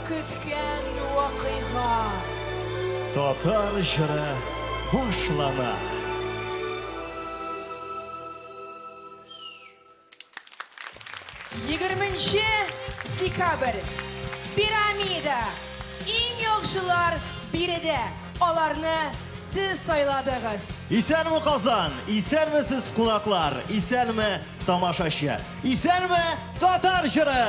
kütken vakıйга. Tatar jiri boshlana. Yigirminchi dekabr. Piramida. Eng yaxshilar birida. Olarni siz sayladınız. İsenmi Kazan? İsenmi siz kulaklar? İsenmi tamaşaşı? İsenmi Tatar jiri?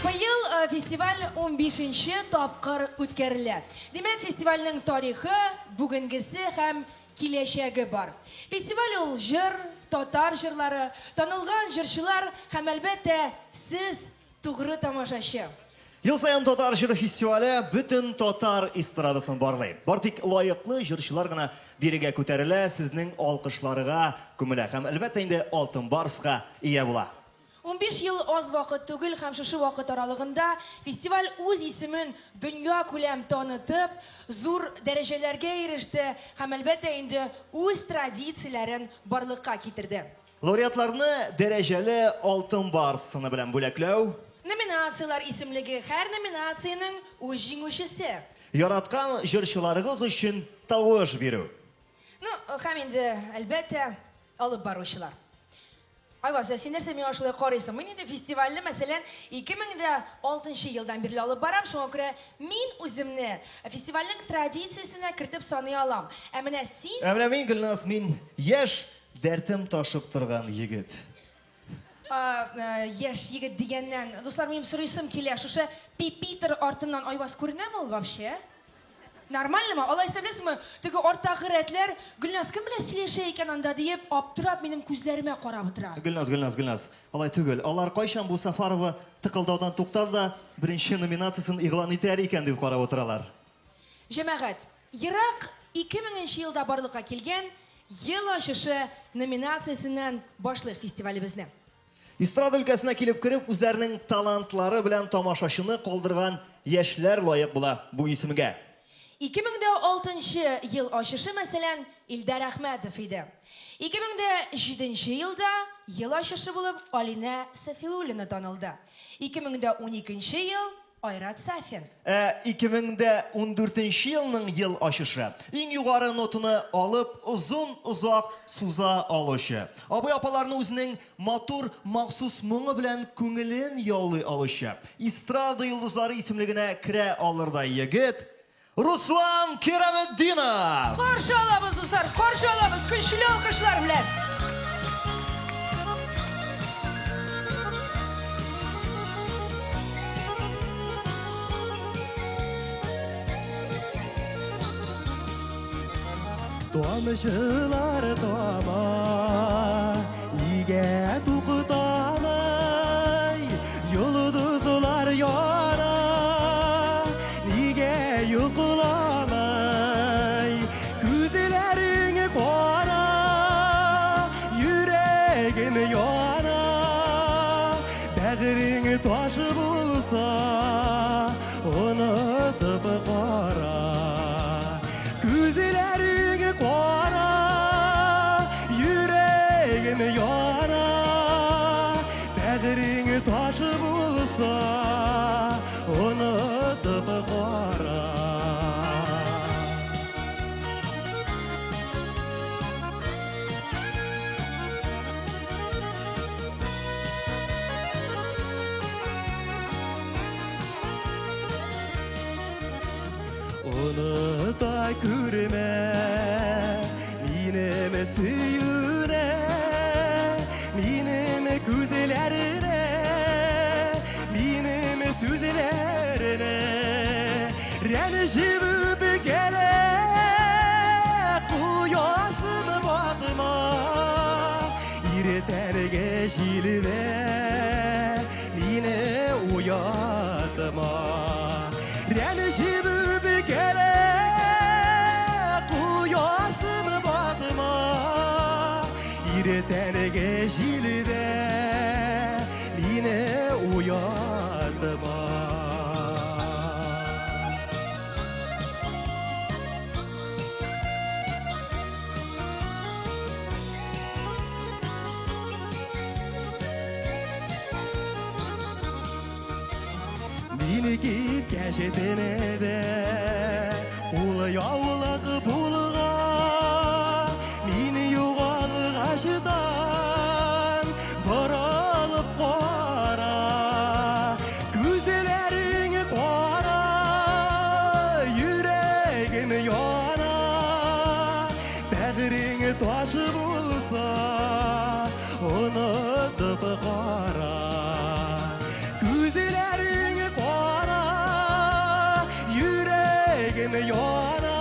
Быйыл фестиваль 15-нче тапкыр үткәрелә. Димәк, фестивальнең тарихы, бүгенгесе һәм киләчәге бар. Фестиваль ул җыр, татар җырлары, танылган җырчылар һәм әлбәттә сез тугры тамашачы. Ел сайын Татар жыры фестивале бүтін татар эстрадасын барлый. Бартик лайыклы җырчылар гына бирегә күтәрелә, сезнең алкышларыга күмелә һәм әлбәттә инде алтын барска ия була. 15 ел аз вакыт түгел һәм шушы вакыт аралыгында фестиваль үз исемен дөнья күләм танытып, зур дәрәҗәләргә иреште һәм әлбәттә инде үз традицияләрен барлыкка китерде. Лауреатларны дәрәҗәле алтын барсыны белән бүләкләү, Номинациялар исемлеге һәр номинацияның үз җиңүчесе. яраткан җырчыларыгыз өчен тавыш бирү. Һәм инде әлбәттә алып баручылар. Айваз, син нәрсә миңа шулай карыйсың? Мин инде фестивальне, мәсәлән, 2006 елдан бирле алып барам, шуңа күрә мин үземне фестивальнең традициясенә кертеп саный алам. Ә менә син Әмрә мин Гөлназ, мин яшь дәртем ташып торган егет. яшь егет дигәннән, дуслар, минем сорыйсым килә, шушы Питер артыннан Айваз күренәме ул вообще? Нормальнымы? Алай сәбиләсеңме? Теге арттагы рәтләр Гөлназ кем белән сөйләшә икән анда диеп аптырап минем күзләремә карап утыра. Гөлназ. Алай түгел. Алар кайчан бу Сафарова тыкылдаудан туктады да беренче номинациясын игълан итәр икән дип карап утыралар. Җәмәгать, ерак 2000 елда барлыкка килгән ел ачышы номинациясеннән башлык фестивалебезне. Эстрада өлкәсенә килеп кереп, үзләренең талантлары белән тамашачыны калдырган яшьләр лаек була бу исемгә. 2006 ел ачышы, мәсәлән, Илдар Әхмәтов иде. 2007 елда ел ачышы булып Алина Сафиуллина танылды. 2012 ел Айрат Сафин. 2014 елның ел ачышы. Иң югары нотаны алып, озак суза алучы. Абый-апаларны үзенең матур, махсус моңы белән күңелен яулый алучы. Эстрада йолдызлары исемлегенә керә алырдай егет Руслан Керәметдинов. Каршы алабыз, дуслар, каршы алабыз, көчле алкышлар белән. Tomşılar toma, lige tuğutamay, yıldızlar yana, lige yıkılamay, güzelerini kora, yüreğim yana, bağrını taşı bulsa, unutup kara, güzelerini kora, yüreğim yana, bağrını taşı bulsa, unutup kara. Unuta күрмә минем сөюне, минем күзләренә, минем сүзләренә, рәнҗеп килә кояшым батма, иртәнге җилдә мине уятма, рәнҗеп kele koyaşım batma, irtenege jilde yine uyatma. Meni kiyip keşetenede Kulu yavlak bulga Meni yuğalı kaşıdan Baralıp qara Güzelerini qara Yüreğim yana Bəğrini taşı bulsa Unutup qara Güzelerini qara Yüreğim yana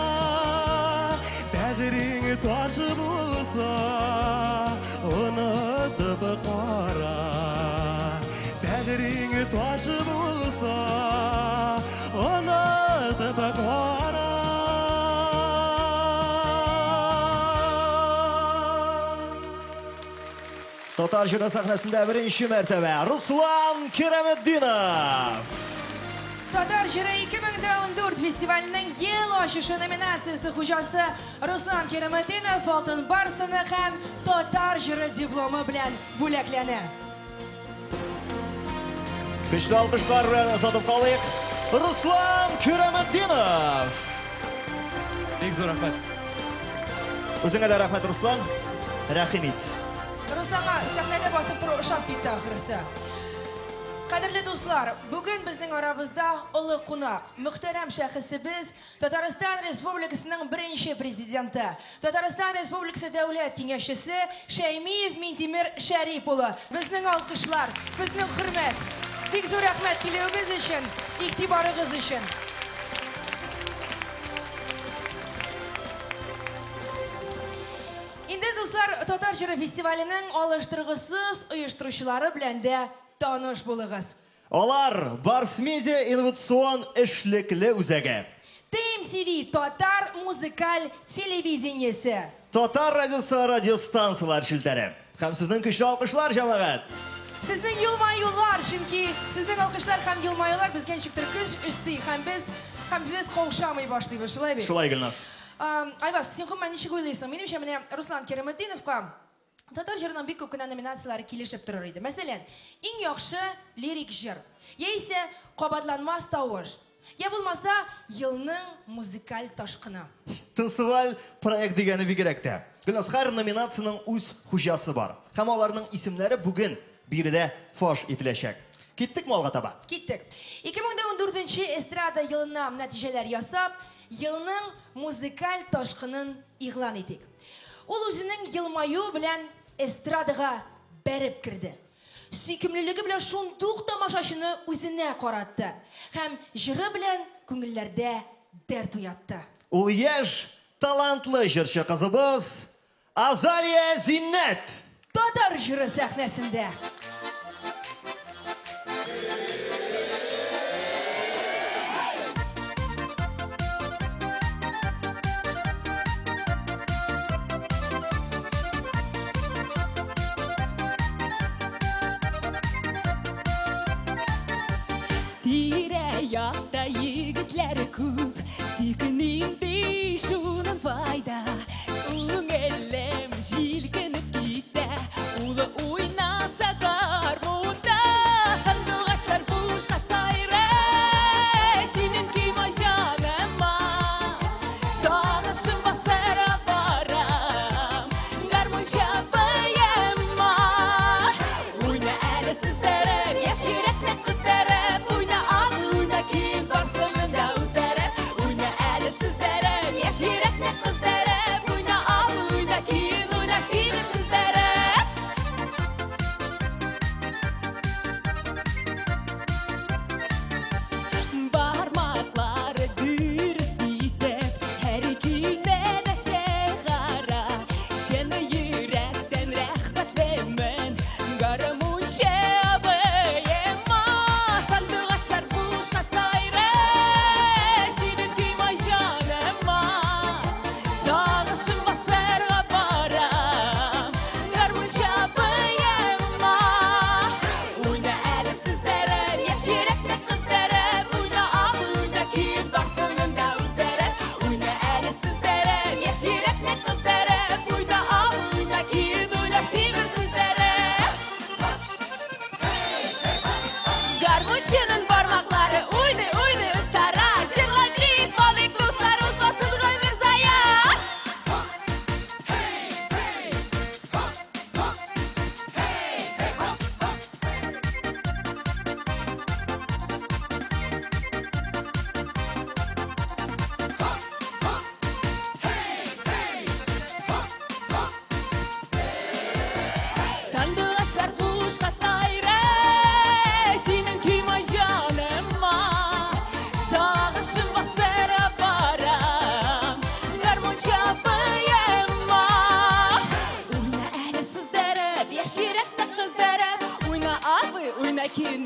Bəğrini taşı bulsa Unutup qara Bəğrini taşı bulsa Unutup qara Tatar jüri sahnasında birinci mertebe Ruslan Keremedinov. Tatar Jüri 2014 festivalinin yıl aşışı nominatsiyasi hujasi Ruslan Keremedinov Oltin Barsini ham Tatar Jüri diplomi bilan bo'lakladi. Kuchli alqishlar bilan uzatib qoldik. Ruslan Keremedinov. Bek zo'r rahmat. O'zingga da rahmat Ruslan. Rahimit. Ruslan'a sahnada bosib turib ushab ketdi oxirisi. Qadrli do'stlar, bugun bizning orabizda ulug' qo'noq, muhtaram shaxsimiz Tatariston Respublikasining birinchi prezidenti, Tatariston Respublikasi davlat kengashchisi Shaymiyev Mintemir Sharipova. Bizning olqishlar, bizning hurmat. Bek zo'r rahmat kelishingiz uchun, e'tiboringiz uchun. Endi do'stlar, Tatar Jüri festivalining olishtirg'isiz uyushtiruvchilari bilan da tanish bo'ling'iz. Olar Bars Media innovatsion ishlikli o'zagi. TMTV Tatar muzikal televideniyesi. Tatar radiosi radio stansiyalar shiltari. Ham sizning kuchli alqishlar jamoat. Sizning yilmayular, chunki sizning olqishlar ham yilmayular bizga chiqtirkish usti ham biz qovshamay boshlaymiz, shulay be. Shulay Gulnaz. Ayvaz, sen ham nechta o'ylaysan? Menimcha, mana Ruslan Keremedinovga Tatar Jürining bek ko'p nominatsiyalari kelishib turar edi. Masalan, eng yaxshi lirik jir, esa qobatlanmas tovush, ya bo'lmasa yilning muzikal toshqini. Festival proyekt degani kerakda. Gulnaz, har nominatsiyaning o'z hujjasi bor. Ham ularning ismlari bugun birida fosh etilajak. Ketdikmi olg'a taba? Ketdik. 2014 estrada yilining natijalar yasab, yilning muzikal toshqinin e'lon etdik. U o'zining yilmayu bilan estradaga berib kirdi. Suykumliligi bilan shunduq tomoshabini o'zini qaratdi. Ham jiri bilan ko'ngillarda dard uyatdi. U yosh, talantli jirchi qizimiz Azaliya Zinnat. Tatar Jüri sahnasida. Yoqda yigitlar ko'p, tekining beshunan foyda. Ko'nglim jilginib ketdi, uli o'ynasa qarmoqda. Sandug'ashlar boshqa sayra, sening kiyma jonimma. Sog'ishim bosar boram, garmon shabayamma. O'yna ali sizlarib, yosh yurakni qizdirib, o'yna kim barsamında uzdarib, o'yna ali sizlarib, yosh yurakni qizdirib.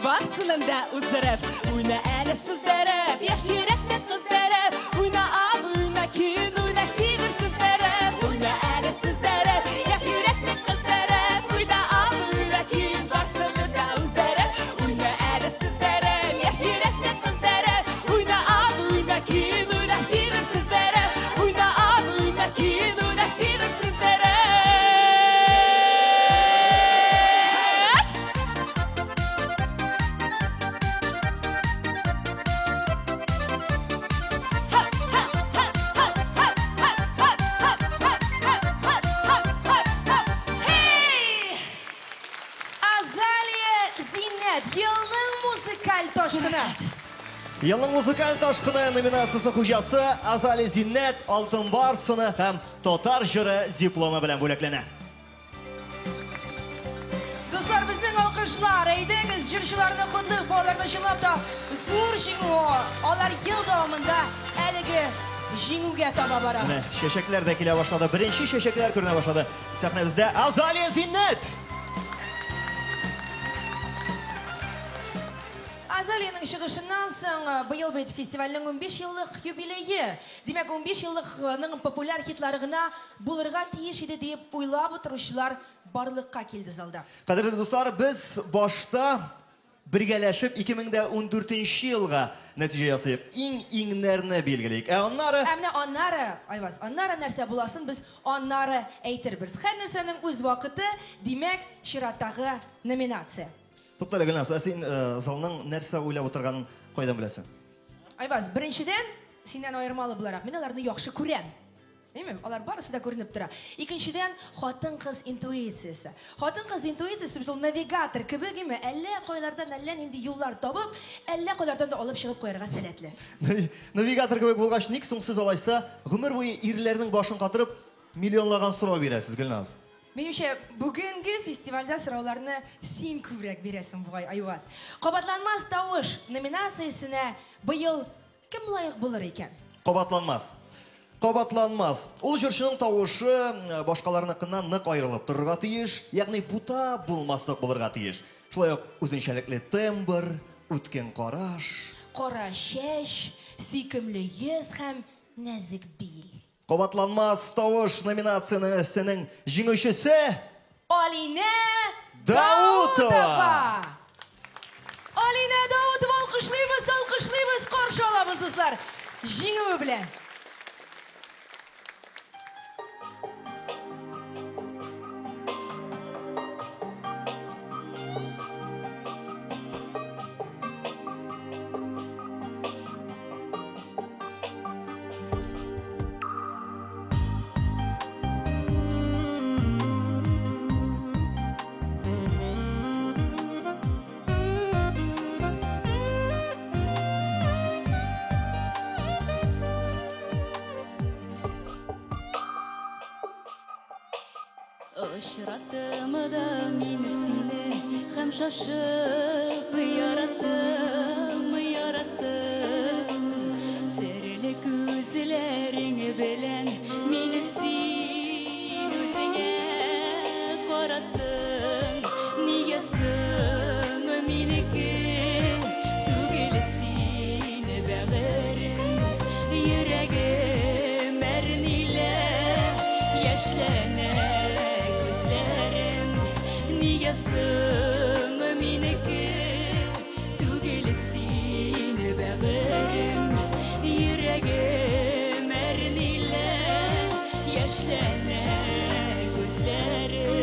varsının da uzdırıp Uyna eli sızdırıp Yaş yürekli kızdırıp Uyna al, uyna kin, uyna sivir sızdırıp Uyna eli sızdırıp Yaş yürekli kızdırıp Uyna al, uyna kin, varsını da uzdırıp Uyna eli sızdırıp Yaş yürekli kızdırıp Uyna al, uyna kin, uyna sivir sızdırıp Uyna al, uyna kin, uyna sivir sızdırıp Azaliya Zinnet yılның музыкаль ташкыны. Елның музыкаль ташкыны номинациясе хуҗасы Азали Зиннәт алтын барсыны һәм татар җыры дипломы белән бүләкләнә. Достар, безнең алкышлар, әйдәгез җырчыларны котлык, балаларны чынлап та зур җиңү. Алар ел дәвамында әлеге җиңүгә таба бара. Менә чәчәкләр дә килә башлады. Беренче чәчәкләр күренә башлады. Сәхнәбездә Азали Зиннәт. Азалияның чыгышыннан соң быел бит фестивальнең 15 еллык юбилее. Димәк, 15 еллыкның популяр хитлары гына булырга тиеш иде дип уйлап утыручылар барлыкка килде залда. Кадерле дуслар, без башта бергәләшеп 2014 елга нәтиҗә ясыйк. Иң-иңнәрне билгелик. Аннары Әмне аннары, Айваз, аннары нәрсә буласын без аннары әйтербез. Һәр нәрсәнең үз вакыты, димәк, чираттагы номинация. Туктале Гөлназ, син залның нәрсә уйлап утырганын кайдан беләсең? Айваз, беренчедән синнән аермалы буларак, мин аларны яхшы күрәм. Әйме, алар барысы да күренеп тора. Икенчедән, хатын-кыз интуициясе. Хатын-кыз интуициясе бит ул навигатор кебек име, әллә кайлардан әллә нинди юллар табып, әллә кайлардан да алып чыгып куярга сәләтле. Навигатор кебек булгач, ник соң сез алайса, гомер буе ирләрнең башын катырып, миллионлаган сорау бирәсез, Гөлназ? Менимчә, бүгенге фестивальдә сорауларны син күбрәк бирәсең бугай, Айваз. Кабатланмас тавыш номинациясенә быел кем лаек булыр икән? Кабатланмас. Кабатланмас. Ул җырчының тавышы башкаларыныкыннан нык аерылып торырга тиеш, ягъни бута булмаслык булырга тиеш. Шулай ук үзенчәлекле тембр, үткен караш. Кара чәч, сөйкемле йөз һәм нәзик бил. Кабатланмас тавыш номинациясенең җиңүчесе Алина Даутова. Алина Даутова, алкышлыйбыз, алкышлыйбыз, каршы алабыз, дуслар. Җиңү белән. Очраттым да мин сине һәм шашып яраттым, яраттым. Серле күзләрең белән мине син үзеңә караттың. Нигә соң минеке түгел син бәгырем, йөрәгем әрнилә яшьләнә. Соң минеке түгел син бәгырем, йөрәгем әрнилә яшьләнә күзләрем.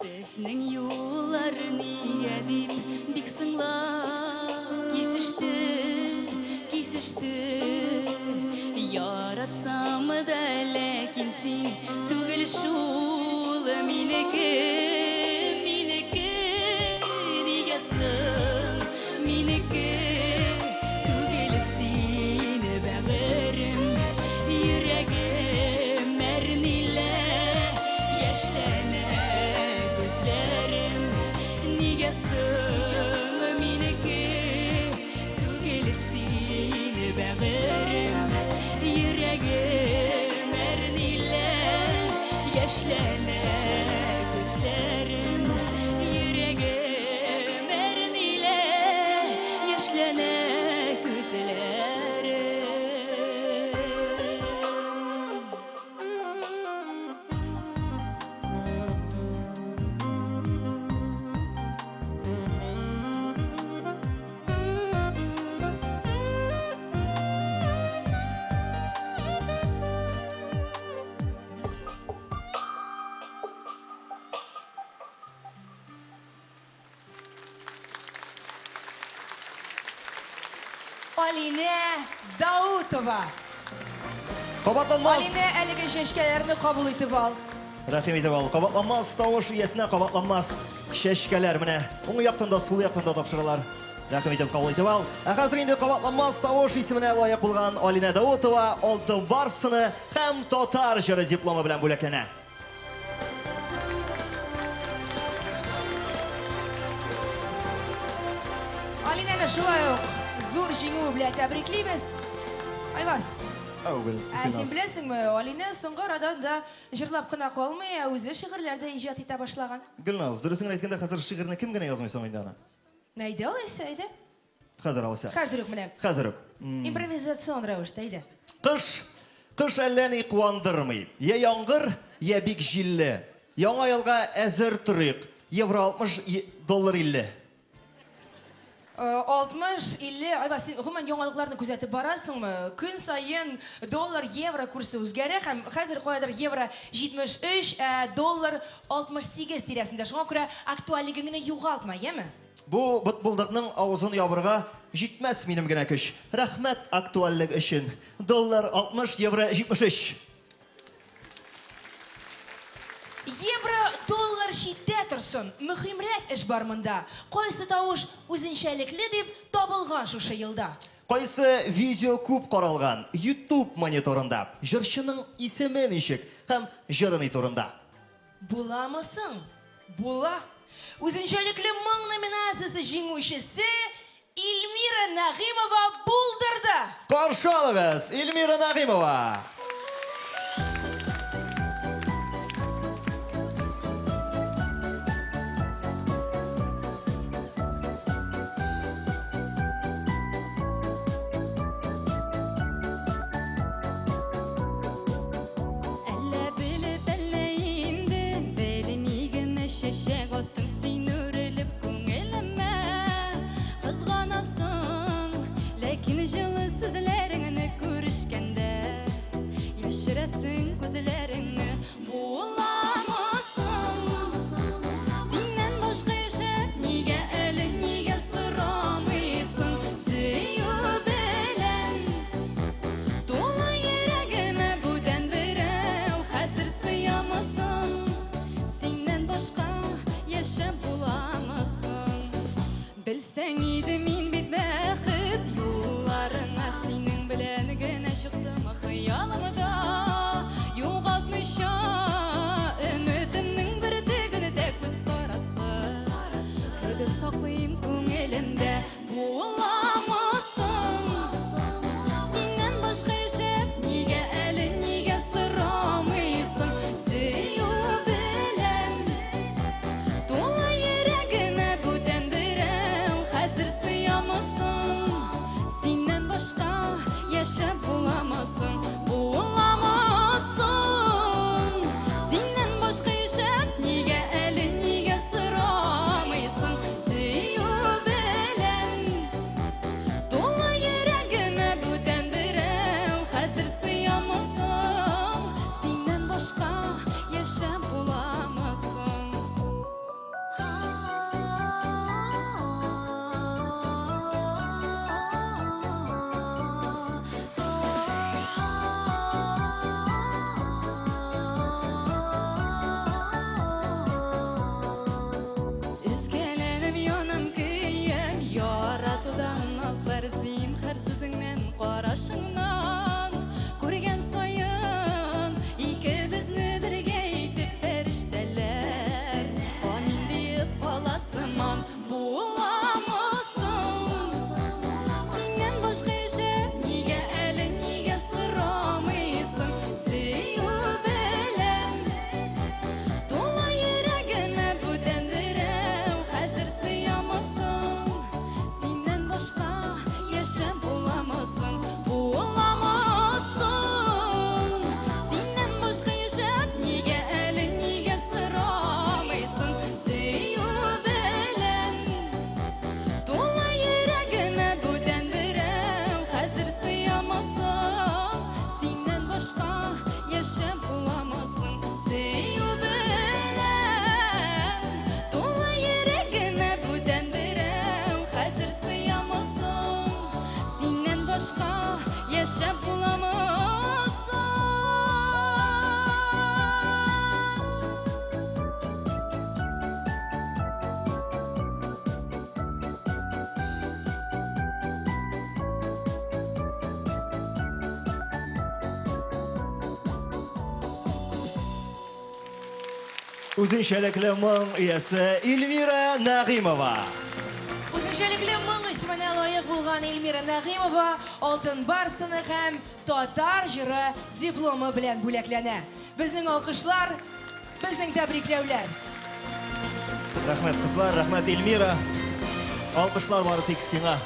Безнең юллар нигә дип бик сыңлап кисеште Яратсам да ләкин син түгел шул минеке нигә соң минеке түгел син бәгырем йөрәгем мәрнилә яшьләнә Нигә соң минеке түгел син бәгырем йөрәгем әрнилә яшьләнә күзләрем йөрәгем әрнилә яшьләнә күзләрем Алина Даутова. Кабатланмас. Алина әлеге шешкәләрне кабул итеп ал. Рәхим итеп ал. Кабатланмас тавыш иясенә кабатланмас шәшкәләр менә. Уң яктан да, сул яктан да тапшыралар. Рәхим итеп кабул итеп ал. Ә хәзер инде кабатланмас тавыш исеменә лаек булган Алина Даутова алтын барсыны һәм татар җыры дипломы белән бүләкләнә. Алинаны шулай ук зур җиңү белән тәбриклибез. Айваз. Син беләсеңме, Алина соңгы арада да җырлап кына калмый, үзе шигырьләрдә иҗат итә башлаган. Гөлназ, дөресен әйткәндә, хәзер шигырьне кем генә язмый соң инде аны? Нәйдә алайса иде? Хәзер алса. Хәзер үк менә. Хәзер үк. Импровизацион рәвештә иде. Кыш әллә ни куандырмый. Я яңгыр, я бик җилле. Яңа елга әзер торыйк. Евро 60 доллар 50. 60-50, Айваз, син гомумән яңалыкларны күзәтеп барасыңмы? Көн сайын доллар, евро курсы үзгәрә һәм хәзер каядыр евро 73, доллар 68 тирәсендә. Шуңа күрә актуальлыгыңны югалтма, яме? Бу бутбулдыкның авызын ябырга җитмәс минем генә көч. Рәхмәт актуальлык өчен. Доллар 60, евро 73. Евро, доллар читтә торсын. Мөһимрәк эш бар монда. Кайсы тавыш үзенчәлекле дип табылган шушы елда? Кайсы видео күп каралган YouTube мониторында. Җырчының исеме ничек һәм җырыны турында. Буламы соң? Була. Үзенчәлекле моң номинациясе җиңүчесе Эльмира Нагыймова булдырды. Каршы алыгыз, Эльмира Нагыймова. Шешек оттың син үреліп көңеліме Қызғанасың, ләкин жылы сүзлеріңні көрішкенде Үзенчәлекле моң иясе Эльмира Нагыймова. Үзенчәлекле моң исеменә лаек булган Эльмира Нагыймова алтын барсыны һәм татар җыры дипломы белән бүләкләнә. Безнең алкышлар, безнең тәбрикләүләр. Рәхмәт кызлар, рәхмәт Эльмира. Алкышлар бары тик сиңа.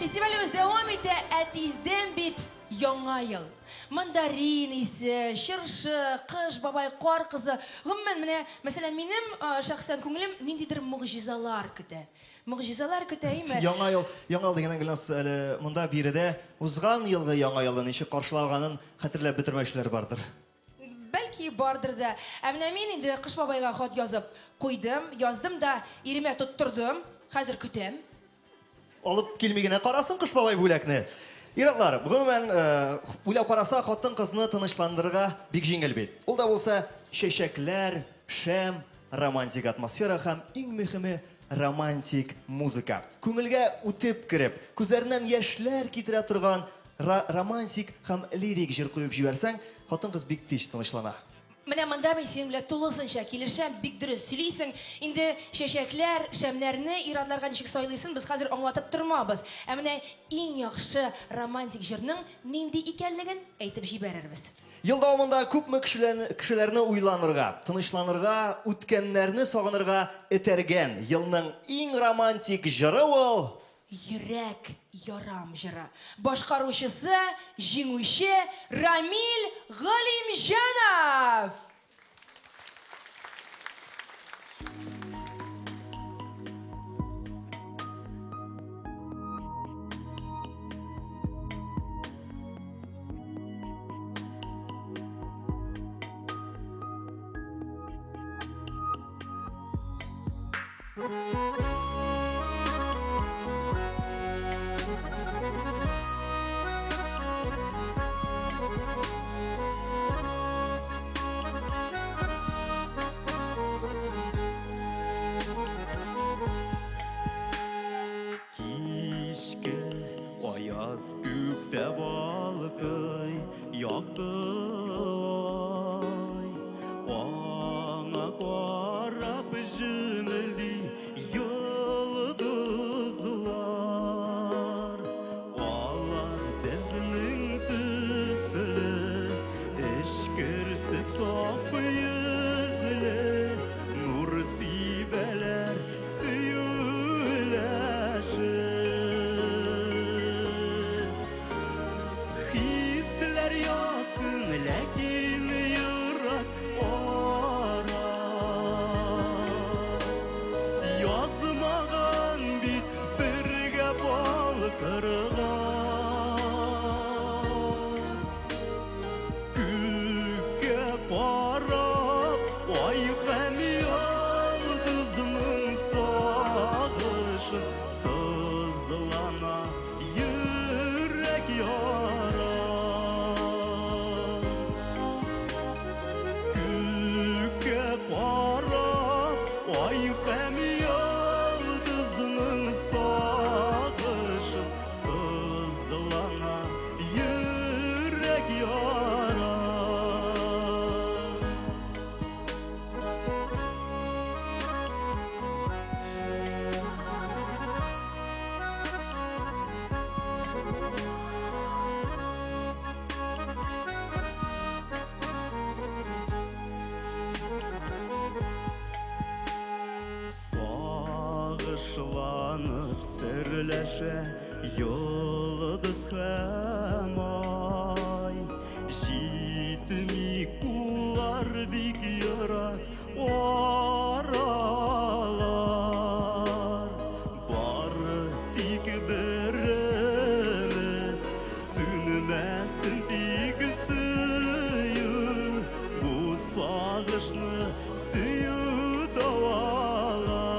Фестивалебез дәвам итә, әтиздән бит яңа ел. Мандарин исе, чыршы, кыш, бабай, кар кызы. Гомумән менә, мәсәлән, минем шәхсән күңелем ниндидер мугҗизалар көтә. Мугҗизалар көтә име? Яңа ел дигәннән генә әле монда биредә узган елгы яңа елны ничек каршылаганын хәтерләп бетермәүчеләр бардыр. Бәлки бардыр да. Ә менә мин инде кыш бабайга хат язып куйдым, яздым да иремә тоттырдым. Хәзер көтәм. Алып килмигенә карасын кыш бабай бүләкне. Иратлар, гомумән уйлап караса хатын кызны тынычландырырга бик җиңел бит. Ул да булса чәчәкләр, шәм, романтик атмосфера һәм иң мөһиме романтик музыка. Күңелгә үтеп кирип, күзләреннән яшьләр китерә торган романтик һәм лирик җыр куеп җибәрсәң, хатын кыз бик тиз тынычлана. Менә монда мин синең белән тулысынча килешәм, бик дөрес сөйлисең. Инде чәчәкләр, шәмнәрне иратларга ничек сайлыйсың, без хәзер аңлатып тормабыз. Ә менә иң яхшы романтик җырның нинди икәнлеген әйтеп җибәрербез. Ел дәвамында күпме кешеләрне уйланырга, тынычланырга, үткәннәрне сагынырга этәргән елның иң романтик җыры ул Йөрәк ярам җыры. Башкаручысы, җиңүче Рамил Галимҗанов. Кичке аяз күктә балкый якты ай. Аңа карап җүнелде йолдызлар. Алар безнең төсле эшкерсез саф йөзле нур сибәләр Хисләр якын, ләкин ерак ара. Язмаган бит бергә балкырга. Күккә карап, ай һәм йолдызның сагышын сызлана йөрәк яра. Күккә карап, ай һәм йолдызның сагышын сызлана йөрәк яра. Сагышланып серләшә йолдыз һәм ай. Җитми куллар бик ерак аралар. Бары тик беренеп сүнмәсен тик сөю. Бу сагышны сөю давалар.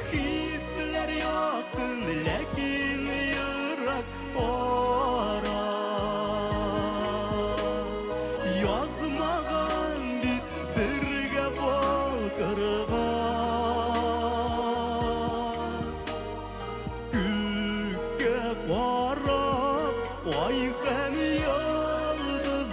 Хисләр якын, ләкин ерак ара. Язмаган бит бергә балкырга. Күккә карап, ай һәм йолдыз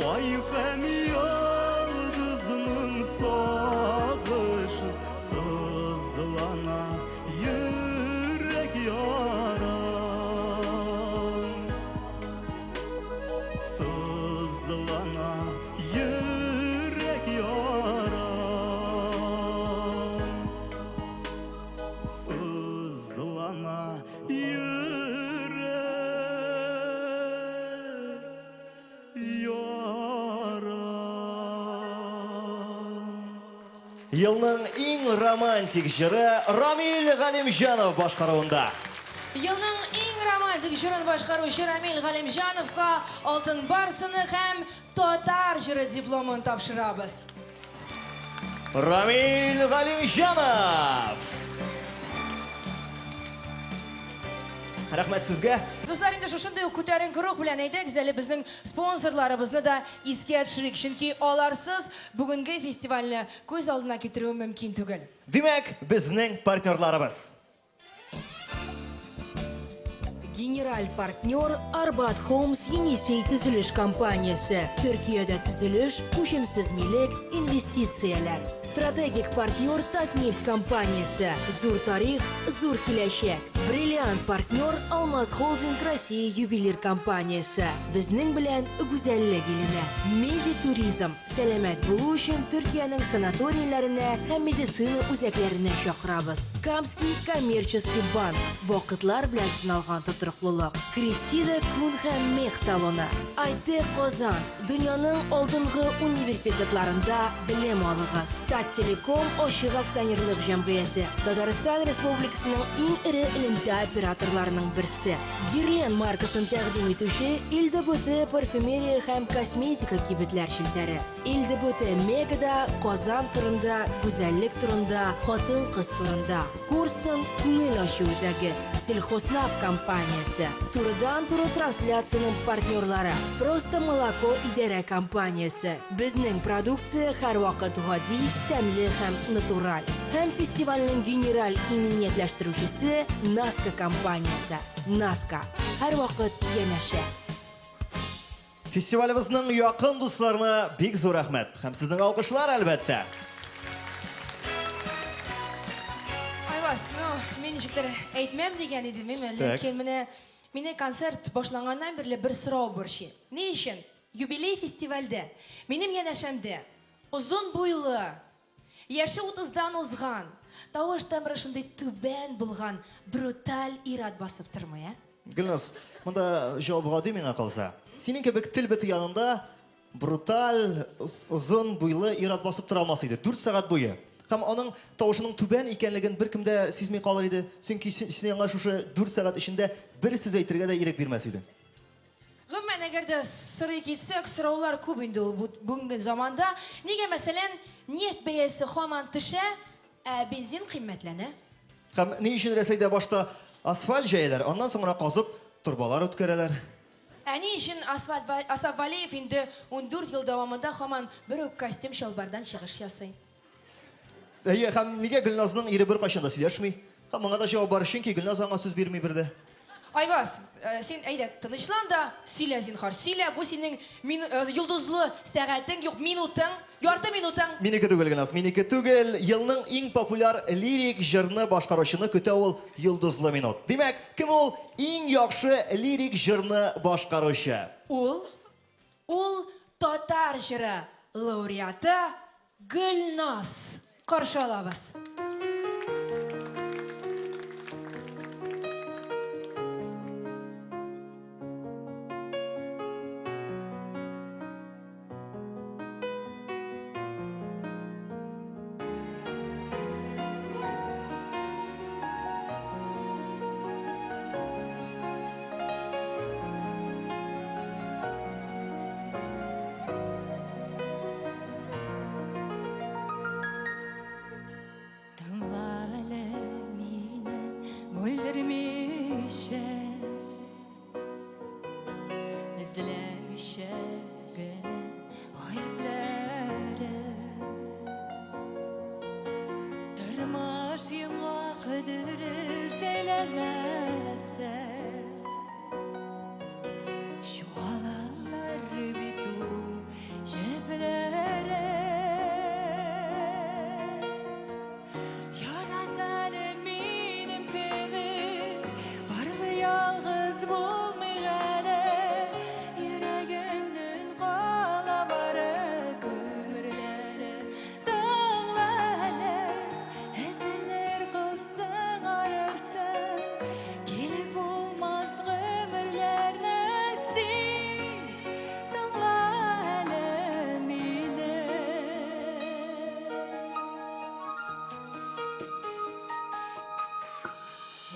Ay hem yıldızının sağışı sızlana yürek yaram Sızlana yürek yaram Sızlana yürek yaram Yılның иң романтик жыры Рамил Галимжанов башкаруында. Yılның иң романтик жырын башкаруучу Рамил Галимжановга алтын барсыны һәм татар жыры дипломын тапшырабыз. Рамил Галимжанов. Рәхмәт сезгә. Дуслар, инде шушындай ук күтәренке рух белән әйдәгез әле безнең спонсорларыбызны да искә төшерик, чөнки аларсыз бүгенге фестивальне күз алдына китерү мөмкин түгел. Димәк, безнең партнерларыбыз. Генераль партнер Арбат Homes Енисей төзелеш компаниясе. Төркиядә төзелеш, күчемсез милек, инвестицияләр. Стратегик партнер Татнефть компаниясе. Зур тарих, зур киләчәк. Бриллиант партнер Алмаз Холдинг Россия ювелир компаниясе. Безнең белән гүзәллек иленә. Меди туризм. Сәламәт булу өчен Төркиянең санаторийларына һәм медицина үзәкләренә чакырабыз. Камский коммерческий банк. Вакытлар белән сыналган тотрыклылык. Крисида күн һәм мех салоны. Айте Казан. Дөньяның алдынгы университетларында белем алыгыз. Таттелеком ачык акционерлык җәмгыяте. Татарстан Республикасының иң ире элемтә операторларының берсе. Гирлен маркасын тәкъдим итүче ЛДБТ парфюмерия һәм косметика кибетләр шелтәре. ЛДБТ Мегада Казан турында, гүзәллек турында, хатын-кыз турында. Курстан күңел ачу үзәге. Сельхознап компаниясе. Турыдан-туры трансляцияның партнерлары. Просто молоко идарә компаниясе. Безнең продукция һәрвакыт гади, тәмле һәм натураль. Һәм фестивальнең генераль иминиятләштерүчесе Наска компаниясе. Наска. Һәрвакыт янәшә. Фестивалебезнең якын дусларына бик зур рәхмәт. Һәм сезнең алкышлар әлбәттә. Айвас, мен ничектер әйтмәм дигән идем, ләкин мине концерт башланганнан бирле бер сорау борчый. Ни өчен юбилей фестивальдә минем янәшәмдә озын буйлы, яше 30дан узган, тавыш тембры шундый түбән булган бруталь ир-ат басып тормый, Гөлназ, монда җавап гади миңа калса. Синең кебек тел бите янында бруталь, озын буйлы ир-ат басып тора алмас иде 4 сәгать буе. Һәм аның тавышының түбән икәнлеген беркемдә сизми калыр иде. Чөнки син аңа шушы 4 сәгать эчендә бер сүз әйтергә дә ирек бирмәс иде. Гомумән, әгәр дә сорый китсәк, сораулар күп инде ул бүгенге заманда. Нигә мәсәлән, нефть бәясе һаман төшә, бензин кыйммәтләнә? Һәм ни өчен Рәсәйдә башта асфальт җәяләр, аннан соңра казып турбалар үткәрәләр. Ни өчен Асаф Валиев инде 14 ел дәвамында һаман бер үк костюм чалбардан чыгыш ясый? Һәм нигә Гөлназның ире бер кайчан да сөйләшми? Һәм моңа да җавап бар, чөнки Гөлназ аңа сүз бирми бердә. Айвас, син әйдә, тынычлан да, сөйлә зинһар. Сөйлә, бу синең йолдызлы сәгатең, юк, минутың, ярты минутың. Минеке түгел Гөлназ, минеке түгел. Елның иң популяр лирик җырны башкаручыны көтә ул йолдызлы минут. Димәк, кем ул иң яхшы лирик җырны башкаручы? Ул татар җыры лауреаты Гөлназ. Каршы алабыз.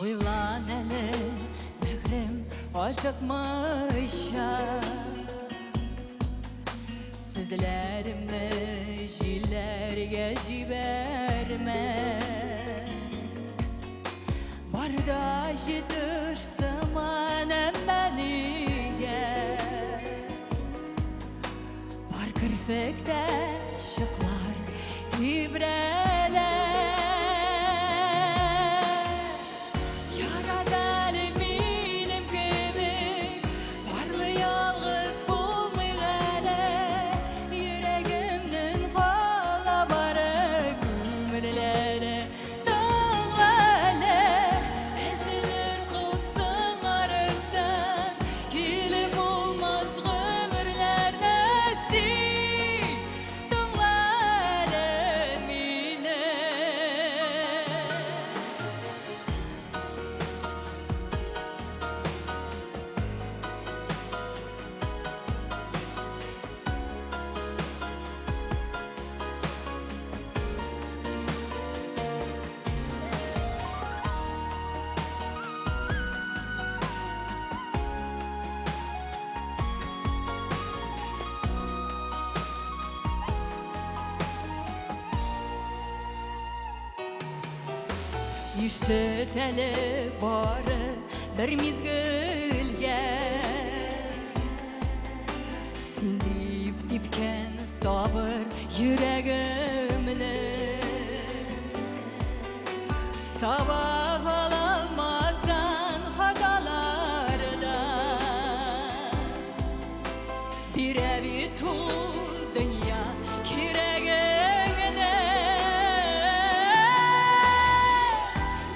Уйлан әле, бәгърем ашыкмыйча. Сүзләремне җилләргә җибәрмә. Барда җитеш сыман әммәнигә. Бар керфектә чыклар тибрәләр. Ярадәле минем кебек, барлы ялгыз булмый әле. Йөрәгемнең кала бары күмерләре. Тыңлале, әзелер кылсың арырсан, килеп булмас гомерләрдә син. Тыңлале мине. Ишет әле бары бер мизгелгә. Син дип типкән сабыр йөрәгемне. Сабах алалмасан хаталарда. Бирәли тур дөнья кирәгеңне.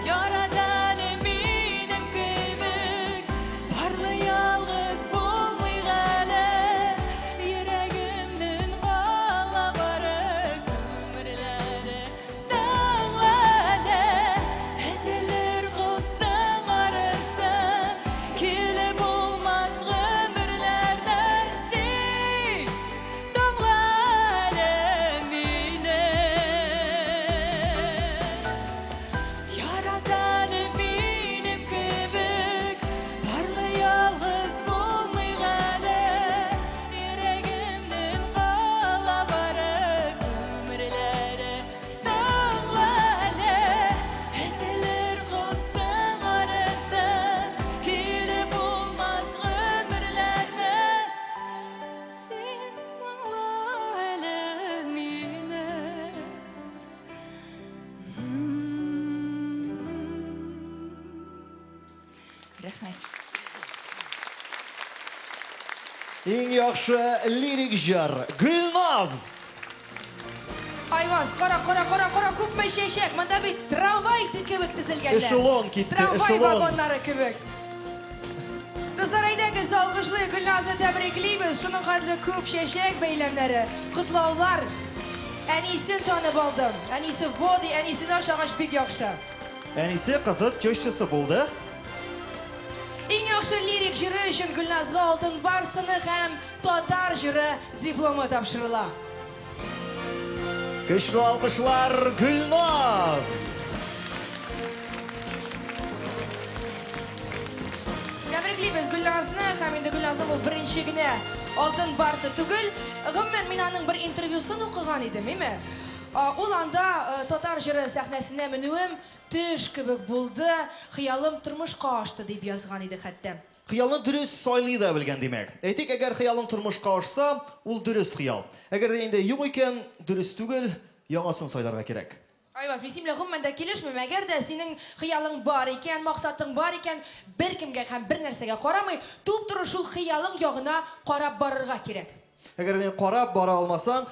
Ярадәле минем кебек, барлы ялгыз булмый әле. Йөрәгемнең кала бары күмерләре. Тыңлале, әзелер кылсың арырсан, килеп булмас гомерләрдә син. Тыңлале мине. Ярадәле минем кебек, барлы ялгыз булмый әле. Йөрәгемнең кала бары күмерләре. Тыңлале, әзелер кылсың арырсан, килеп булмас гомерләрдә син. Тыңлале мине. Рәхмәт. Иң яхшы лирик җыр Гөлназ. Айваз, кара, күпме чәчәк. Монда бит трамвай кебек тезелгәннәр. Эшелон китте, Трамвай эшелон. вагоннары кебек. Достар, әйдәгез, алкышлый Гөлназны тәбриклибез. Шуның хәтле күп чәчәк бәйләмнәре, котлаулар. Әнисен танып алдым. Әнисе води, әнисен ашагач бик яхшы. Әнисе кызык чөшчесе булды. Иң яхшы лирик җыры өчен Гөлназга алтын барсыны һәм татар җыры дипломы тапшырыла. Көчле алкышлар Гөлназ. Тәбриклибез Гөлназны һәм инде Гөлназның ул беренче генә алтын барсы түгел. Гомумән мин аның бер интервьюсын укыган идем, име? Ул анда татар җыры сәхнәсенә менүем төш кебек булды, хыялым тормышка ашты дип язган иде хәтта. Хыялны дөрес сайлый да белгән димәк. Әйтик, әгәр хыялың тормышка ашса, ул дөрес хыял. Әгәр дә инде юк икән, дөрес түгел, яңасын сайларга кирәк. Айваз, мин синең гомумән дә килешмим. Әгәр дә синең хыялың бар икән, максатың бар икән, беркемгә һәм бер нәрсәгә карамый, туп-туры шул хыялың ягына карап барырга кирәк. Әгәр дә карап бара алмасаң,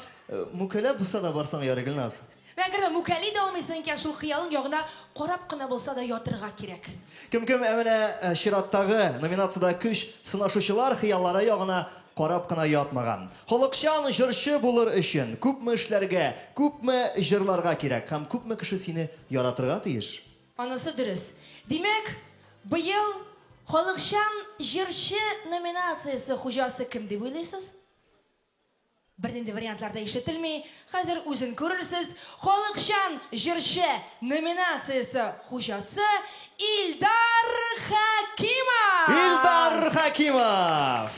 мүкәлләп булса да барсаң ярый Гөлназ. Әгәр дә мүкәли дә алмыйсың икән, шул хыялың ягына карап кына булса да ятырга кирәк. Кем әмәнә чираттагы номинациядә көч сынашучылар хыяллары ягына карап кына ятмаган. Халыкчан җырчы булыр өчен күпме эшләргә, күпме җырларга кирәк һәм күпме кеше сине яратырга тиеш. Анысы дөрес. Димәк, быел халыкчан җырчы номинациясе хуҗасы кем дип уйлыйсыз? Бірден де вариантларда ишетілмей, қазір өзін көрірсіз, Халықшан жыршы номинациясы хужасы Ильдар Хакимов. Ильдар Хакимов.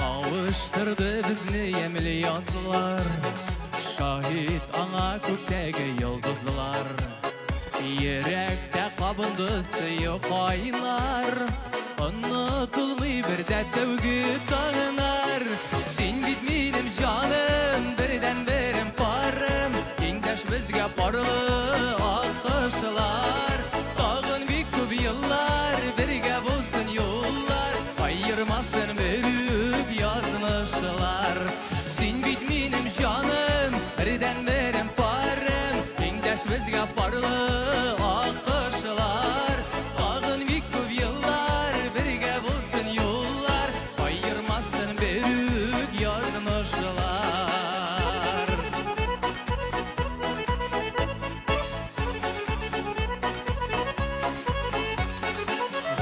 Alıştırdı bizni yemli yazılar, şahit ana köktегі yıldızlar. Yürekte kabındı suyu kaynar, unutulmay bir deptevgi tağınar. Sen bit benim canım, birden berim parım, kengdaş bizge parlı akışlar. Tağın bir köp yıllar, birge bulsun yollar, ayırmasın berüp yazmışlar. Sen bit benim canım, birden berim parım, kengdaş bizge parlı akışlar. Tağın bir köp yıllar, birge bulsun yollar, ayırmasın berüp yazmışlar.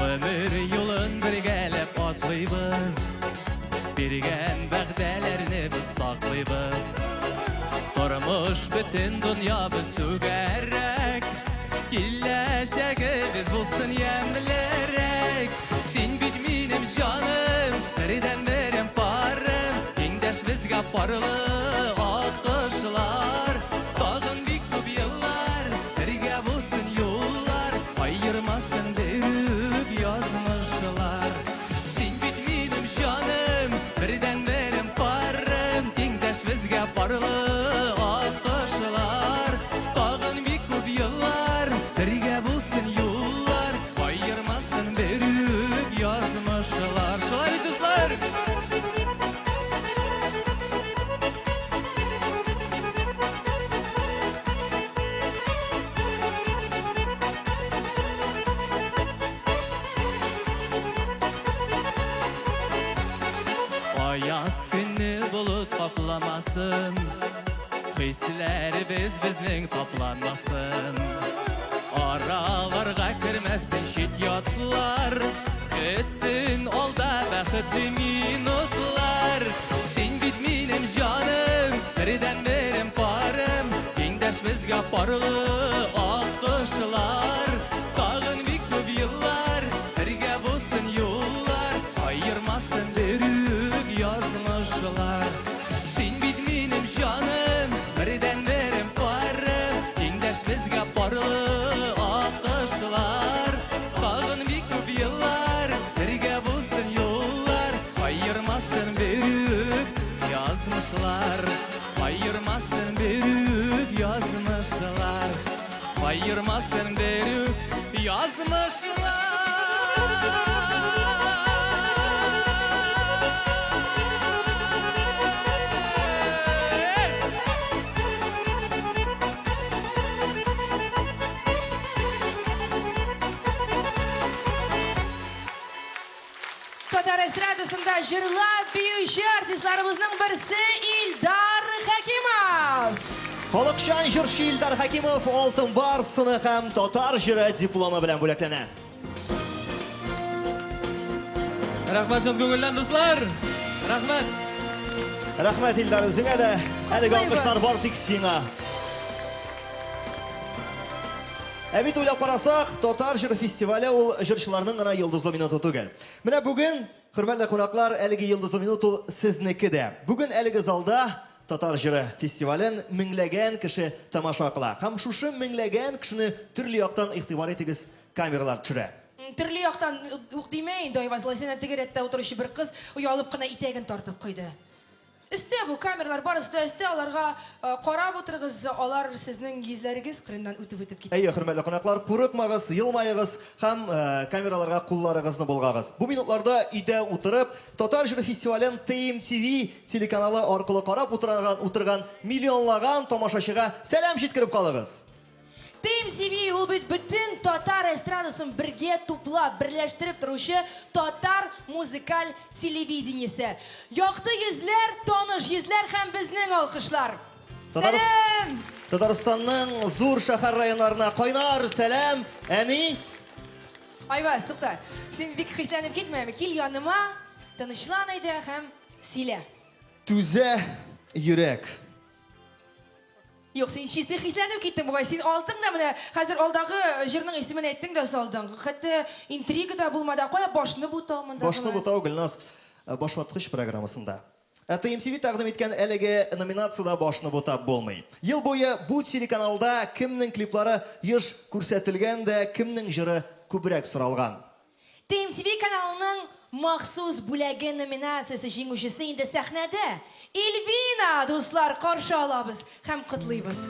Ömür yolun birgelep atlayız, birgen bəğdələrini biz saklıyız. Durmuş bütün dünya biz tügerek, Gilleşeki biz bulsun yemlerek. Sen bit benim canım, birden berim parım, kengdaş bizge parlı akışlar. Tağın bir köp yıllar, birge bulsun yollar, ayırmasın berüp yazmışlar. Sen bit benim canım, birden berim parım, kengdaş bizge parlı akışlar. Tağın bir köp yıllar, birge bulsun yollar, ayırmasın berüp yazmışlar. Şolay bitizler. Ayaz günü bulut kaplamasın, hislerimiz bizning toplanmasın. Aralarga kirmesin şit yotlar, ötsin olda baxtli minutlar. Sen bit benim canım, birden berim parım, kengdaş bizge parlı akışlar. Tağın bir köp yıllar, birge bulsun yollar, ayırmasın berüp yazmışlar. Sen bit benim canım, birden berim parım, kengdaş bizge parlı akışlar. Tağın bir köp yıllar, birge bulsun yollar, ayırmasın berüp yazmışlar. Ayırmasın berüp yazmışlar, ayırmasın berüp yazmışlar. Tatar estradasında jırlap büyüyüşü artistlarımızın birisi İldar Hakimov. Халықшан жыршы Ильдар Хакимов алтын бар сыны һәм татар жыры дипломы белән бүләкләнә. Рахмат жан көңелдән дуслар. Рахмат. Рәхмәт Ильдар үзеңә дә. Әлеге Котлыйбыз. алкышлар бар тик сиңа. Ә бит уйлап карасак, татар жыры фестивале ул жырчыларның гына йолдызлы минуты түгел. Менә бүген, хөрмәтле кунаклар, әлеге йолдызлы минут ул сезнеке дә. Бүген әлеге залда татар жыры фестивален меңләгән кеше тамаша кыла. Һәм шушы меңләгән кешене төрле яктан игътибар итегез, камералар төшерә. Түрлі яқтан ук демейін, дойбазылай сені тігеретті отырышы бір қыз ұялып қына итегін тартып қойды. Істе бұл камералар бар, істе оларға қарап отырғыз, олар сіздің езлеріңіз қырындан өтіп кетті. Әйе, хөрмәтле кунаклар, курыкмагыз, елмайыгыз һәм камераларга кулларыгызны булгагыз. Бу минутларда өйдә утырып, Татар жыры фестивален TMTV телеканалы аркылы карап утырган миллионлаган тамашачыга сәлам җиткереп калыгыз. TMCV ул бит бүтін татар эстрадасын бірге туплап, бірләштіріп тұрушы татар музыкаль телевидениесі. Яқты езлер, таныш езлер һәм безнең алқышлар. Сәлем! Татарстанның зур шәһәр районнарына кайнар сәлам, әни. Айбас, туқта. Сен бик хисләнеп китмәме? Кил яныма, тынычлан әйдә һәм сөйлә. Түзә йөрәк. Юк, сен чисті хисләнеп киттің бугай. Сен алдың да менә хәзер алдағы җырның исемен әйттең дә салдың. Хәтта интрига да булмады. Кая башны бутау монда? Башны бутау Гөлназ башлаткыч программасында. TMCV тәкъдим иткән әлеге номинациядә башны бутап булмый. Ел буе бу телеканалда кемнең клиплары еш күрсәтелгән дә, кемнең җыры күбрәк соралган. TMCV каналының махсус бүләге номинациясе җиңүчесе инде сәхнәдә. Эльвина, дуслар, каршы алабыз һәм котлыйбыз.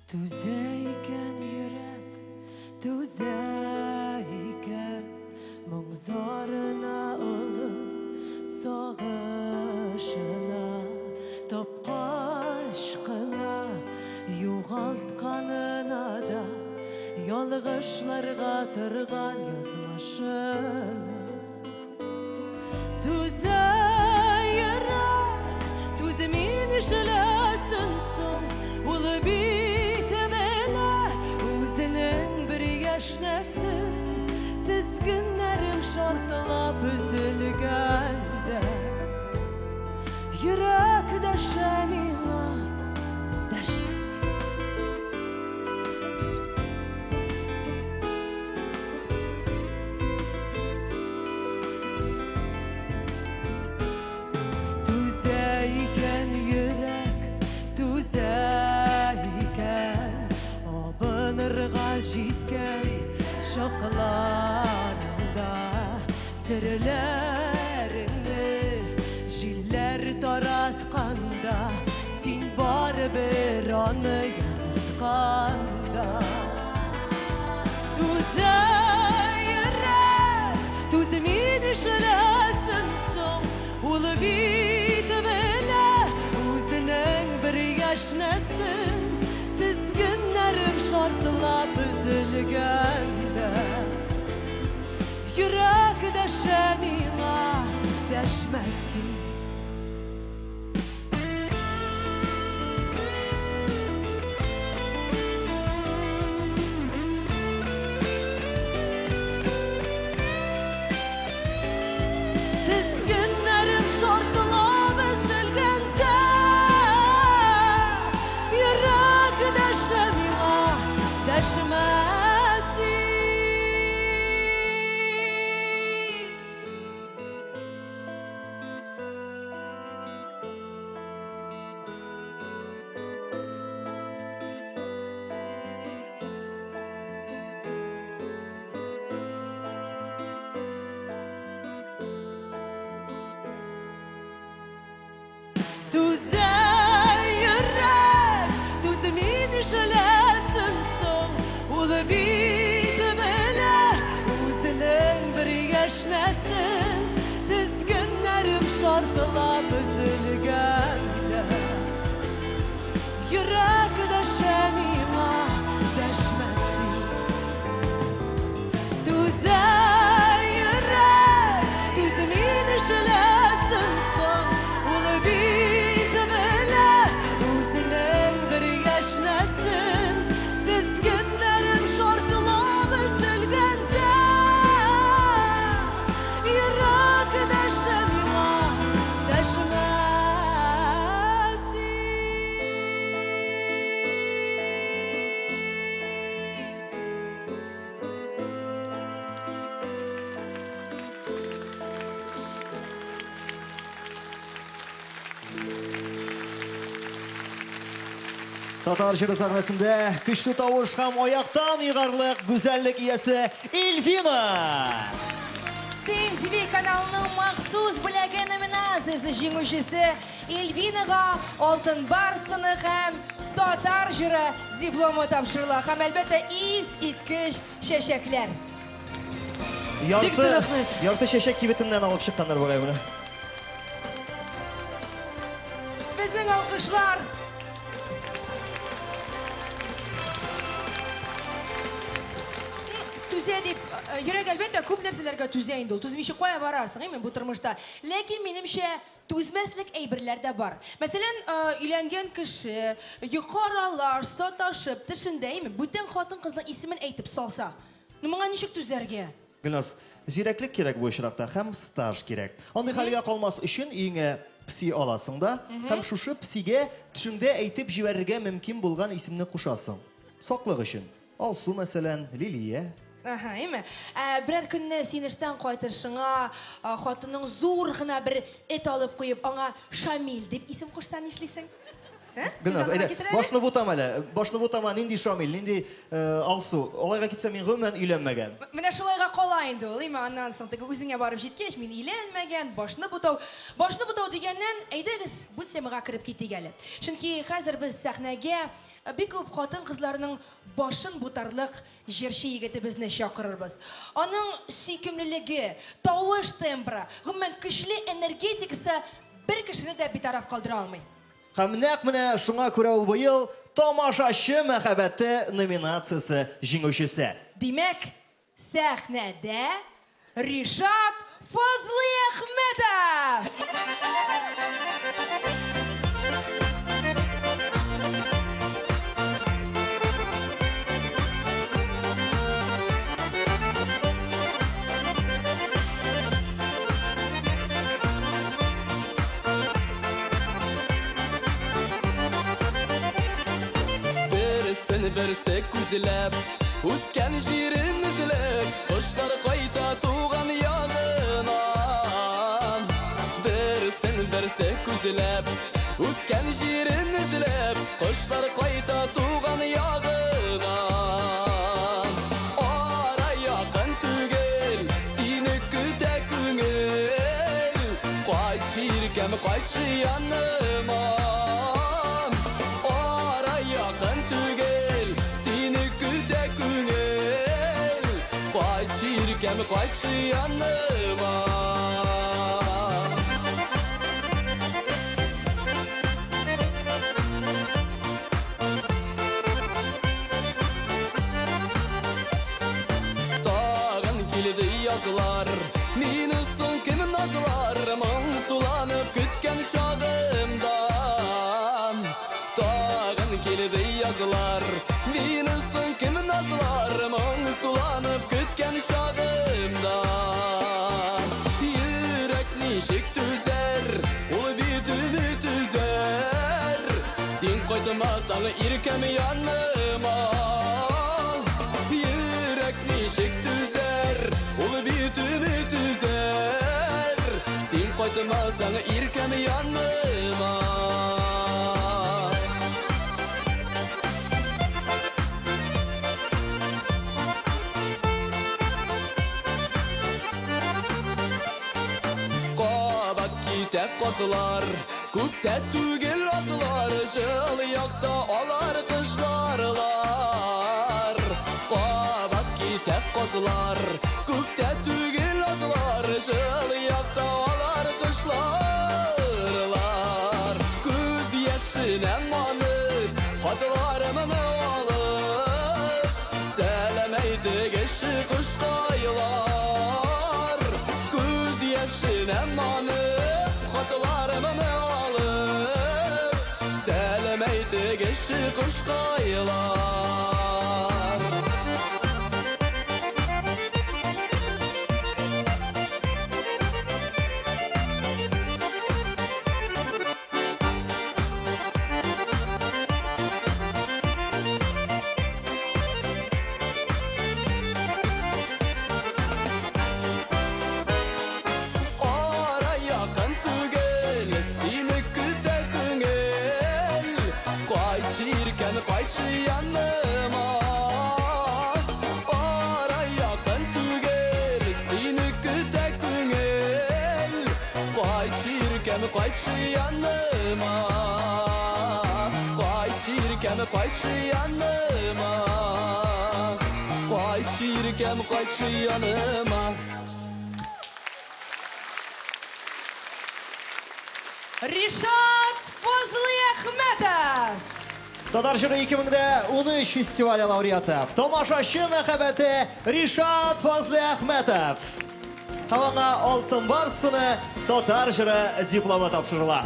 Түзә икән йөрәк, түзә икән, моң-зарына олы сагышына, тапкач кына, югалтканына да, ялгышларга торган язмышына. Түзә йөрәк, түзә мин ишеләсен соң, улы яшнәсен, тізгінләрім шартылап үзілгәндә, йөрәк дәшә миңа, дәшмәсен. Түзә икән йөрәк, түзә икән, абынырга җиткән шокларында серләреңне җилләр таратканда, син барыбер аны яратканда. Түзә йөрәк, түзә мин ишеләсен соң, ул бит белә үзенең бер яшнәсен, тізгеннәрем шартылап үзелгәндә, йөрәк дәшә миңа, дәшмәсен. Тізгеннәрем шартылап үзелгәндә, йөрәк дәшә миңа, дәшмәсен. Түзә йөрәк, түзә мин ишеләсен соң, ул бит белә үзенең бер яшнәсен, тізгеннәрем шартылап өзелгәндә, йөрәк дәшә миңа, дәшмәсен. Түзә йөрәк, түзә мин ишеләсен соң, ул бит белә үзенең бер яшнәсен, тізгеннәрем шартылап өзелгәндә, йөрәк дәшә миңа, дәшмәсен. Татар җыры сәхнәсендә көчле тавыш һәм аяктан егарлык гүзәллек иясе Эльвина. TMCV ТВ каналының махсус бүләге номинациясы җиңүчесе Эльвинага алтын барсыны һәм татар җыры дипломы тапшырыла. Һәм әлбәттә искиткеч чәчәкләр. Ярты чәчәк кибетеннән алып чыкканнар бугай буны. Безнең алкышлар. Түзә дип, йөрәк әлбәттә күп нәрсәләргә түзә инде ул. Түзмичә кая барасың, әйме бу тормышта. Ләкин минемчә түзмәслек әйберләр дә бар. Мәсәлән, өйләнгән кеше, юқаралар, саташып, тишендә, әйме, бүтән хатын-кызның исемен әйтеп салса, моңа ничек түзәргә? Гөлназ, зирәклек кирәк бу очракта һәм стаж кирәк. Андый хәлгә калмас өчен иңе пси аласың да, һәм шушы псигә төшеңдә әйтеп җибәрергә мөмкин булган исемне кушасың. Саклык өчен. Алсу мәсәлән, Лилия. Ага, әйме. Берәр көнне син эштән кайтышыңа хатының зур гына бер эт алып куеп, аңа Шамил дип исем кушса нишлисең? Гөлназ, әйдә, башны бутам әле. Башны бутама, нинди Шамил, нинди Алсу. Алайга китсә мин гомумән өйләнмәгән. Менә шулайга кала инде ул, әйме, аннан соң теге үзеңә барып җиткәч, мин өйләнмәгән, башны бутау. Башны бутау дигәннән, әйдәгез, бу темага кирип китик әле. Чөнки хәзер без сәхнәгә бик күп хатын-кызларның башын бутарлык җырчы егетебезне чакырырбыз. Аның сөйкемлелеге, тавыш тембры, гомумән көчле энергетикасы бер кешене дә битараф калдыра алмый. Һәм нәкъ менә шуңа күрә ул быел тамашачы мәхәббәте номинациясе җиңүчесе. Димәк, сәхнәдә Ришат Фазлыәхмәтов! Берсе күзләп, үскән җирен эзләп, кошлар кайта туган ягыннан. Берсе күзләп, үскән җирен эзләп, кошлар кайта туган ягыннан. Ара якын түгел, сине көтә күңел, кайтчы иркәм, кайтчы яныма. Кем кайтшы яныма. Тагын килде язлар, мине соң кем назлар, моң суланып көткән шагымдан. Тагын килде язлар, мине соң кем назлар, моң суланып көткән шагымдан. Йөрәк ничек түзәр, ул бит үзе түзәр. Син кайтмасаң иркәм яныма. Йөрәк ничек түзәр, ул бит үзе түзәр. Син кайтмасаң иркәм яныма. Кызлар, күктә түгел азлар, жыл якта алар кышларлар. Кабат китә кызлар, күктә түгел азлар, жыл якта алар кышларлар. Күз яшеннән манып, хатларымны алып, сәлам әйтик эше кышкайлар. Күз яшеннән манып, хатыларымны алып, сәлем әйтик эше кышкайлар. Кайтчы яныма. Ара якын түгел, сине көтә күңел. Qaytşı yanıma Qaytşı yirkem qaytşı yanıma Qaytşı yirkem qaytşı yanıma Ришат Фазлыахметов. Татар жыры 2013 фестивалі лауреаты. Тамашашы мәхәбәте Ришат Фазлы Ахметов. Хаваңа алтын барсыны татар жыры дипломы тапшырыла.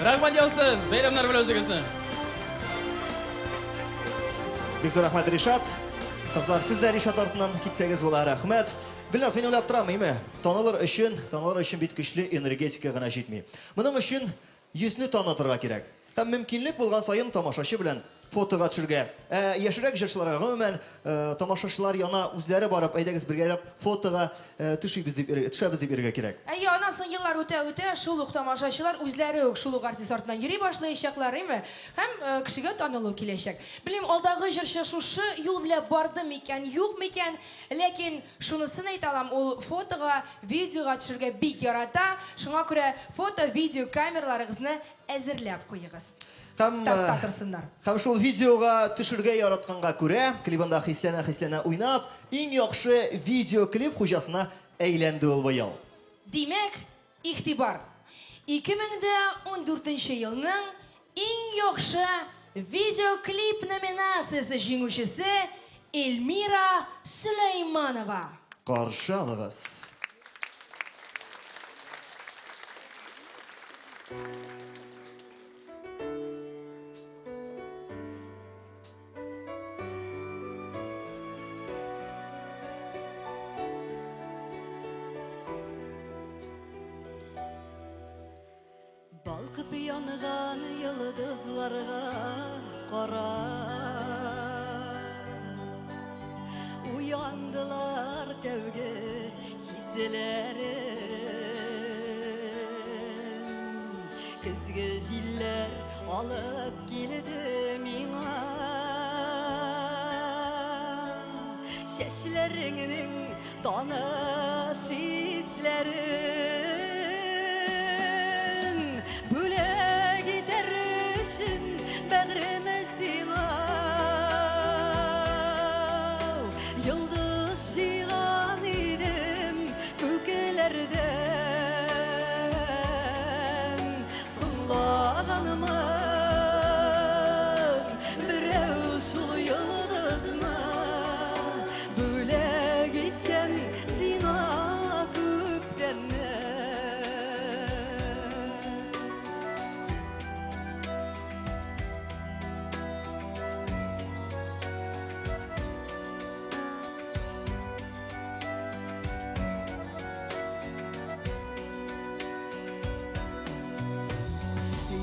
Рахмат яусын, бәйрәмнәр белән үзегезне. Бик зур рәхмәт, Ришат. Кызлар, сез дә Ришат артыннан китсәгез була, рәхмәт. Беләс, мин уйлап торам, әйме? Танылыр өчен бит көчле энергетика гына җитми. Моның өчен йөзне танытырга кирәк. Һәм мөмкинлек булган саен тамашачы белән фотога төшергә. Яшьрәк җырчыларга гомумән тамашачылар яна үзләре барып, әйдәгез бергәләп фотога төшәбез дип иргә кирәк. Аннан соң еллар үтә, шул ук тамашачылар үзләре үк шул ук артист артыннан йөри башлаячаклар, әйме? Һәм кешегә танылу киләчәк. Белим, алдагы җырчы шушы юл белән барды микән, юк микән, ләкин шунысын әйтәләм, ул фотога, видеога төшергә бик ярата. Шуңа күрә фото, видео камераларыгызны әзерләп куегыз. Стартта торсыннар. Һәм шул видеога төшергә яратканга күрә, клибында хисләнә уйнап, иң яхшы видеоклип хуҗасына әйләнде ул быел. Димәк, игътибар. 2014 елның иң яхшы видеоклип номинациясе җиңүчесе Эльмира Сөләйманова. Каршы алыгыз. Балкып янган йылдызларга кара Уяндылар тәүге киселәрем Көзге җилләр алып килде миңа Чәчләреңнең таныш исләрен Бүләк итәр өчен бәгъремә сиңа Йолдыз җыйган идем күкеләрдән Соңлаганмын берәү шул йолдызны Бүләк иткән сиңа күптәннән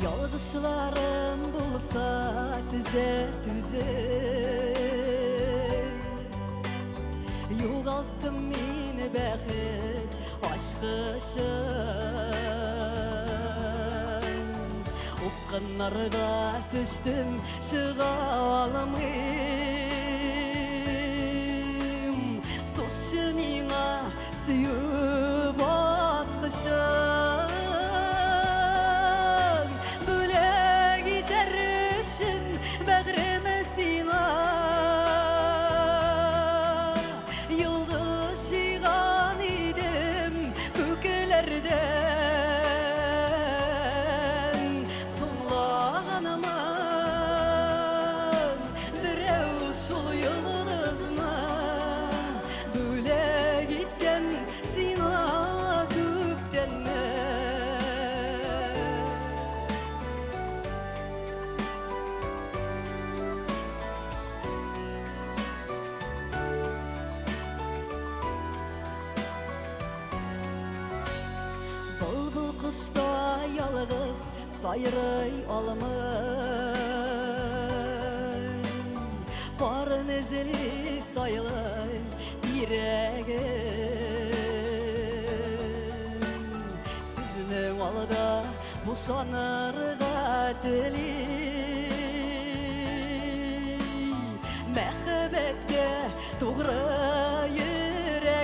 Yoldaşlarım bulsa tüze Yo'g'altdim meni baxit aşk için O'qinlarga tushdim shiga olmayim So'shi menga suyib bosqishim Bo'lak etar uchun bag'rima sing'a Yulduz yig'an edim ko'klardan So'nglag'anaman birov shul yulduzni Bo'lak etgan sing'a ko'pdan Bulbul kuşta yalğız sayray olmay Barın ezeli saylay yüreğim Sizning olida boşanırga dili Мәхәббәткә тугры йөрәк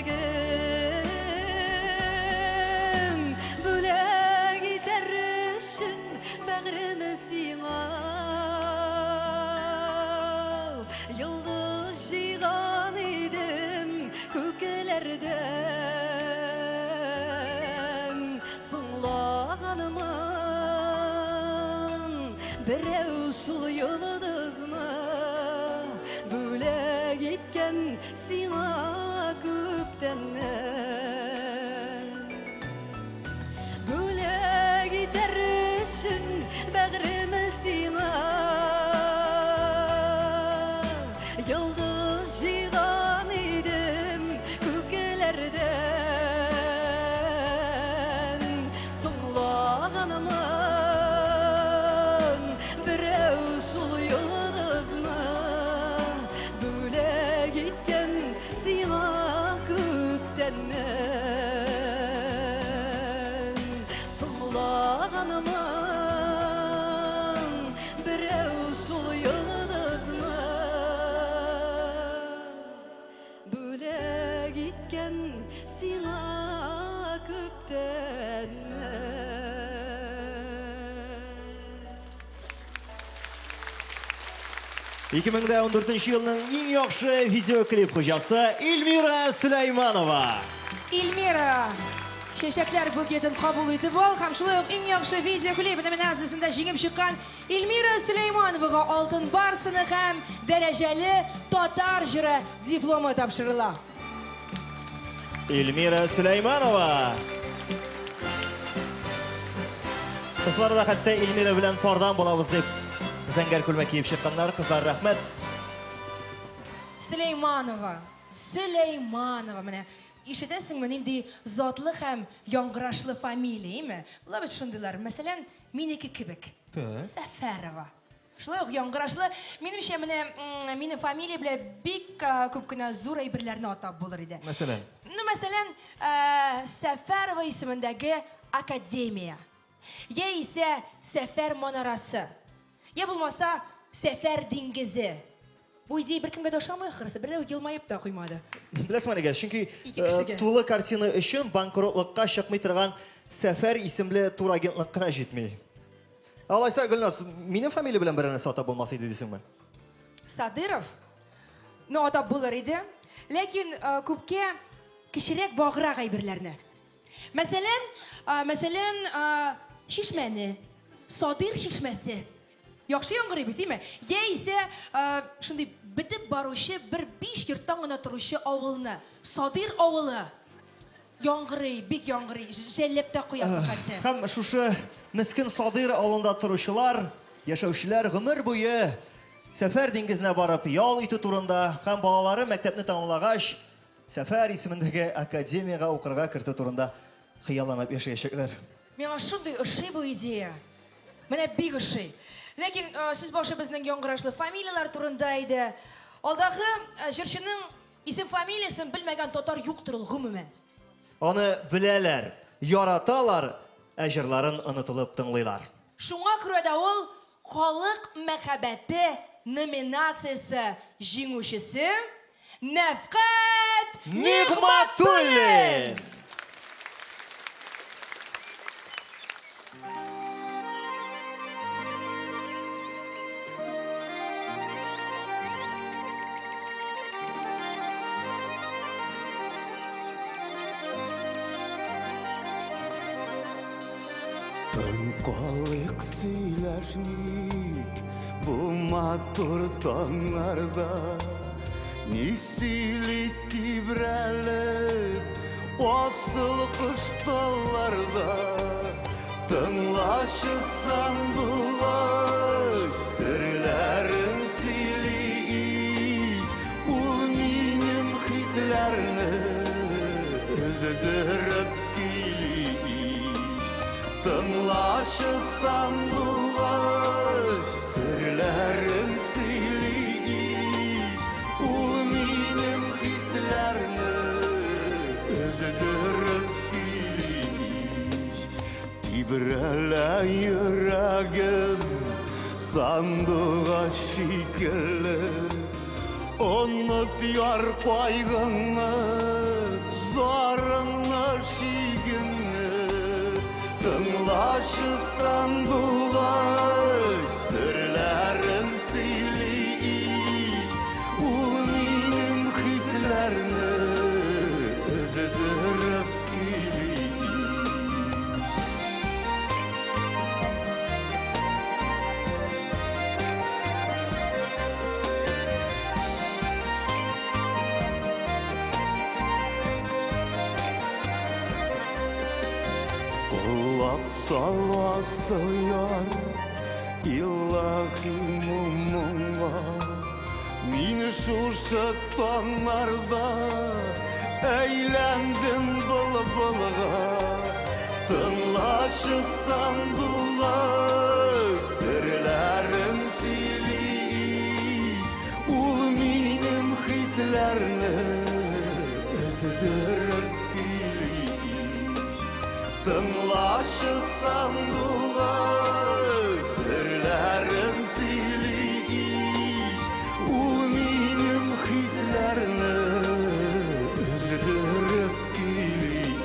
Сулағанымын біреу шул йылдызны бөлек еткен сиңа күптеннен бөлек етер үшін бәғремі сиңа йылдыз жиған едім көкелерден Сулағанымын біреу шул йылдызны бөлек еткен сиңа көптеннен Сулағанымын біреу шул йылдызны бөлек еткен сиңа көптеннен 2014 елның ең яхшы видеоклип хуҗасы Эльмира Сөләйманова. Эльмира Чәчәкләр букетін қабул етіп ал, һәм шулай ук иң яхшы видеоклип номинациясында җиңеп чыккан Эльмира Сөләймановага алтын барсыны һәм дәрәҗәле татар җыры дипломы тапшырыла. Эльмира Сөләйманова. Кызлар да хәтта Эльмира белән пардан булабыз дип зәңгәр күлмәк киеп чыкканнар. Кызлар, рәхмәт. Сөләйманова. Менә ишетәсеңме нинди затлы һәм яңгырашлы фамилия, Була бит шундыйлар. Мәсәлән, минеке кебек. Сәфәрова. Шулай ук яңгырашлы. Минемчә, менә минем фамилия белән бик күп кенә зур әйберләрне атап булыр иде. Мәсәлән, Мәсәлән, Сәфәрова исемендәге академия. Яисә Сәфәр манарасы. Я булмаса Сәфәр диңгезе. Бу идея беркемгә дә ошамый, ахрысы. Берәү елмаеп та куймады. беләсезме нигә? Чөнки Ике кешегә. тулы картина өчен банкротлыкка чыкмый торган Сәфәр исемле турагентлык кына җитми. Алайса, Гөлназ, минем фамилия белән берәр нәрсә атап булмас иде дисеңме? Садыров. Атап булыр иде. Ләкин күпкә кечерәк баграк әйберләрне. Мәсәлән, Шишмәне, Садыр Шишмәсе. Яхшы яңгырый бит, име? Яисә шундый битеп баручы бер 5 йорттан гына торучы авылны, Садыр авылы. Яңгырый, бик яңгырый, жәлләп тә куясың хәтта. Һәм шушы мискин Садыр авылында торучылар, яшәүчеләр гомер буе Сәфәр диңгезенә барып ял итү турында һәм балалары мәктәпне тәмамлагач Сәфәр исемендәге академияга укырга кертү турында хыялланып яшәячәкләр. Миңа шундый ошый бу идея. Менә бик ошый. Ләкин сүз башы безнең яңгырашлы фамилиялар турында иде. Алдагы җырчының исем фамилиясын белмәгән татар юктыр ул гомумән. Аны беләләр, яраталар, әҗрларын онытылып тыңлыйлар. Шуңа күрә дә ул халык мәхәббәте номинациясе җиңүчесе Нәфкать Нигъматуллин! Тыңқалык сөйләшмик бу матур таңларда, ни сөйли тибрәлеп асыл кышталларда. Тыңлашы сандугач серләрен сөйли ич, ул минем хисләрне өздереп кили ич. Тыңлашы сандугач серләрен сөйли ич, ул минем хисләрне өздереп кили ич. Тибрәлә йөрәгем сандугач шикелле, оныт яр кайгыңны, зарыңны, шигеңне. Тыңлашы сандугач серләрен сөйли ич, ул минем хисләрне өздереп кили ич. Ак саласы яр Илахи мұңға Мені шушы таңларда Әйләндім бұл-бұлға Тыңлашы сандуға Сірләрін сөйлейш Ул минем хисләрні Үздіріп көйлейш Тыңлашы сандуға Сірләрін сөйлейш Ул минем хисләрні Үздіріп көйлейш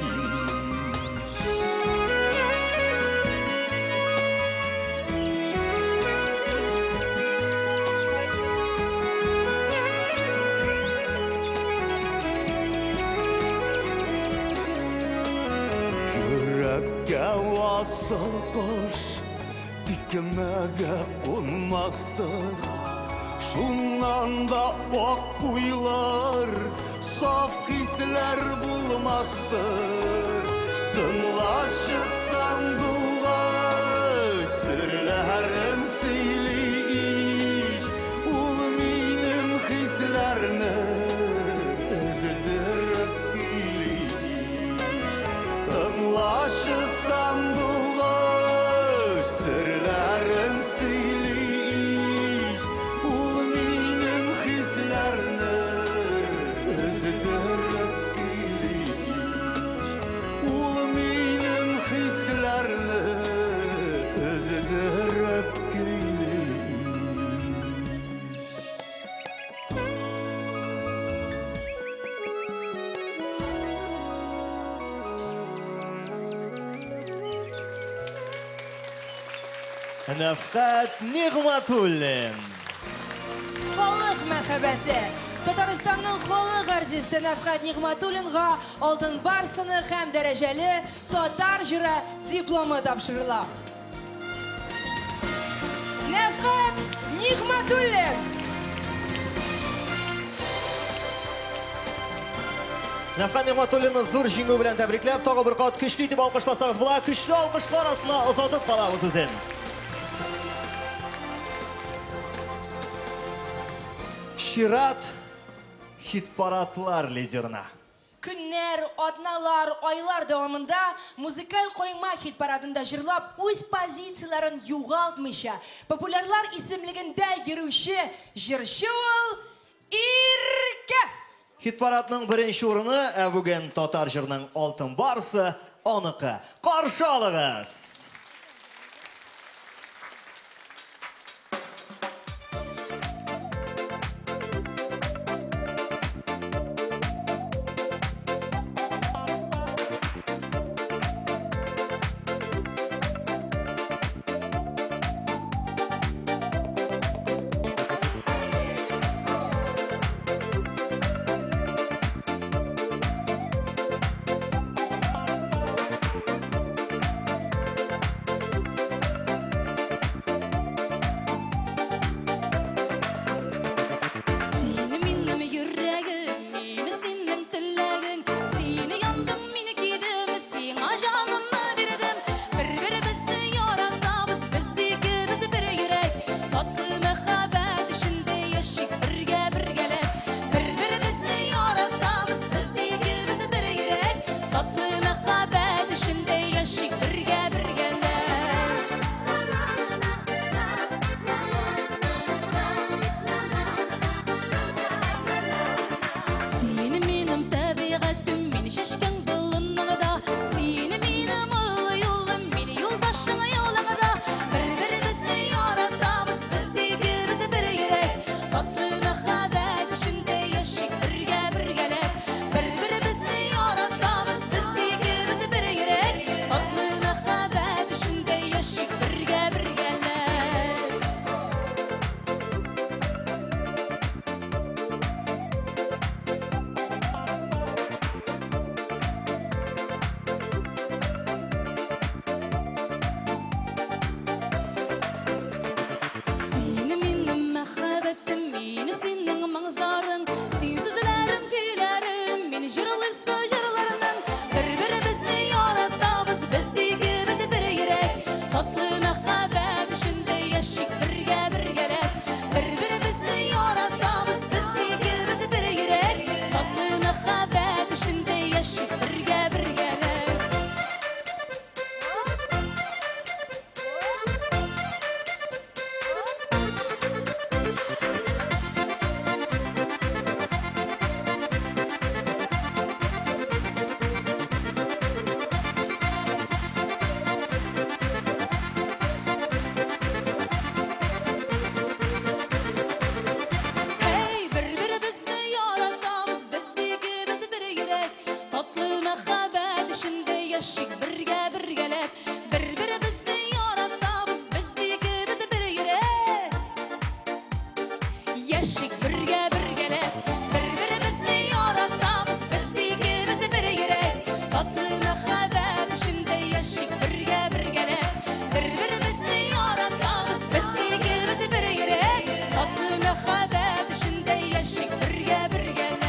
Йөрәккә васыл кош Тикмәгә кунмастыр Шуннан да ак уйлар Саф хисләр булмастыр Тыңлашы сандуға Серләрен сөйлейш Ул минем хисләрне Үздереп көйлейш Тыңлашы сандуға Серләрен сөйлейш Ул минем хисләрне Үздереп көйлейш Ул минем хисләрне Үздереп көйлейш Нәфкат Нигъматуллин. Халык мәхәббәте. Татарстанның халык артисты Нәфкат Нигъматуллинга алтын барсыны һәм дәрәҗәле татар җыры дипломы тапшырыла. Нәфкат Нигъматуллин. Нәфкат Нигъматуллинны зур җиңү белән тәбрикләп, тагы бер кат көчле итеп алкышласагыз була. Көчле алкышлар астына озатып калабыз үзен. Шират хит-парадлар лидерына. Көннәр, атналар, айлар дәвамында музыкаль койма хит-парадында җырлап, үз позицияләрен югалтмыйча, популярлар исемлегендә йөрүче җырчы ул Иркә. Хит-парадның беренче урыны бүген татар җырының алтын барсы аныкы. Каршы алыгыз. яшик бергә бергәләп, бер-беребезне яратабыз, без икебез бер йөрәк. Яшик бергә бергәләп, бер-беребезне яратабыз, без икебез бер йөрәк. Татлы мәхәббәт эчендә яшик бергә бергәләп, бер-беребезне яратабыз, без икебез бер йөрәк. Татлы мәхәббәт эчендә яшик бергә бергәләп.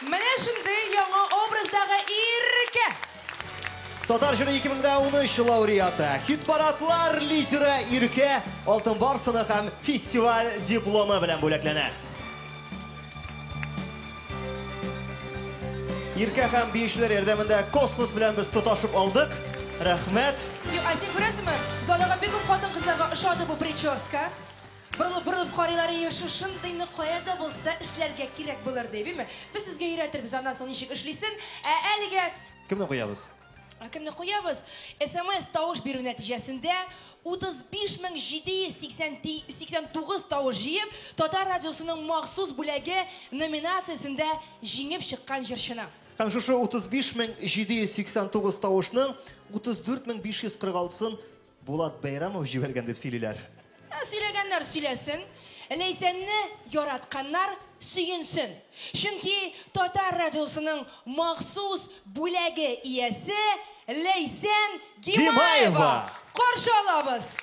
Менә шундый яңа образдагы Ирке. Татар җыры 2013 лауреаты, хит-парадлар лидеры Ирке Алтын Барсыны һәм фестиваль дипломы белән бүләкләнә. Ирке һәм биючеләр ярдәмендә космос белән без тоташып алдык. Рәхмәт. Сен күрәсеңме? Залага бик күп хатын-кызларга ошады бу прическа. Борылып карыйлар, шундыйны каяда булса эшләргә кирәк булыр дип, без сезгә өйрәтербез, аннан соң ничек эшлисен. Әлегә Кемне куябыз? кемне куябыз? СМС тавыш бирү нәтиҗәсендә 35789 тавыш җыеп, Татар радиосының махсус бүләге номинациясендә җиңеп чыккан җырчыны. Һәм шушы 35789 тавышның 34546-сын Булат Бәйрәмов җибәргән дип сөйлиләр. Сөйләгәннәр сөйләсен, Ләйсәнне яратканнар сөенсен. Чөнки Татар радиосының махсус бүләге иясе Ләйсән Гимаева. Каршы алабыз.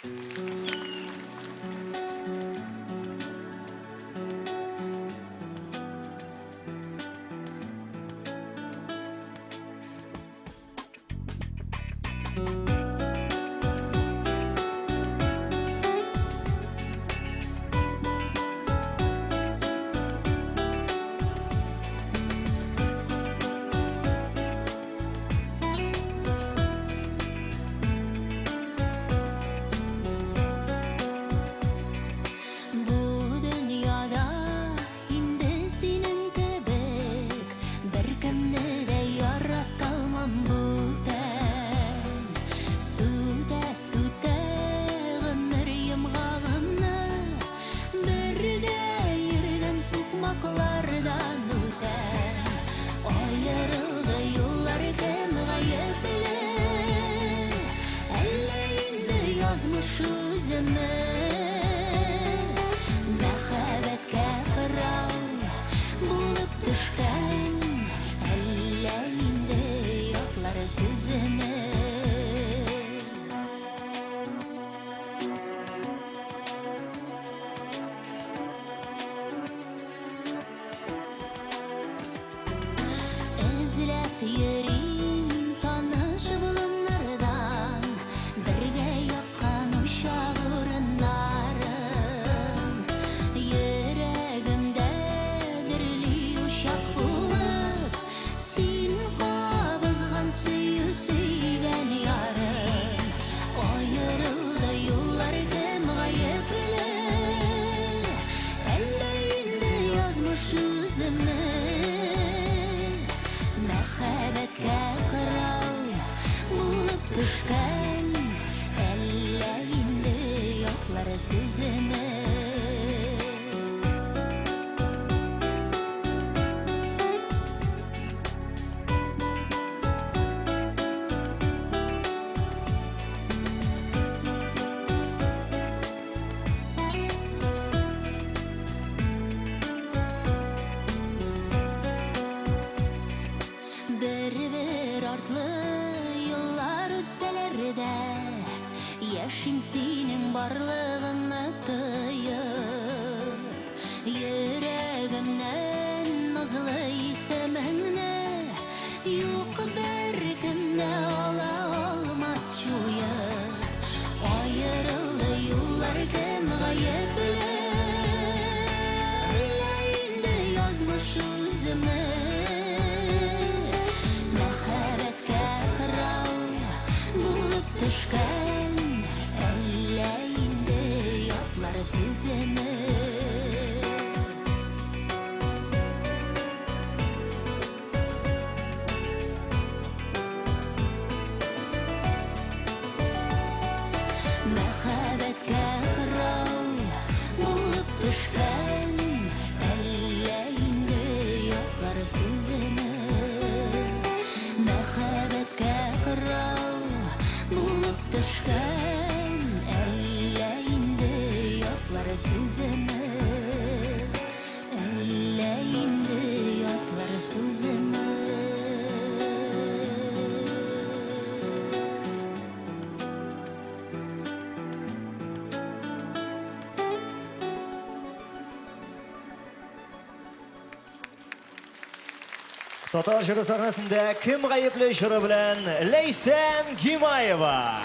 Татар жыры сахнасында кім ғайыплы жыры білән Лейсен Гимаева.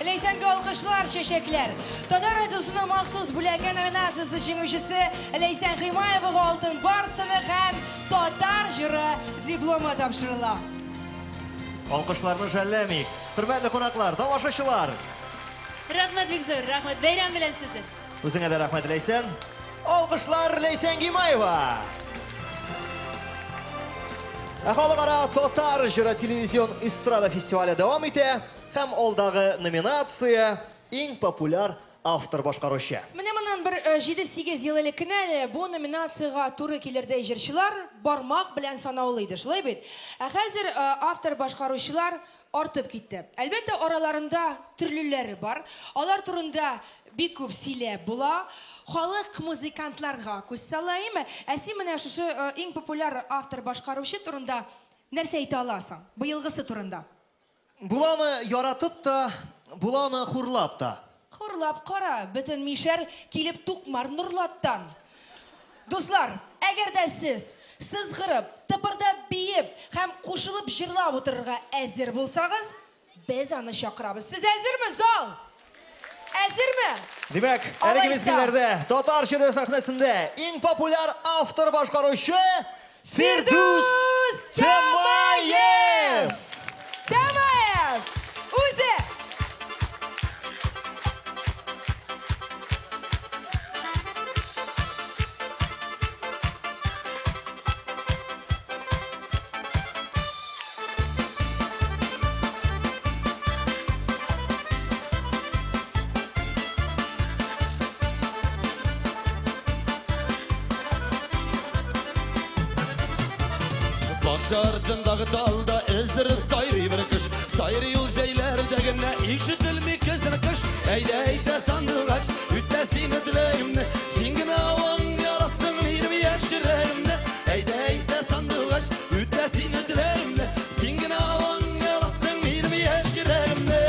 Лейсенге алкышлар, чәчәкләр. Татар радиосының махсус бүләгән номинациясы җиңүчесе Лейсен Гимаевага алтын барсыны һәм татар жыры дипломы тапшырыла. Алкышларны жәлләмик. Хөрмәтле қонақлар, тамашачылар. Рахмат бик зур, рахмат. Бәйрәм белән сезне. Үзеңә дә рәхмәт, Лейсен. Алкышлар Лейсен Гимаева. Халыкара татар жыры телевизион эстрада фестивале дәвам итә. Һәм алдағы номинация иң популяр автор башкаручы. Менә моннан бер 7-8 ел элек кенә әле бу номинацияга туры килердәй җырчылар бармак белән санаулы иде, шулай бит? Ә хәзер автор башкаручылар артып китте. Әлбәттә, араларында төрлеләре бар. Алар турында бик күп сөйләп була. Халык музыкантларга күз салайымы? Ә син менә шушы иң популяр автор башкаручы турында нәрсә әйтә аласың? Быелгысы турында. Буланы яратып та, буланы хурлап та. Хурлап кара, бөтен мишәр килеп туқмар нурлаттан. Дуслар, әгәр дә сез сызгырып, тыпырдап биеп һәм кушылып җырлап утырырга әзер булсагыз, без аны чакырабыз. Сез әзерме, зал? Әзерме? Димәк, әлеге мезгилләрдә татар жыры сәхнәсендә иң популяр автор башкаручы Фирдус Тямаев. Тямаев! Үзе! Бакча артындағы талда эздеріп сайрый бір кыш. Сайрый ул жәйләрдәгенә ишетелми кызын кыш. Әйдә сандуғаш, үтәсин өтілегімді. Син генә аваң ярасың минем яшірегімді. Әйдә сандуғаш, үтәсин өтілегімді. Син генә аваң ярасың минем яшірегімді.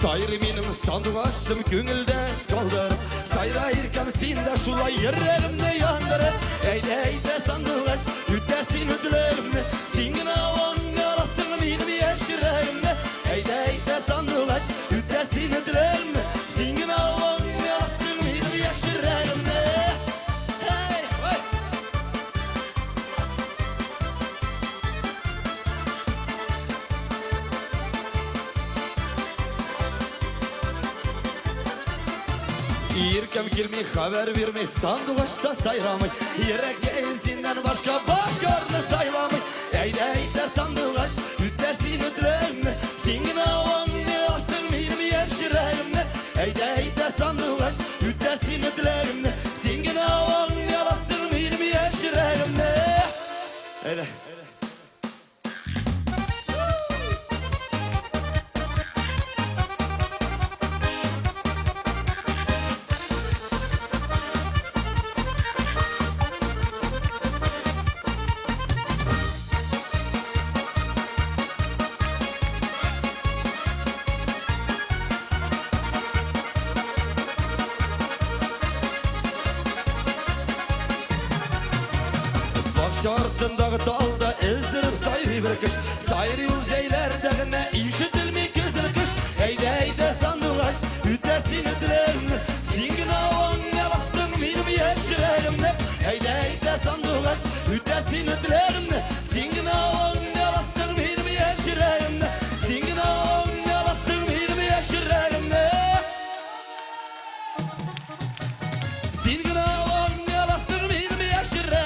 Сайры минем сандуғашым көңілді скалдырып. Сайра иркам синда шулай ерегімді яндырып. Әйдә сандуғаш, үтәсин өтілегімді. Син генә аваң ярасың минем яшірегімді. Әйдә сандуғаш, үтәсин өтілегімді. Син генә аваң ярасың минем яшірегімді. Иркем келмей, хабар бермей, сандуғашта сайрамай. Ерекке сеннен башқа башқарны сайламай. Әйдә сандуғаш, үтәсин өтілегімді. Сен генә аваң ярасың минем яшірегімді. Әйдә сандуғаш, үтәсин өтілегімді. Сен генә аваң ярасың минем яшірегімді. Әйдә. Артындағы талда эздеріп сайрый бір кыш. Сайрый ул жәйләрдәгенә ишетелми кызын кыш. Әйдә сандуғаш, үтәсин өтілегімді. Син генә аваң ярасың минем яшірегімді. Әйдә сандуғаш, үтәсин өтілегімді. Син генә аваң ярасың минем яшірегімді. Син генә аваң ярасың минем яшірегімді. Син генә аваң ярасың минем яшірегімді.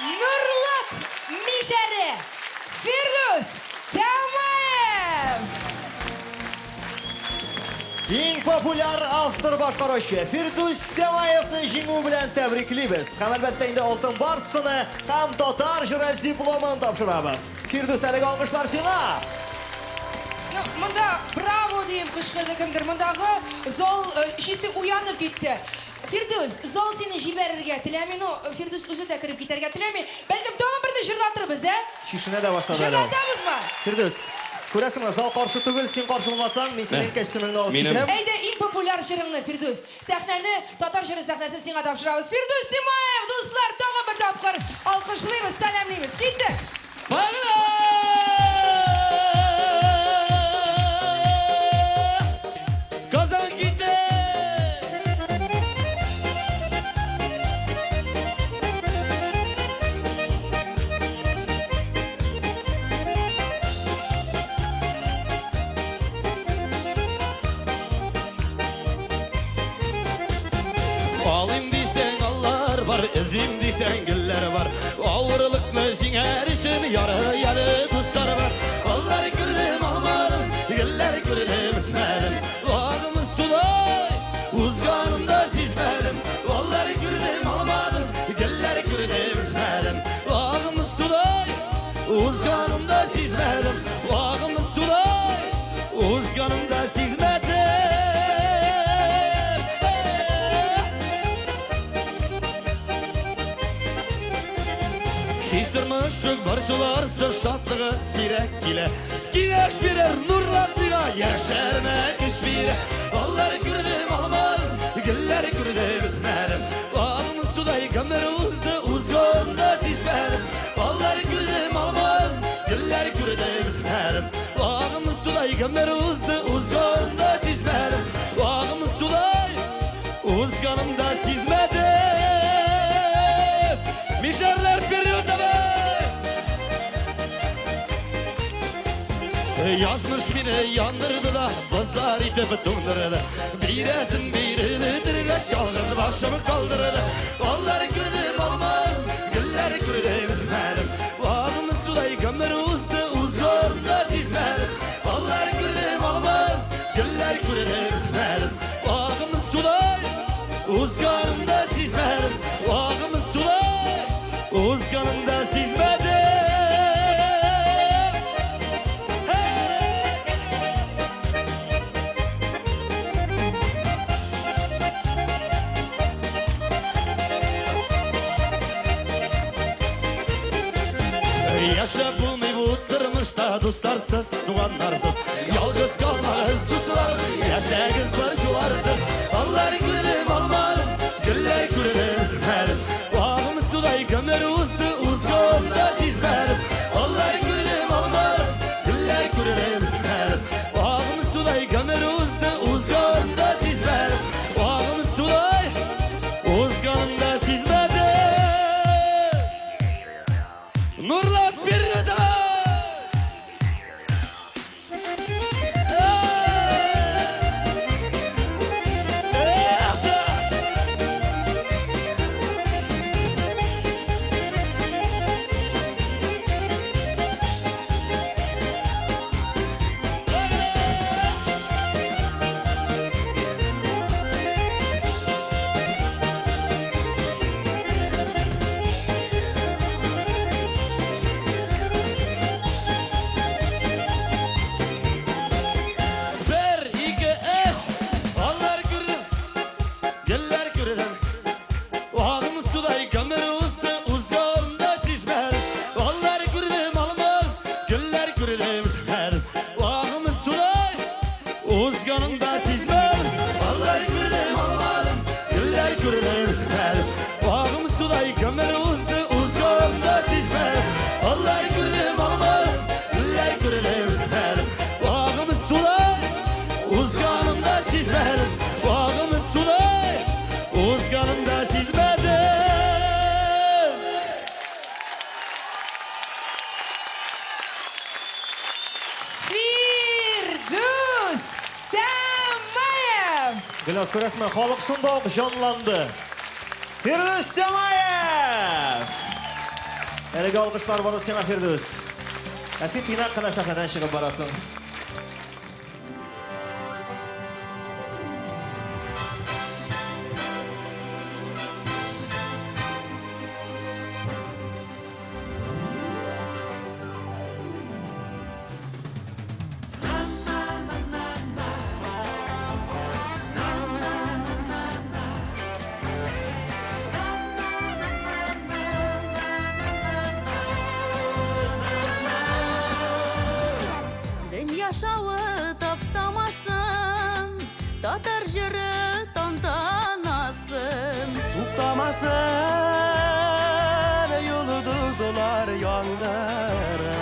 Нурлат мишәре! Фирдус Тямаев! Иң популяр автор башкаручы Фирдус Семаевны җиңү белән тәбриклибез. Һәм әлбәттә инде алтын барсыны һәм татар җыры дипломын тапшырабыз. Фирдус, әлеге алкышлар сиңа. Ну, монда браво дiyeyim кышкырды кемдер. Мондагы зал чисти уянып китте. Фирдус, зал сине җибәрергә теләми, ну, Фирдус үзе дә кирип китәргә теләми. Бәлкем тагын берне җырлатырбыз, Шишенә дә башлады әле. Җырлатабызмы? Фирдус, күрәсеңме, зал каршы түгел, син каршы булмасаң, мин синең кәчтүмеңне алып Минем- китәм. Әйдә, иң популяр җырыңны, Фирдус. Сәхнәне, татар җыры сәхнәсе сиңа тапшырабыз. Фирдус Симаев, дуслар, тагын бер тапкыр алкышлыйбыз, сәламлыйбыз. Киттек. Kazan gitti. Alayım diysen allar var, ezim diysen güller var. Ağırlık mı jinger için yarı yarı dostlar var. Alları gördüm almadım, güller gördüm ismedim. Ağımız suday, uzganımda sizmedim. Alları gördüm almadım, güller gördüm ismedim. Ağımız suday, uzganımda sizmedim. Ağımız suday, uzganımda sizmedim. Kiştirmişik barşularsız şatlığı sirek gile. Güneş birer nurlat bina yaşarmak iş bire. Alları gördüm almadım, güller gördüm ismedim. Ağımız suday gömer uzdu uzganda sizmedim. Alları gördüm almadım, güller gördüm ismedim. Ağımız suday gömer uzdu uzganda sizmedim. Ağımız suday uzganımda sizmedim. Mişerler periyoda be. Yazmış beni yandırdı da bızlar itip döndürdü. Bir resim biri bitirgeç yalnız başımı kaldırdı. Alları gördüm almadım, güller gördüm izmedim. Ağımız suday gömer uzdu uzgorunda sizmedim. Alları gördüm almadım, güller gördüm izmedim. Ağımız suday uzganında sizmedim. Ağımız suday uzganında sizmedim. Yaşa bulmayı bu durmuşta dostlarsız, duanlarsız. Yalnız kalmağız dostlar, yaşayız barışularsız. Alları gördüm almadım, güller gördüm izmedim. Ağımız suday gömer uzdu uzgunda sizmedim. Alları gördüm almadım, güller gördüm izmedim. Ağımız suday gömer uzdu uzgunda sizmedim. Ağımız suday uzgunda sizmedim. Nurlat bir rıda. Bir, iki, üç. Allar gördüm, güller gördüm. Ağımız suday gömer uzdu uzgorunda sizmedim. Allar gördüm almadım, güller gördüm izmedim. Ağımız suday uzganında sizmedim. Allar gördüm almadım, güller gördüm izmedim. Ağımız suday gömer uzdu uzgorunda sizmedim. Allar gördüm almadım, güller gördüm izmedim. Ağımız suday uzganında sizmedim. Ağımız suday uzganında sizmedim. Фирдус Сәмаев. Гөләс, күрәсеңме, халык шунда ук җанланды. Фирдус Семаев! Әлеге алкышлар барысы сиңа, Фирдус. Ә син тыйнак кына сәхнәдән чыгып барасың. yollar yanlara.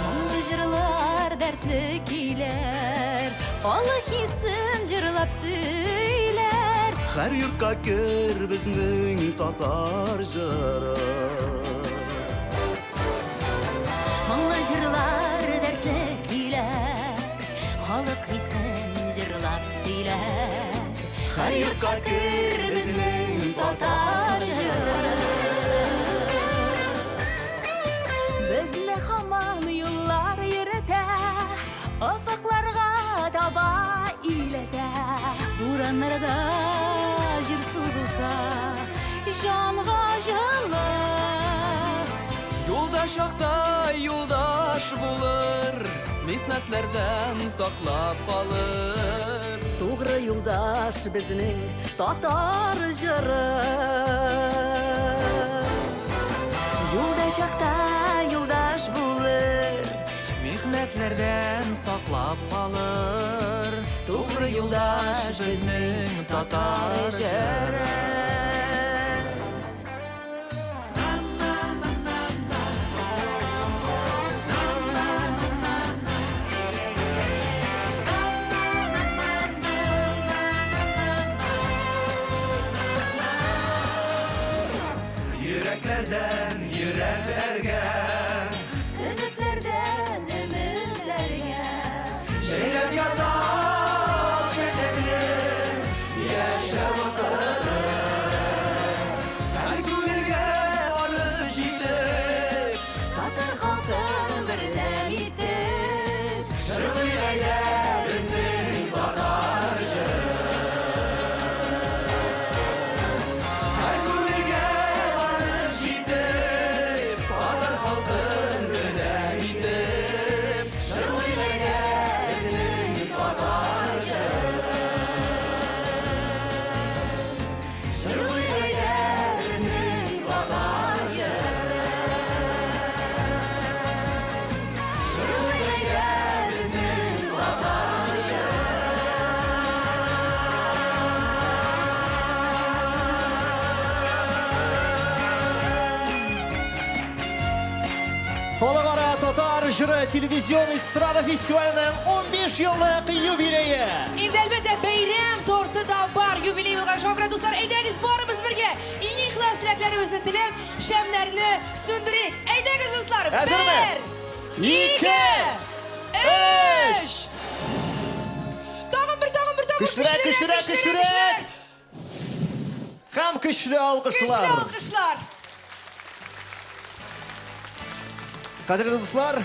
Мұңлы жырлар дәртлі күйлер, халық хисін жырлап сөйлер. Her yurtqa kir bizning tatar jara. Мұңлы жырлар дәртлі күйлер, халық хисін жырлап сөйлер. Her yurtqa kir bizning tatar jara. Безне хаман юллар йөрәтә, офыкларга таба иләтә. Ураннарда җир сузылса, җанга җылы. Юлдаш акта юлдаш булыр, михнәтләрдән саклап калыр. Тугры юлдаш безнең татар җыры. Юлдаш акта юлдаш булыр, Михнәтләрдән саклап калыр. Тугры юлдаш безнең татар җыры. Yüreklerden yüreklerge, Ümitlərdən ümitlərə, Şeyrep yatar şeşekli, yaşa bakarım. Her gülge arıp jidip, татар халкын бердәм итеп. Şırgıyla bizning tatar jırı. Her gülge arıp jidip, tatar halkın birden itip, Şırgıyla bizning tatar jırı. Şırgıyla bizning tatar jırı. Şırgıyla bizning tatar jırı. Халыкара татар жыры телевизион эстрада фестивалінің 15 еллык юбилейі. Инде әлбәттә бәйрәм торты да бар. Юбилей булган шакыра дуслар, әйдәгез барыбыз бергә. Иң ихлас теләкләребезне теләп, шәмнәрне сөндерик. Әйдәгез дуслар. Әзерме? 1, 2, 3. Тагын бер. Көчлерәк, көчлерәк, көчлерәк. Һәм көчле Көчле алкышлар. алкышлар. Кадерле дуслар,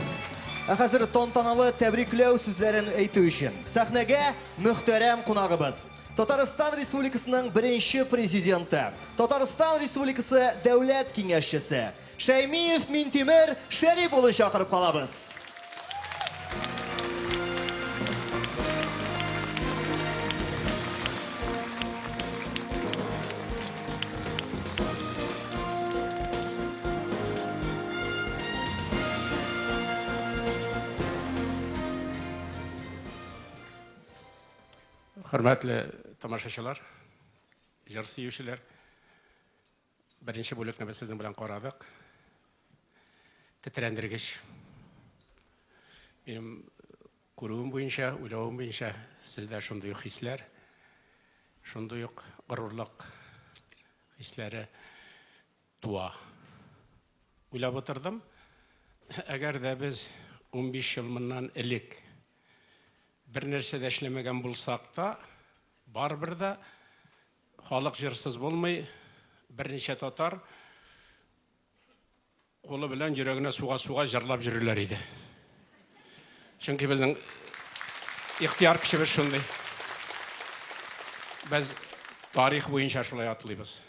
хәзер тантаналы тәбрикләү сүзләрен әйтү өчен сәхнәгә мөхтәрәм кунагыбыз, Татарстан Республикасының беренче президенты, Татарстан Республикасы дәүләт киңәшчесе Шәймиев Минтимер Шәрип улы чакырып калабыз. Hürmetli тамашачылар, жыр сөючеләр, беренче бүлекне без сезнең белән карадык. Тетрәндергеч. Минем күрүем буенча, уйлавым буенча, сездә шундый ук хисләр, шундый ук горурлык хисләре туа. Уйлап утырдым, әгәр дә без 15 ел моннан элек bir нәрсә дә эшләмәгән булсак та, барыбер дә халык җырсыз булмый, берничә татар қолы белән йөрәгенә суга-суга җырлап йөрерләр иде. Чөнки безнең ихтияр көчебез шундый. Без тарих буенча шулай атлыйбыз.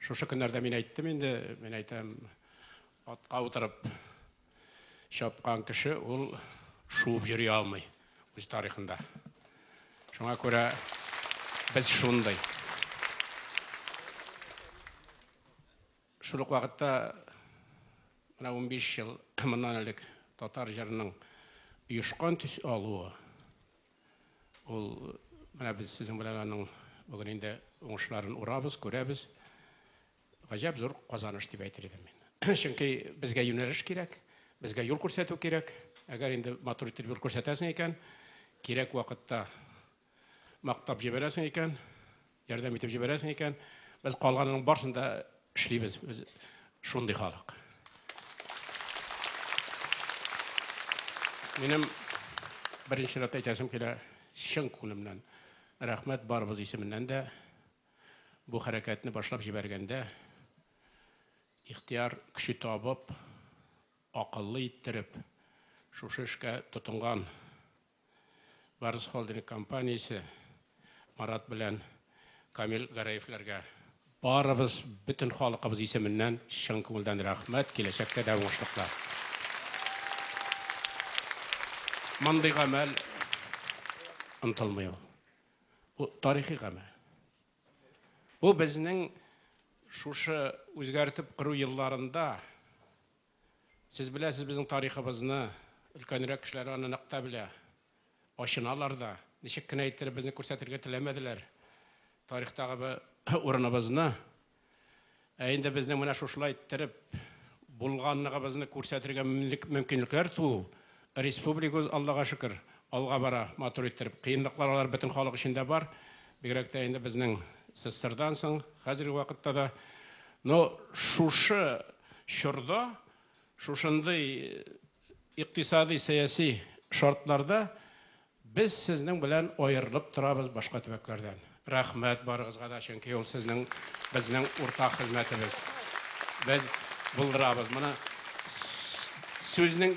Шушы көннәрдә мин әйттем инде, мин әйтәм, атка утырып чапкан кеше ул шуып йөри алмый үз тарихында. Шуңа күрә без шундай. Шул ук вакытта менә 15 ел моннан элек татар җырының оешкан төс алуы. Ул менә без сезнең белән аның бүген инде уңышларын урабыз, күрәбез. гаҗәп зур казаныш дип әйтер идем мин. Чөнки безгә юнәлеш кирәк, безгә юл күрсәтү кирәк. Әгәр инде матур итеп юл күрсәтәсең икән, кирәк вакытта мактап җибәрәсең икән, ярдәм итеп җибәрәсең икән, без калганының барсын да эшлибез. Шундый халык. Минем беренче рәт әйтәсем килә, чын күңелемнән рәхмәт барыбыз исеменнән дә бу хәрәкәтне башлап җибәргәндә ихтияр көче табып, акыллы иттереп, шушы эшкә тотынган Барыс холдинг компаниясе Марат белән Камил Гараевләргә барыбыз бөтен халкыбыз исеменнән чын күңелдән рәхмәт, киләчәктә дә уңышлыклар. Мондый гамәл онытылмый. Бу тарихи гамәл. Бу безнең шушы үзгәртеп кыру елларында сез беләсез безнең тарихыбызны, өлкәнрәк кешеләр аны ныкта белә. Ачыналар да, ничек кенә иттереп безне күрсәтергә теләмәделәр. Тарихтагы урыныбызны, инде безнең менә шушылай иттереп булганлыгыбызны күрсәтергә мөмкинлекләр туу. Республика, Аллага шөкер, алга бара, матур иттереп. Кыенлыклар алар бөтен халык эчендә бар. Бигрәк тә инде безнең СССРдан соң, хәзерге вакытта да, но шушы чорда, шушындый икътисади сәяси шартларда без сезнең белән аерылып торабыз башка төбәкләрдән. Рәхмәт барыгызга да, чөнки ул сезнең безнең уртак хезмәтебез. Без булдырабыз. Моны сүзнең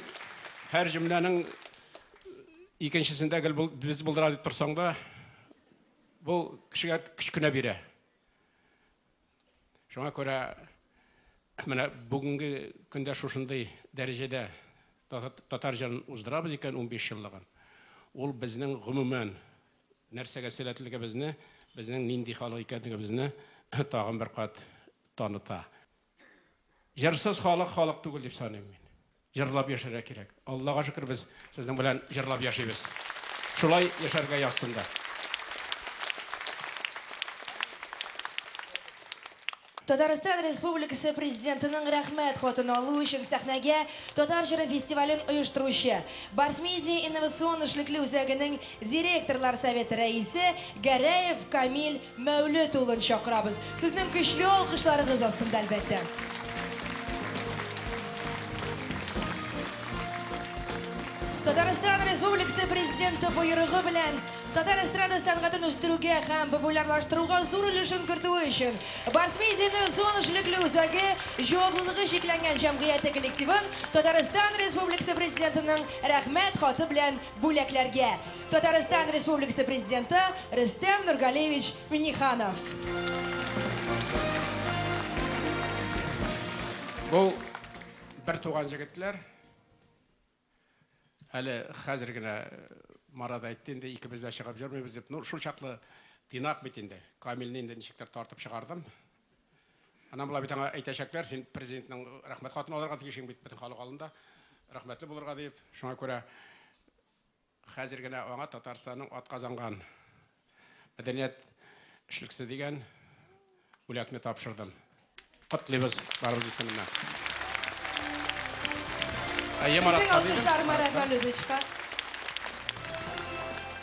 һәр җөмләнең икенчесендә без булдыра дип торсаң да, бу кешегә көч кенә бирә. Шуңа күрә менә бүгенге көндә шушындый дәрәҗәдә татар җырын уздырабыз икән 15 еллыгын. Ул безнең гомумән нәрсәгә сәләтлегебезне, безнең нинди халык икәнлегебезне тагын бер кат таныта. Җырсыз халык халык түгел дип саныйм мин. Җырлап яшәргә кирәк. Аллага шөкер, без сезнең белән җырлап яшибез. Шулай яшәргә язсын да. Татарстан Республикасы президентының рәхмәт хатын алу өчен сәхнәгә Татар җыры фестивален оештыручы Барс Медиа инновацион эшлекле үзәгенең директорлар советы рәисе Гараев Камил Мәүлет улын чакырабыз. Сезнең көчле алкышларыгыз астында әлбәттә. Татарстан Республикасы президенты буйрыгы белән Татар эстрада сәнгатен үстерүгә һәм популярлаштыруга зур өлешен кертү өчен Барс Медиа инновацион эшлекле үзәге җаваплылыгы шикләнгән җәмгыяте коллективын Татарстан Республикасы президентының рәхмәт хаты белән бүләкләргә. Татарстан Республикасы президенты Рөстәм Нургалевич Миниханов. Бу бер туган җегетләр әле хәзер генә Марат әйтте, инде икебез дә чыгып җөрмибез дип. Шул чаклы тыйнак бит инде. Камилне инде ничектер тартып чыгардым. Анан була бит аңа әйтәчәкләр, син президентның рәхмәт хатын алырга тиешең бит бөтен халык алдында. Рәхмәтле булырга дип. Шуңа күрә хәзер генә аңа Татарстанның атказанган мәдәният эшлекчесе дигән бүләкне тапшырдым. Котлыйбыз барыбыз исеменнән. Сезнең алкышлар Марат Мәүлетовичка.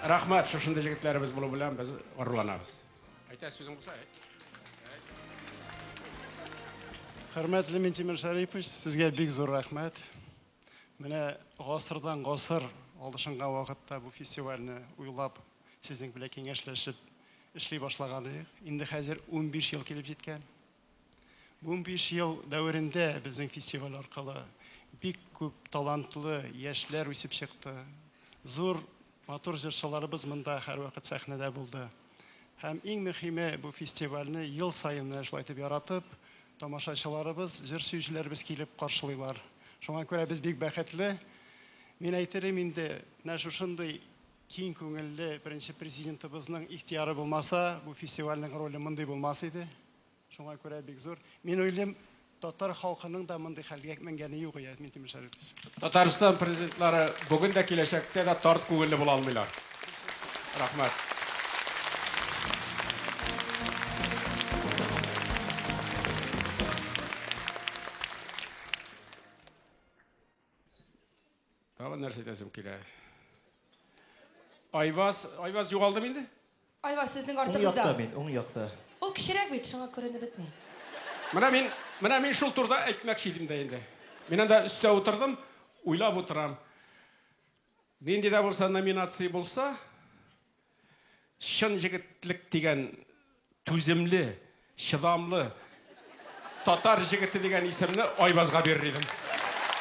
Рәхмәт, шушындай җегетләребез булу белән без горурланабыз. Әйтә сүзең булса, әйт. Хөрмәтле Минтимер Шәрипович, сезгә бик зур рәхмәт. Менә гасырдан гасыр алдышынган вакытта бу фестивальне уйлап, сезнең белән киңәшләшеп эшли башлаганбыз. Инде хәзер 15 ел килеп җиткән. Бу 15 ел дәверендә безнең фестиваль аркылы бик күп талантлы яшьләр үсеп чыкты. Зур матур җырчыларыбыз монда һәрвакыт сәхнәдә булды. Һәм иң мөһиме, бу фестивальне ел саен шулай итеп яратып, тамашачыларыбыз, җыр сөючеләребез килеп каршылыйлар. Шуңа күрә без бик бәхетле. Мин әйтерем инде, менә шушындый киң күңелле беренче президентыбызның ихтияры булмаса, бу фестивальнең роле мондый булмас иде. Шуңа күрә бик зур. Мин уйлыйм, татар халкының да мондый хәлгә менгәне юк иде, Минтимер Шәрипович. Татарстан президентлары бүген дә киләчәктә дә тарт күңелле була алмыйлар. Рәхмәт. Тағы нәрсе десем келе. Айваз юғалдым енді? Айваз сезнең Уң якта артыгызда. мин, уң якта. Ул кичерәк бит, шуңа күренеп бетми. Менә мин шул турда әйтмәкче идем дә инде. Мин анда өстә утырдым, уйлап утырам. Нинди дә булса номинация булса, чын җегетлек дигән түземле, чыдамлы татар җегете дигән исемне Айвазга бирер идем.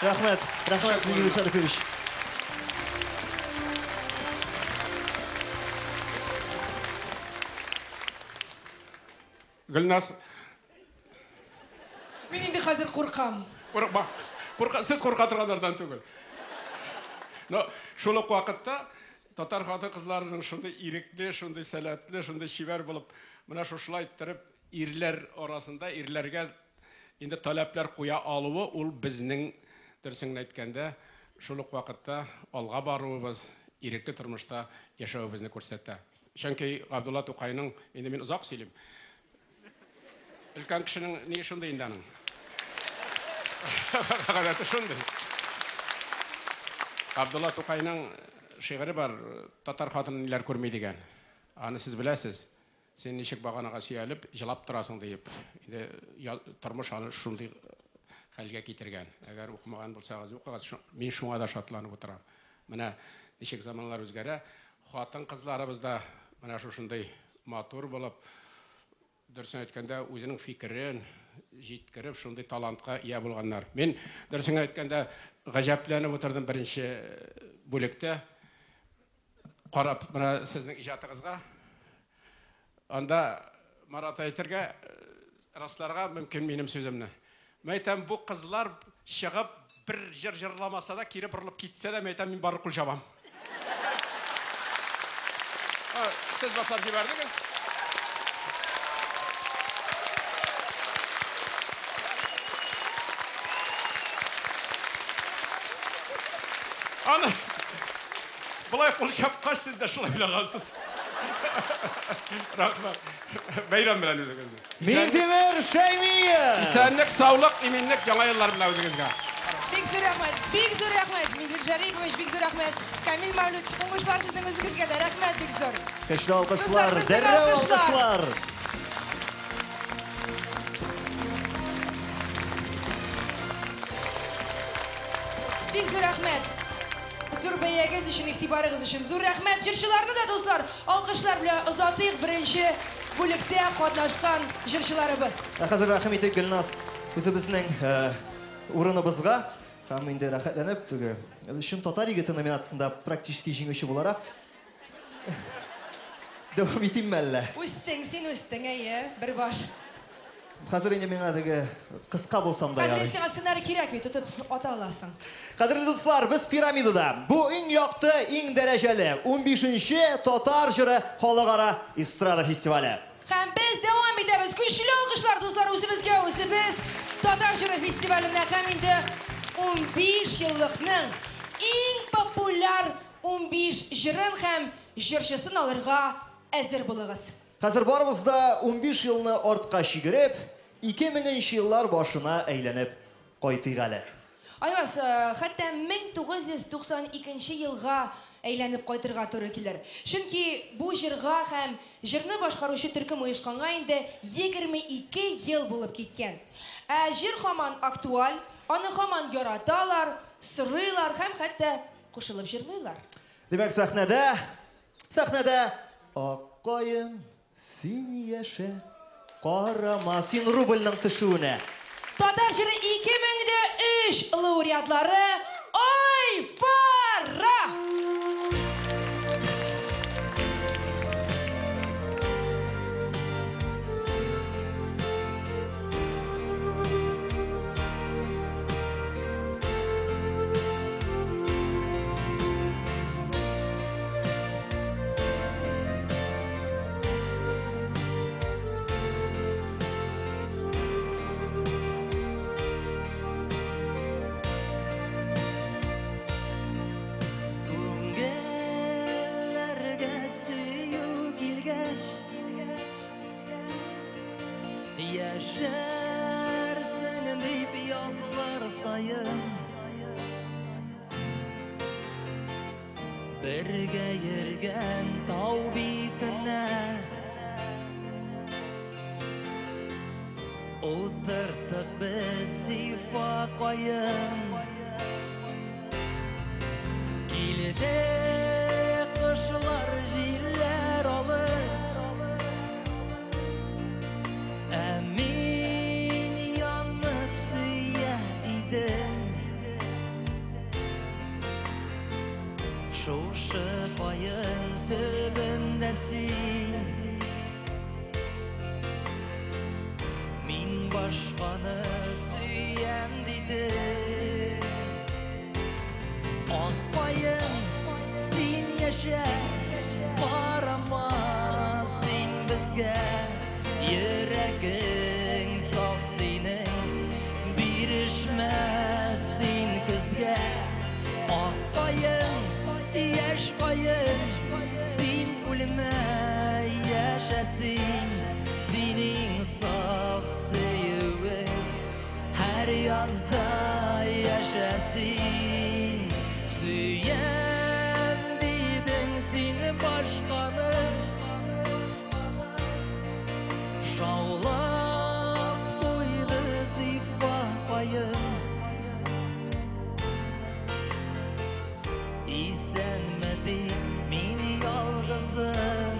Рәхмәт, Миңгел Шәрифович. Гөлнас, Мин инде хәзер куркам. Курыкма. Сез курка торганнардан түгел. Но шул ук вакытта татар хатын-кызларының шундый ирекле, шундый сәләтле, шундый шибәр булып, менә шушылай иттереп ирләр арасында ирләргә инде таләпләр куя алуы ул безнең дөресен әйткәндә шул ук вакытта алга баруыбыз, ирекле тормышта яшәүебезне күрсәтә. Чөнки Габдулла Тукайның инде мин узак сөйлим. Өлкән кешенең ни шундый инде аның. Гадәте шундый. Абдулла Тукайның шигыре бар, татар хатынын ниләр күрми дигән. Аны сез беләсез. Сен ничек баганага сөялеп, җылап торасың дип. Инде тормыш аны шундый хәлгә китергән. Әгәр укымаган булсагыз, укыгыз. Мин шуңа да шатланып утырам. Менә ничек заманнар үзгәрә, хатын-кызларыбыз да менә шушындый матур булып, дөресен әйткәндә, үзенең фикерен җиткереп, шундый талантка ия булганнар. Мин дөресен әйткәндә, гаҗәпләнеп утырдым беренче бүлектә. Карап, менә сезнең иҗатыгызга. Анда Марат әйтергә, расларга мөмкин минем сүземне. Мәйтәм, бу кызлар чыгып бер җыр җырламаса да, кире борылып китсә дә, мәйтәм, мин барып кул җабам. Сез басап җибәрдегез. Аны булай кул чапкач сез дә шулай беләгәнсез. Рахмәт. Бәйрәм белән үзегезне. Минтимер Шәймиев. Исәнлек, саулык, иминлек, яңа еллар белән үзегезгә. Бик зур рәхмәт, Миңгел Шәрифович, бик зур рәхмәт. Камил Мәүлүтов, уңышлар сезнең үзегезгә дә рәхмәт, бик зур. Көчле алкышлар, Безнең дәррәү алкышлар. алкышлар. Бик зур рәхмәт. Зур бәягез өчен, игътибарыгыз өчен. Зур рәхмәт җырчыларны да, достар. Алкышлар белән озатыйк беренче бүлектә катнашкан җырчыларыбыз. Хәзер рәхим итик Гөлнас. Үзебезнең урыныбызга һәм инде рәхәтләнеп түгел. Шун татар егете номинациясендә практически җиңүче буларак дәвам итим әллә. Үстең, син үстең, әйе, бер баш. Хәзер инде миңа теге кыска булсам да Хәзер ярый. сиңа сценарий кирәкми, тотып ата аласың. Кадерле дуслар, без пирамидада. Бу иң якты, иң дәрәҗәле 15-нче татар җыры халыкара эстрада фестивале. Һәм без дәвам итәбез. Көчле алкышлар, дуслар, үзебезгә үзебез. Татар җыры фестиваленә һәм инде 15 еллыкның иң популяр 15 җырын һәм җырчысын алырга әзер булыгыз. Хәзер барыбыз да 15 елны артка чигереп, 2000нче еллар башына әйләнеп кайтыйк әле. Айваз, хәтта 1992 елга әйләнеп кайтырга туры килер. Чөнки бу җырга һәм җырны башкаручы төркем оешканга инде 22 ел булып киткән. Җыр һаман актуаль, аны һаман яраталар, сырыйлар һәм хәтта кушылып җырлыйлар. Демәк, сәхнәдә аккаен син яшә, карама син рубльнең төшүенә. Татар җыры 2003 лауреатлары Айвара! Бірге ерген тау бетіне Отырдық біз сифа қойын Келеді қышылар жиллер алып Әмин янып сүйе идім Шушы байын төбімдесін Мин башқаны сүйем дейді Атпайын сен яша Барама сен бізге Йөрәгің саф сенің Бірішмә сен күзге Аққайын яш қайын Сен өлімә яшәсін Сенің саф сөйеуің Әр язда яшәсін Сүйем дейдің сені башқаны Шаулап қойды зифа қайын Исәнмәді мен ялғызым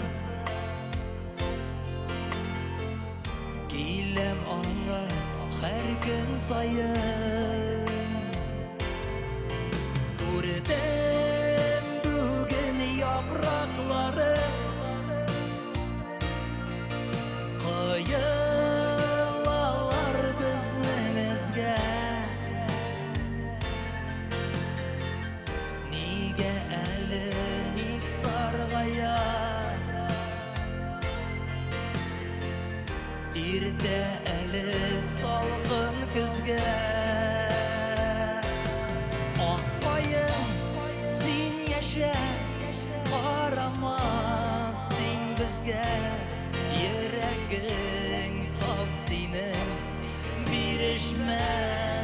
Келем аңа әр күн сайын Көрдім бүгін япрақлары Қиылалар біздің ізге Неге әлі нек сарғая Ирде әлі салқын күзге Ақпайын сен яша Қарама сен бізге Йөрәгің саф сенің Бірішмә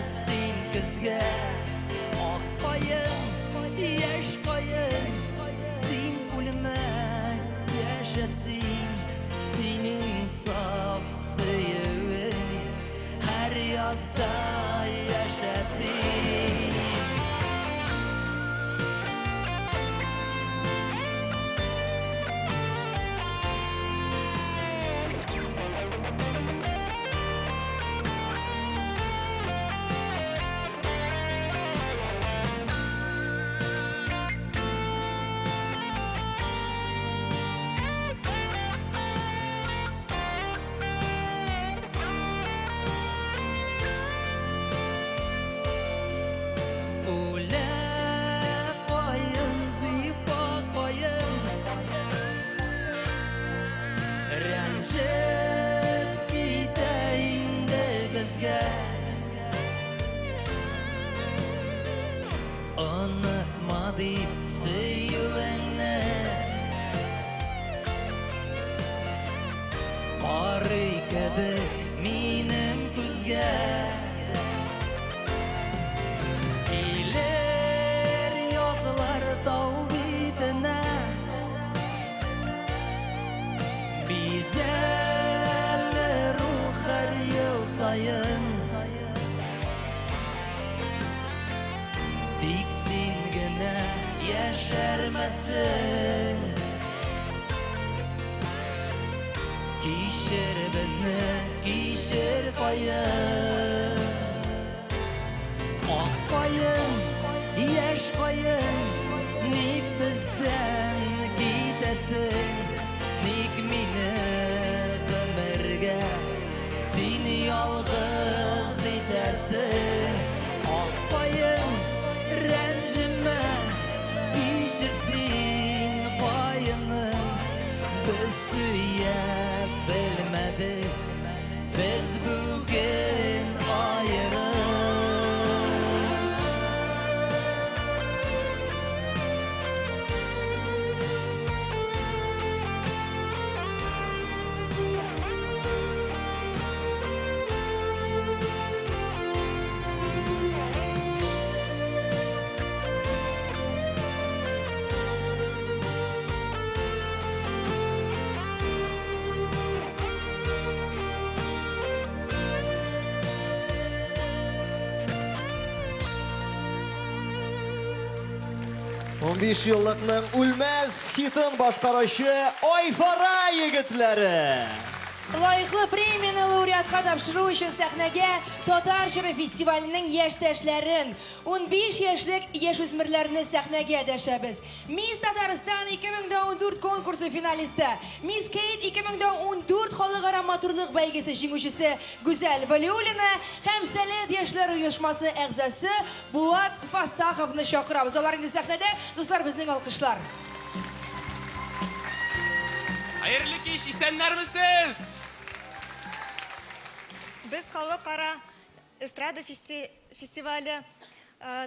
сен күзге Ақпайын яш қайын Сен өлімә яшәсін Сенің саф сөйеуің Әр язда яшәсін Рәнжіп кетейінді бізге Ұнытма деп сүйеуіңні Қары кебек менің күзге Келер yazılar тау бетіне Bizəli ruh hər yıl sayın Tiksin gənə yeşərməsin Kişir bizni, kişir qayın Ak qayın, yaş qayın Nik bizdən gidəsin Nik mini ömürge Seni yalğız edesin Akbayım rencime Pişirsin payını Biz süyep bilmedik Biz bugün ayrı 15 еллыкның үлмәс хитын башкаручы Айфара егетләре. Лайыклы премияны лауреатка тапшыру өчен сәхнәгә Татар җыры фестиваленең яшьтәшләрен, 15 яшьлек яшүсмерләрне сәхнәгә дәшәбез. Мисс Татарстан 2014 конкурсы финалисты, Мисс Кейт 2014 халыкара матурлык бәйгесе җиңүчесе Гүзәл Валиуллина һәм Сәләт яшьләр оешмасы әгъзасы Булат Фасаховны чакырабыз. Алар инде сәхнәдә, дуслар, безнең алкышлар. Хәерле кич, исәннәрмесез? Без халыкара эстрада фестивале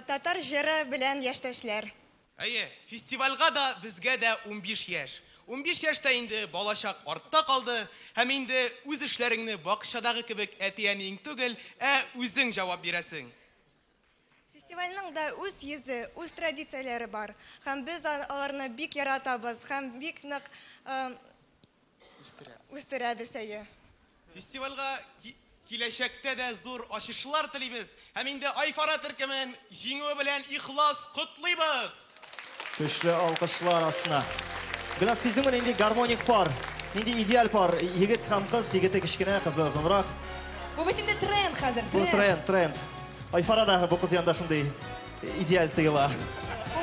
татар җыры белән яшьтәшләр. Әйе, фестивальга да безгә дә 15 яшь. 15 яшьтә инде балачак артта калды, һәм инде үз эшләреңне бакчадагы кебек әтияның түгел, үзең җавап бирәсең. Фестивальнең да үз йөзе, үз традицияләре бар. Һәм без аларны бик яратабыз, һәм бик нык үстерәбез. Фестивальга киләчәктә дә зур ачышлар телибез. Һәм инде Айфара төркемен җиңү белән ихлас котлыйбыз. Көчле алкышлар астына. Белән сиземен инде гармоник пар, инде идеаль пар, егет һәм кыз, егете кечкенә, кызы озынрак. Бу бит инде тренд хәзер, Бу тренд. Айфара да бу кыз янда шундый идеаль тыела.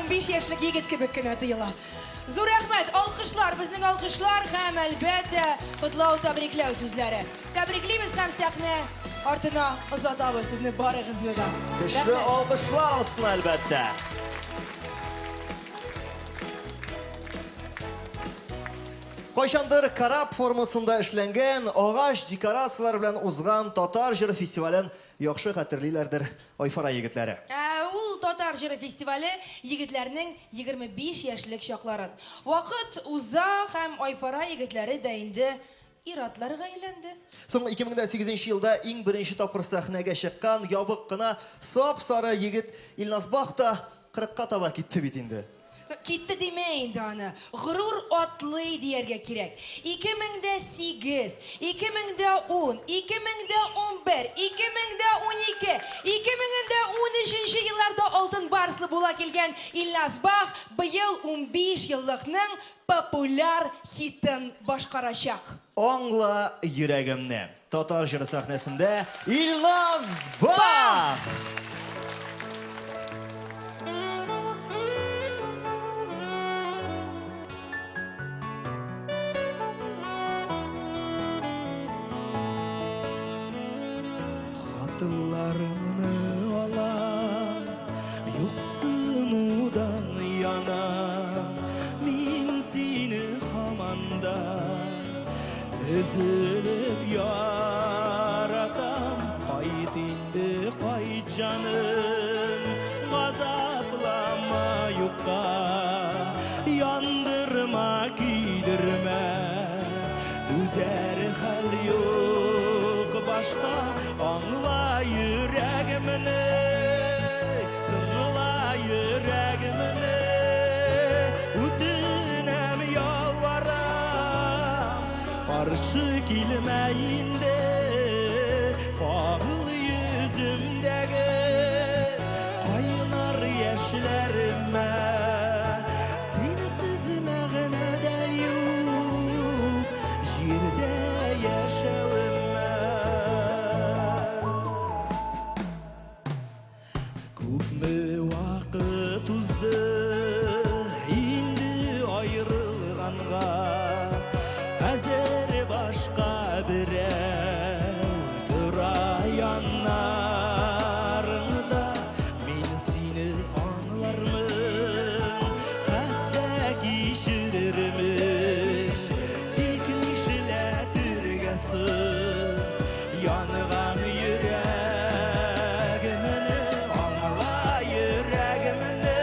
15 яшьлек егет кебек кенә тыела. Зур рәхмәт, алкышлар, безнең алкышлар һәм әлбәттә котлау, тәбрикләү сүзләре. Тәбриклибез һәм сәхнә артына озатабыз сезне барыгызны да. Көчле алкышлар астына әлбәттә. Кайчандыр карап формасында эшләнгән агач декорациялар белән узган Татар җыры фестивален яхшы хәтерлиләрдер Айфара егетләре. Ул Татар җыры фестивале егетләрнең 25 яшьлек чакларын. Вакыт уза һәм Айфара егетләре дә инде иратларга әйләнде. Соң 2008 елда иң беренче тапкыр сәхнәгә чыккан ябык кына сап-сары егет Илназ Бах та 40-ка таба китте бит инде. Китте демә инде аны. Горур атлый дияргә кирәк. 2008, 2010, 2011, 2012, 2013 елларда алтын барслы була килгән Илназ Бах быел 15 еллыкның популяр хитын башкарачак. Аңла йөрәгемне. Татар җыры сәхнәсендә Илназ Бах! Хатынларымны алам, юксынудан янам, мин сине хаманда өзелеп яратам. Кайт инде, кайт җаным, газаплама юкка, яндырма, көйдермә, түзәр хәл юк башка. Аңла йөрәгемне, тыңла йөрәгемне, үтенәм, ялварам, каршы килмә инде, кагыл йөземдәге кайнар яшьләремә. Синсез мәгънәдә юк җирдә яшәвем. Күпме вакыт узды инде аерылганга, хәзер башка берәү тора яннарыңда. Мин сине аңлармын, хәтта кичерермен, тик нишләтергә соң янган йөрәгемне. Аңла йөрәгемне,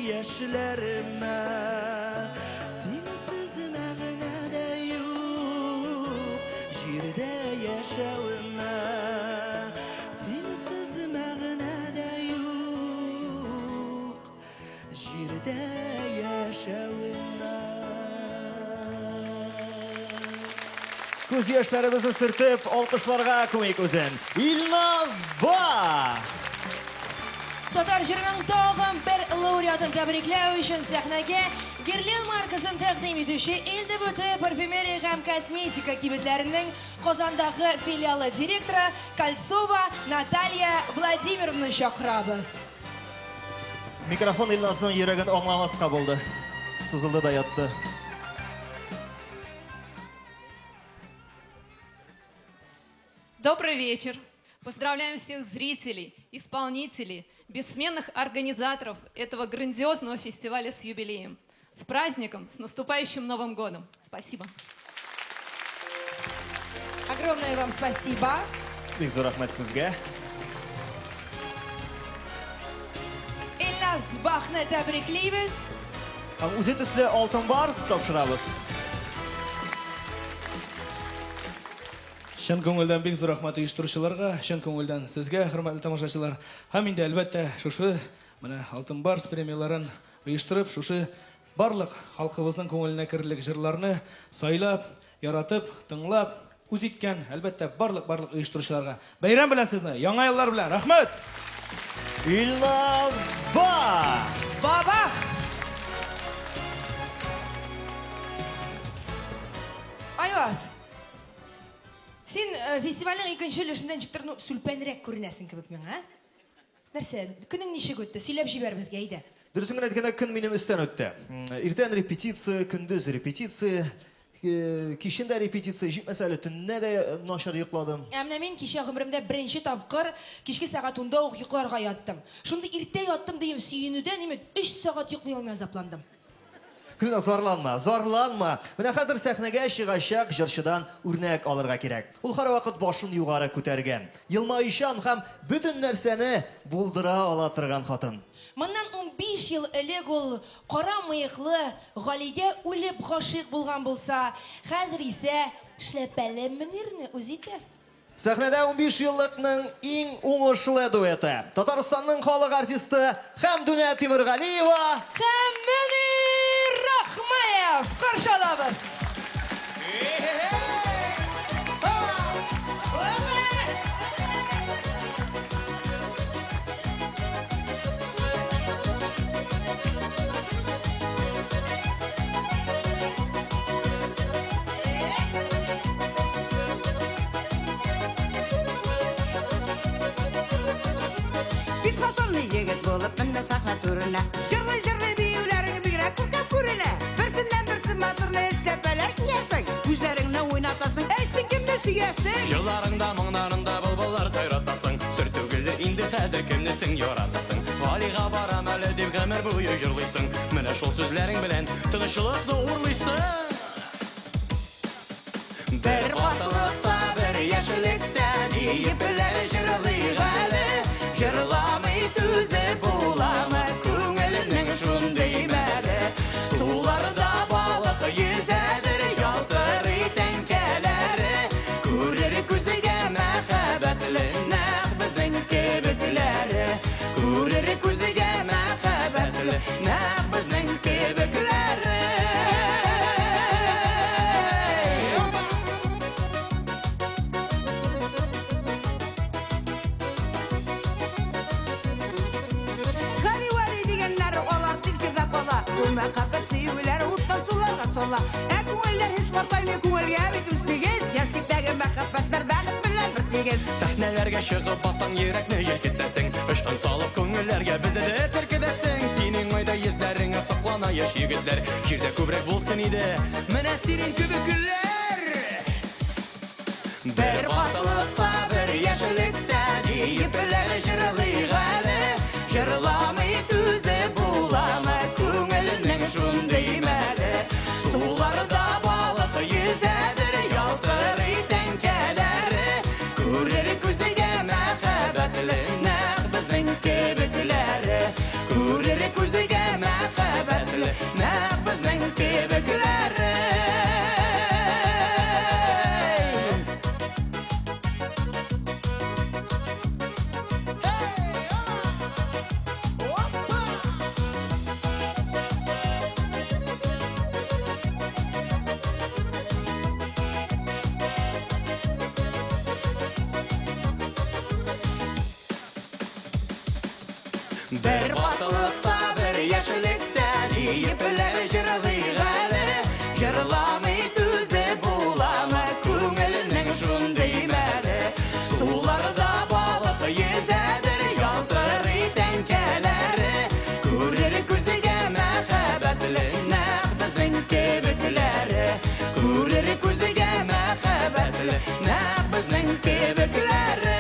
яшьләремә синсез мәгънәдә юк җирдә яшәвемә синсез мәгънәдә юк җирдә яшәвемә. Күз яшьләребезне сөртеп, алкышларга күмик үзен. Илназ Ба! Татар җырының тагын бер лауреатын тәбрикләү өчен сәхнәгә Герлен маркасын тәкъдим итүче ЛДБТ парфюмерия һәм косметика кибетләренең Казандагы филиалы директоры Кольцова Наталья Владимировна чакырабыз. Микрофон Илназның йөрәген аңламаска булды. Сузылды да ятты. Добрый вечер. Поздравляем всех зрителей, исполнителей, бессменных организаторов этого грандиозного фестиваля с юбилеем. С праздником, с наступающим Новым годом. Спасибо. Огромное вам спасибо. Бик зур рәхмәт сезгә. Илназ Бахны тәбриклибез. Һәм үзе төсле алтын барс тапшырабыз. Шын көңелдән бик зур рәхмәт оештыручыларга, шын көңелдән сезгә, хөрмәтле тамашачылар. Һәм инде әлбәттә шушы менә алтын барс премияларын оештырып, шушы барлык халкыбызның күңеленә керлек җырларны сайлап, яратып, тыңлап, үз иткән әлбәттә барлык оештыручыларга. Бәйрәм белән сезне, яңа еллар белән. Рәхмәт! Илназ Ба! Баба! Айваз! Син фестивальнең икенче өлешендә ничектер сүлпәнрәк күренәсең кебек миңа, Нәрсә, көнең ничек үтте? Сөйләп җибәр безгә, әйдә. Дөресен генә әйткәндә, көн минем өстән үтте. Иртән репетиция, көндез репетиция, кичендә репетиция, җитмәсә әле төнне дә начар йокладым. Менә мин кичә гомеремдә беренче тапкыр кичке сәгать 10-да ук йокларга яттым. Шундый иртә яттым дигән сөенүдән 3 сәгать йоклый алмый азапландым. Күңел зарланма. Менә хәзер сәхнәгә чыгачак җырчыдан үрнәк алырга кирәк. Ул һәрвакыт башын югары күтәргән, елмаючан һәм бөтен нәрсәне булдыра ала торган хатын. Моннан 15 ел элек ул кара мыеклы Галигә үлеп гашыйк булган булса, хәзер исә Шәпәле Мөнирне үз итә. Сәхнәдә 15 еллыкның иң уңышлы дуэты. Татарстанның халык артисты Хәмдүнә Тимергалиева һәм Мөнир Рахмаев каршы алабыз. Бик фасонлы егет булып менә сахна турына. Җырлый биюләрен бигрәк күркәп күренә. Берсеннән-берсе матурлы эшләпәләр киясең. Күзләреңне уйнатасың, әйсең кемне сөясең. Җырларыңда, моңнарыңда былбыллар сайратасың. Сер түгелде инде хәзер кемне син яратасың. Галига барам әле дип гомер буе җырлыйсың. Менә шул сүзләрең белән тынычлыкны урлыйсың. Бер вакытта бер яшьлектә диепләр җырлый гали. Җырламый түзеп буламы күңелнең шундый мәле. Суларда балык йөзәдер ялтырый тәңкәләре. Күрер күзгә мәхәббәтле нәкъ безнең кебекләре. Күрер күзгә мәхәббәтле нәкъ безнең кебекләре. Мәхәббәт сөюләре уттан суларга сола. Күңелләр һич картаймый, күңелгә бит үсегез. Яшьлектәге мәхәббәтләр бәхет белән бер тигез. Сәхнәләргә чыгып басаң йөрәкне җилкетәсең. Ышкын салып күңелләргә бездә дә сәркедәсең. Синең айда йөзләреңә саклана яшь егетләр. Җирдә күбрәк булсын иде. Менә синең кебекләр. Бер вакытта бер яшьлектә диепләр җырлый гали. Җырламый түзеп буламы күңелнең шундый мәле. Суларда балык йөзәдер ялтырый тәңкәләре. Күрер күзгә мәхәббәтле нәкъ безнең кебекләре. Күрер күзгә Bir batılıkta bir yaşılıkta deyipler jırgıygale Jırlamay tüze bulamı Köngülünün şundeymeli Sularda balık yezedir Yaltırı tenkeleri Görür gözüge mehabetlinek Bizden kebikleri Görür gözüge mehabetlinek Bizden kebikleri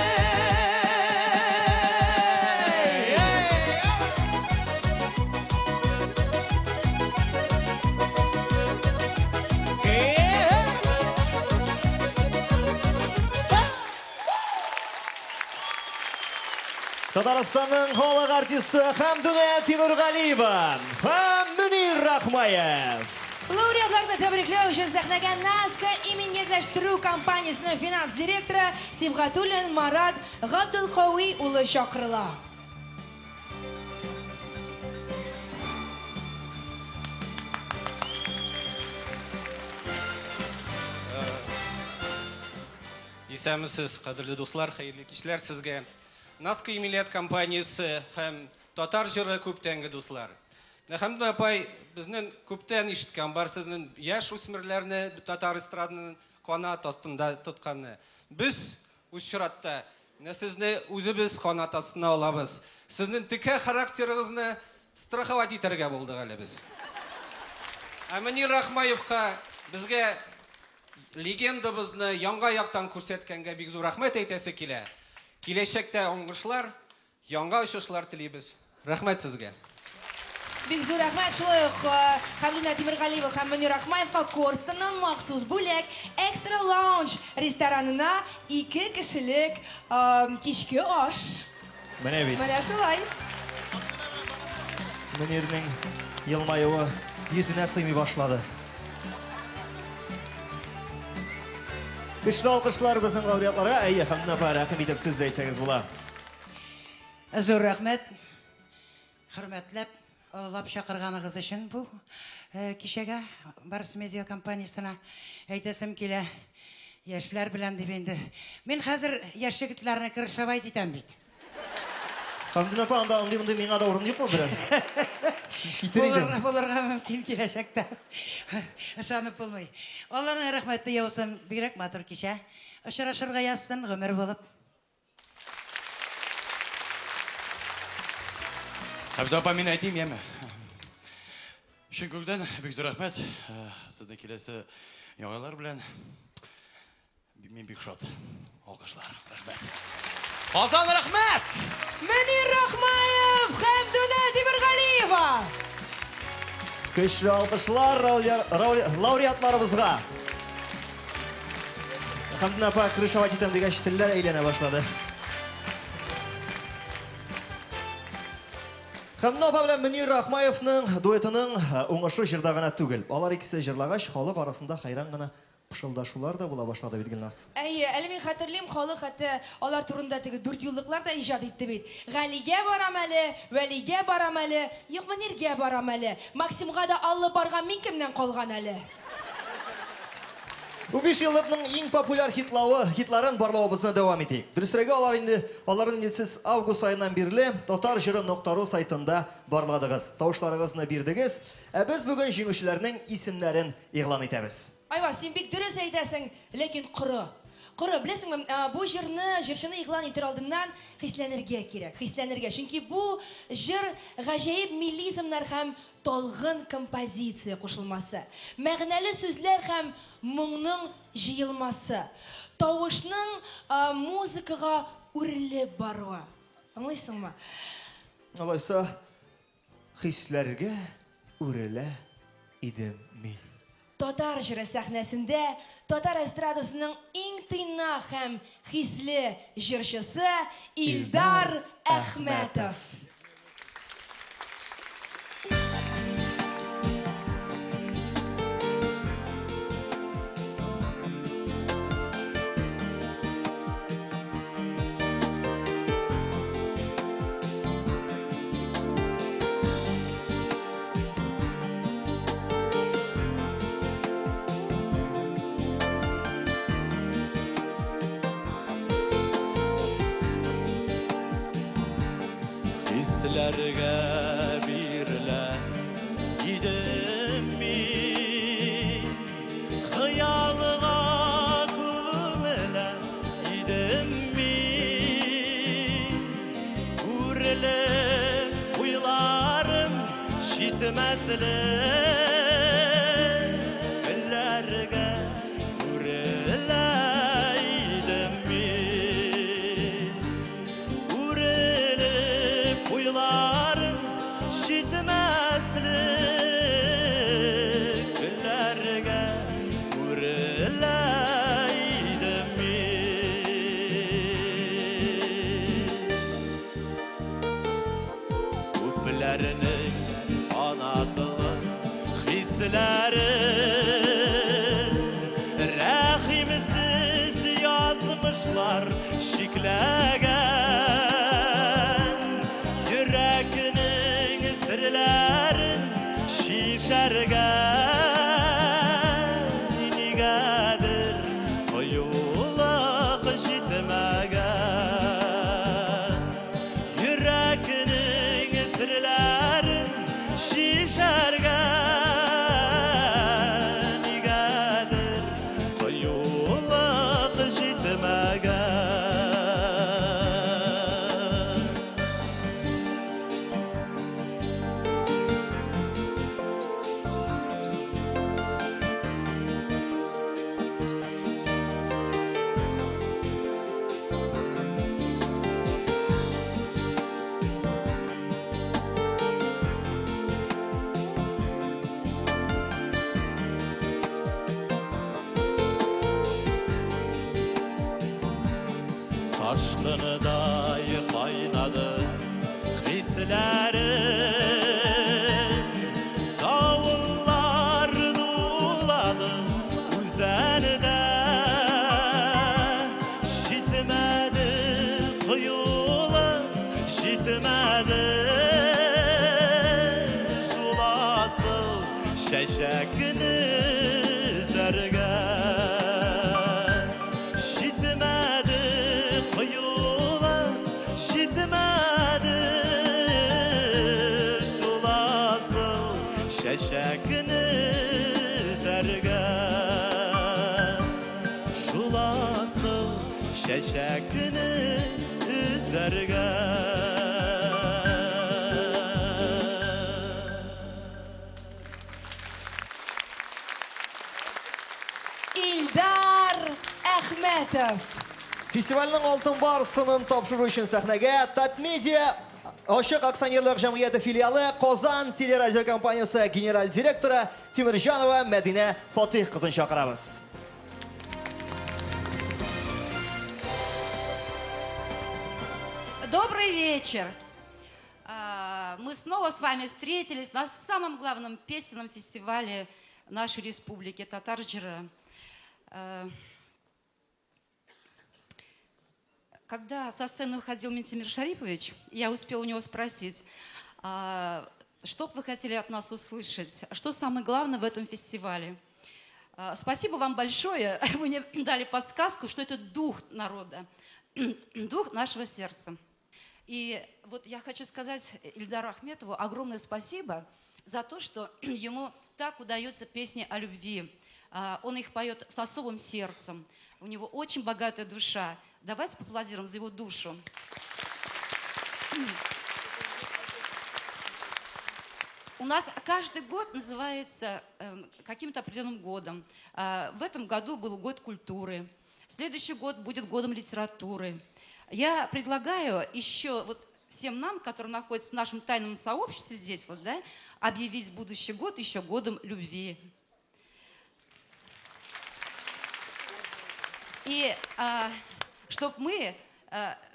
Татарстанның халық артисті Хамдуна Тимургалиева һәм Мөнир Рахмаев. Лауреатларны тәбрикләү өчен сәхнәгә Назка иминиятләштерү компаниясының финанс директоры Сибгатуллин Марат Габдулкауи улы чакырыла. Исәмісіз, қадірлі достар, қайырлы кечләр сезгә. Наска иминият компаниясы һәм татар жыры күптәнге дуслар. Хәмдүн апай, безнең күптән ишеткән бар сезнең яшь үсмерләрне татар эстрадының канат астында тотканны. Без үз чиратта сезне үзебез канат астына алабыз. Сезнең текә характерыгызны страховать итәргә булдык әле без. Мөнир Рахмаевка безгә легендабызны яңа яктан күрсәткәнгә бик зур рәхмәт әйтәсе килә. Киләчәктә уңышлар, яңа очышлар телибез. Рәхмәт сезгә. Бик зур рәхмәт шулай ук Хамдуна Тимургалиева һәм Мөнир Рахмаевка Корстаннан махсус бүләк Экстра Лаунж ресторанына 2 кешелек кичке аш. Менә бит. Менә шулай. Мөнирнең елмаюы йөзенә сыймый башлады. Көчле алкышлар безнең лауреатларга. Әйе, Хамдуна апа, рәхим итеп сүз әйтсәгез була. Зур рәхмәт. Хөрмәтләп, аллап чакырганыгыз өчен бу кичәгә Барс медиа компаниясына әйтәсем килә. Яшьләр белән дип инде. Мин хәзер яшь егетләрне крышавайт итәм бит. Хамдуна апа, анда андый-мондай миңа да урын юкмы берәр? Китер идем. Булырга мөмкин киләчәктә. Ышанып булмый. Алланың рәхмәте яусын, бигрәк матур кичә. Очрашырга язсын гомер булып. Хәмдүн апа, мин әйтим яме. Шын күктән бик зур рәхмәт. Сезне киләсе яңалар белән мин бик шат. Алкышлар. Рәхмәт. Казан рәхмәт! Мөнир Рахмаев, Хамдуна Тимургалиева. Көчле алкышлар лауреатларыбызга. Хамдуна апа, крышавать итәм дигәч, телләр әйләнә башлады. Хамдуна апа белән Мөнир Рахмаевның дуэтының уңышы җырда гына түгел. Алар икесе җырлагач, халык арасында хайран гына пышылдашулар да була башлады бит Гөлназ. Әйе, әле мин хәтерлим, халык хәтта алар турында теге 4 юллыклар да иҗат итте бит. Галигә барам әле, Вәлигә барам әле, юк Мөниргә барам әле. Максимга да алып барган мин кемнән калган әле? 15 еллыкның иң популяр хитларын барлавыбызны дәвам итик. Дөресрәге аларын сез август айынан бирле tatarjыры.ru сайтында барладыгыз. Тавышларыгызны бирдегез. Без бүген җиңүчеләрнең исемнәрен игълан итәбез. Айва, син бик дөрес әйтәсең, ләкин коры. Коры, беләсеңме, бу җырчыны игълан итер алдыннан хисләнергә кирәк. Хисләнергә, чөнки бу җыр гаҗәеп милизмнар һәм талгын композиция кушылмасы. Мәгънәле сүзләр һәм моңның җыелмасы. Тавышның музыкага үрелеп баруы. Аңлыйсыңмы? Алайса, хисләргә үрелә идем мин. Татар җыры сәхнәсендә татар эстрадасының иң тыйнак һәм хисле җырчысы Илдар Әхмәтов. Hislerge birler Gidim mi Hıyalığa kumele Gidim mi Uğrele uylarım Şitmezle Ellerge Uğreleydim mi Uğrelip uylarım Şitmezlik Ellerge Uğreleydim mi Öplerinin anadılı Hislerin Rahimsiz yazmışlar Şiklegen Yürekinin sırların Şişergen Nigadır Koyulak jitmegen Yürekinin sırların Şişergen Nigadır Koyulak jitmegen Taşkınıday kaynadı hislerin Davullar duladı üzerinde Şitmedi kıyılı şitmedi Sulasıl şeşekini zerge Şitmedi kıyılar şitmedi Sulasıl şeşekini zerge Sulasıl şeşekini zerge Ildar Ахметов. Festivalning oltin barsının topshirish uchun sahnaga Tatmedia Ochiq aksionerlik jamiyati filiali Qozon teleradio kompaniyasi general direktori Timirjanova Madina Fotih qizini chaqiramiz. Добрый вечер. Мы снова с вами встретились на самом главном песенном фестивале нашей республики Татар-Жыры. Когда со сцены уходил Ментимир Шарипович, я успела у него спросить, что бы вы хотели от нас услышать, что самое главное в этом фестивале. Спасибо вам большое, вы мне дали подсказку, что это дух народа, дух нашего сердца. И вот я хочу сказать Ильдару Ахметову огромное спасибо за то, что ему так удается песни о любви. Он их поет с особым сердцем. У него очень богатая душа. Давайте поаплодируем за его душу. У нас каждый год называется каким-то определенным годом. В этом году был год культуры. Следующий год будет годом литературы. Я предлагаю еще вот всем нам, которые находятся в нашем тайном сообществе здесь, вот, да, объявить будущий год еще годом любви. И чтобы мы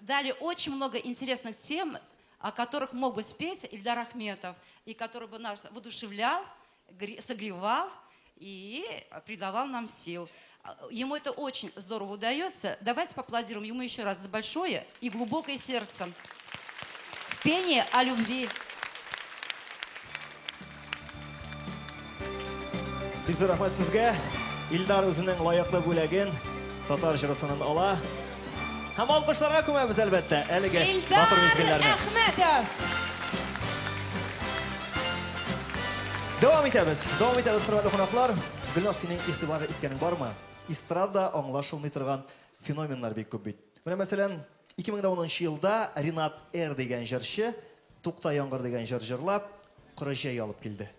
дали очень много интересных тем, о которых мог бы спеть Ильдар Ахметов, и который бы нас воодушевлял, согревал и придавал нам сил. Ему это очень здорово удается. Давайте поаплодируем ему еще раз за большое и глубокое сердце в пении о любви. Bizga rahmat sizga. Ildar o'zining loyiqli bo'lagin Tatar jurisidan ola. Ham olqishlarga ko'maymiz albatta. Aliga Ildar Batir mezgillarni. Ahmedov. Devam etamiz, hurmatli qonaqlar. Gulnoz, sening e'tibor etganing bormi? Estrada anglashilmay turgan fenomenlar bek ko'p bit. Mana masalan, 2010-yilda Rinat R degan jurchi To'xta yomg'ir degan jur jurlab Qurajay olib keldi.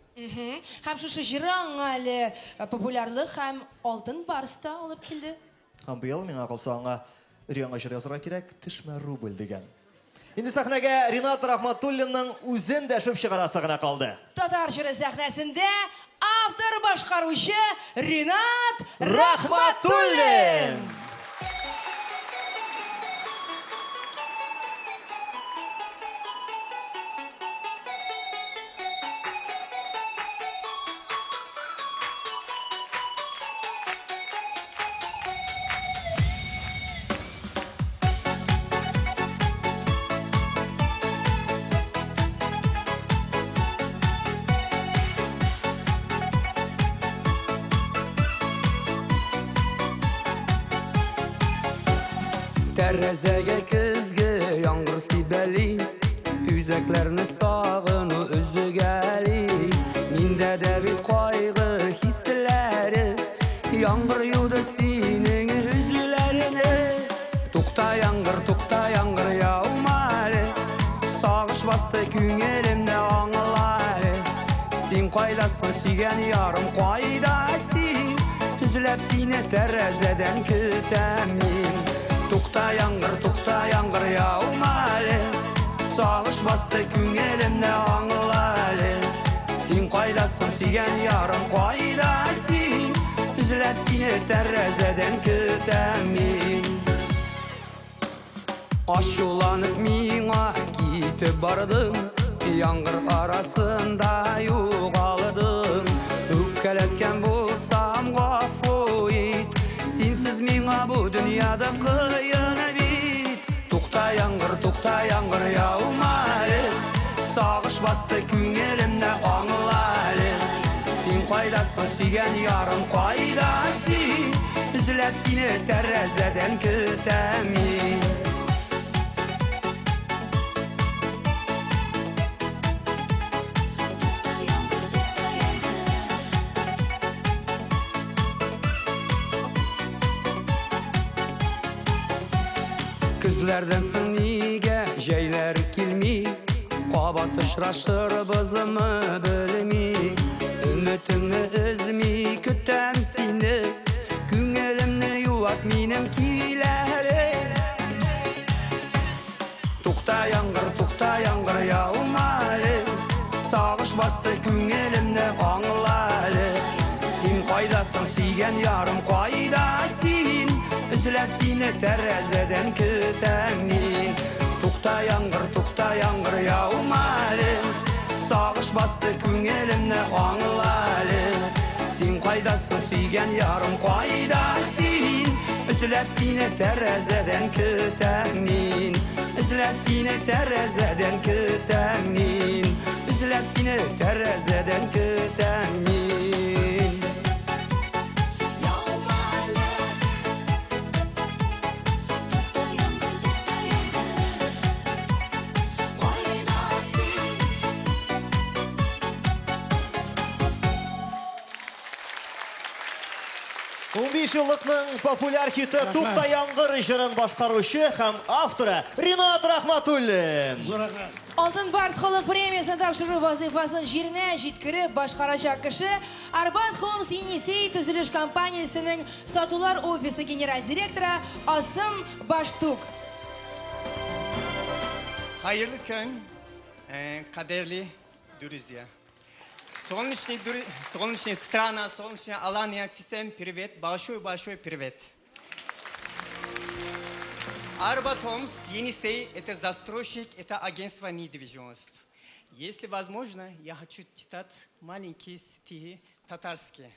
Ham shu jiraң әле популярлык һәм алтын барста алып килде. Һәм быел миңа калса аңа өр-яңа жыр язырга кирәк, Тишмә рубль дигән. Инде сәхнәгә Ринат Рахматуллинның үзен дәшеп чыгарасы гына калды. Татар җыры сәхнәсендә автор башкаручы Ринат Рахматуллин. Tәрәзәгә көзге яңгыр сибәли, үзәкләрне сагыну үзүгәли. Миндә дә бит кайгы хисләре, яңгыр юды синең үзләреңә. Тукта яңгыр яумалы, сагыш басты күңелемдә аңлары. Син кайдасың сөйгән ярым, кайда син? Үзләп сине тәрәзәдән көтәм мин. Тукта яңгыр яумалы, сагыш басты күңелемдә аңлары. Син кайдасың сөйгән ярым, кайда син? Үзләп сине тәрәзәдән көтәм мин. Ачуланып миңа китеп бардым, яңгыр арасында югалдым. Үпкәләткән булсам гафу ит, синсез миңа бу дөньяда кыен бит. Тукта яңгыр яумалы, сагыш басты күңелемдә аңлары. Син кайдасың сөйгән ярым, кайда син? Үзләп сине тәрәзәдән көтәм мин. Күзләрдән соң нигә җәйләр килми, кабат очрашырбызмы белми. Өметемне өзми көтәм сине, күңелемне юат минем киләре. Тукта яңгыр яумалы, сагыш басты күңелемне аңлары. Син кайдасың сөйгән ярым, кайда син? Үзләп сине тәрәзәдән көтәм мин. Тукта яңгыр яумалы, сагыш басты күңелемне аңлары. Син кайдасың сөйгән ярым, кайда син? Үзләп сине тәрәзәдән көтәм мин. Үзләп сине тәрәзәдән көтәм мин. Үзләп сине тәрәзәдән көтәм мин. Yıllıkның популяр хиты Тукта яңгыр жырын башкаручы һәм авторы Ринат Рахматуллин. Алтын Барс халык премиясын тапшыру вазифасын җиренә җиткереп башкарачак кеше Арбат Homes Енисей төзелеш компаниясының сатулар офисы генераль директоры Асым Баштук. Hayırlı gün, kaderli друзья. Солнечная страна, солнечная Алания, всем привет, большой привет. Arbat Homes, Енисей, это застройщик, это агентство недвижимости. Если возможно, я хочу читать маленькие стихи татарские.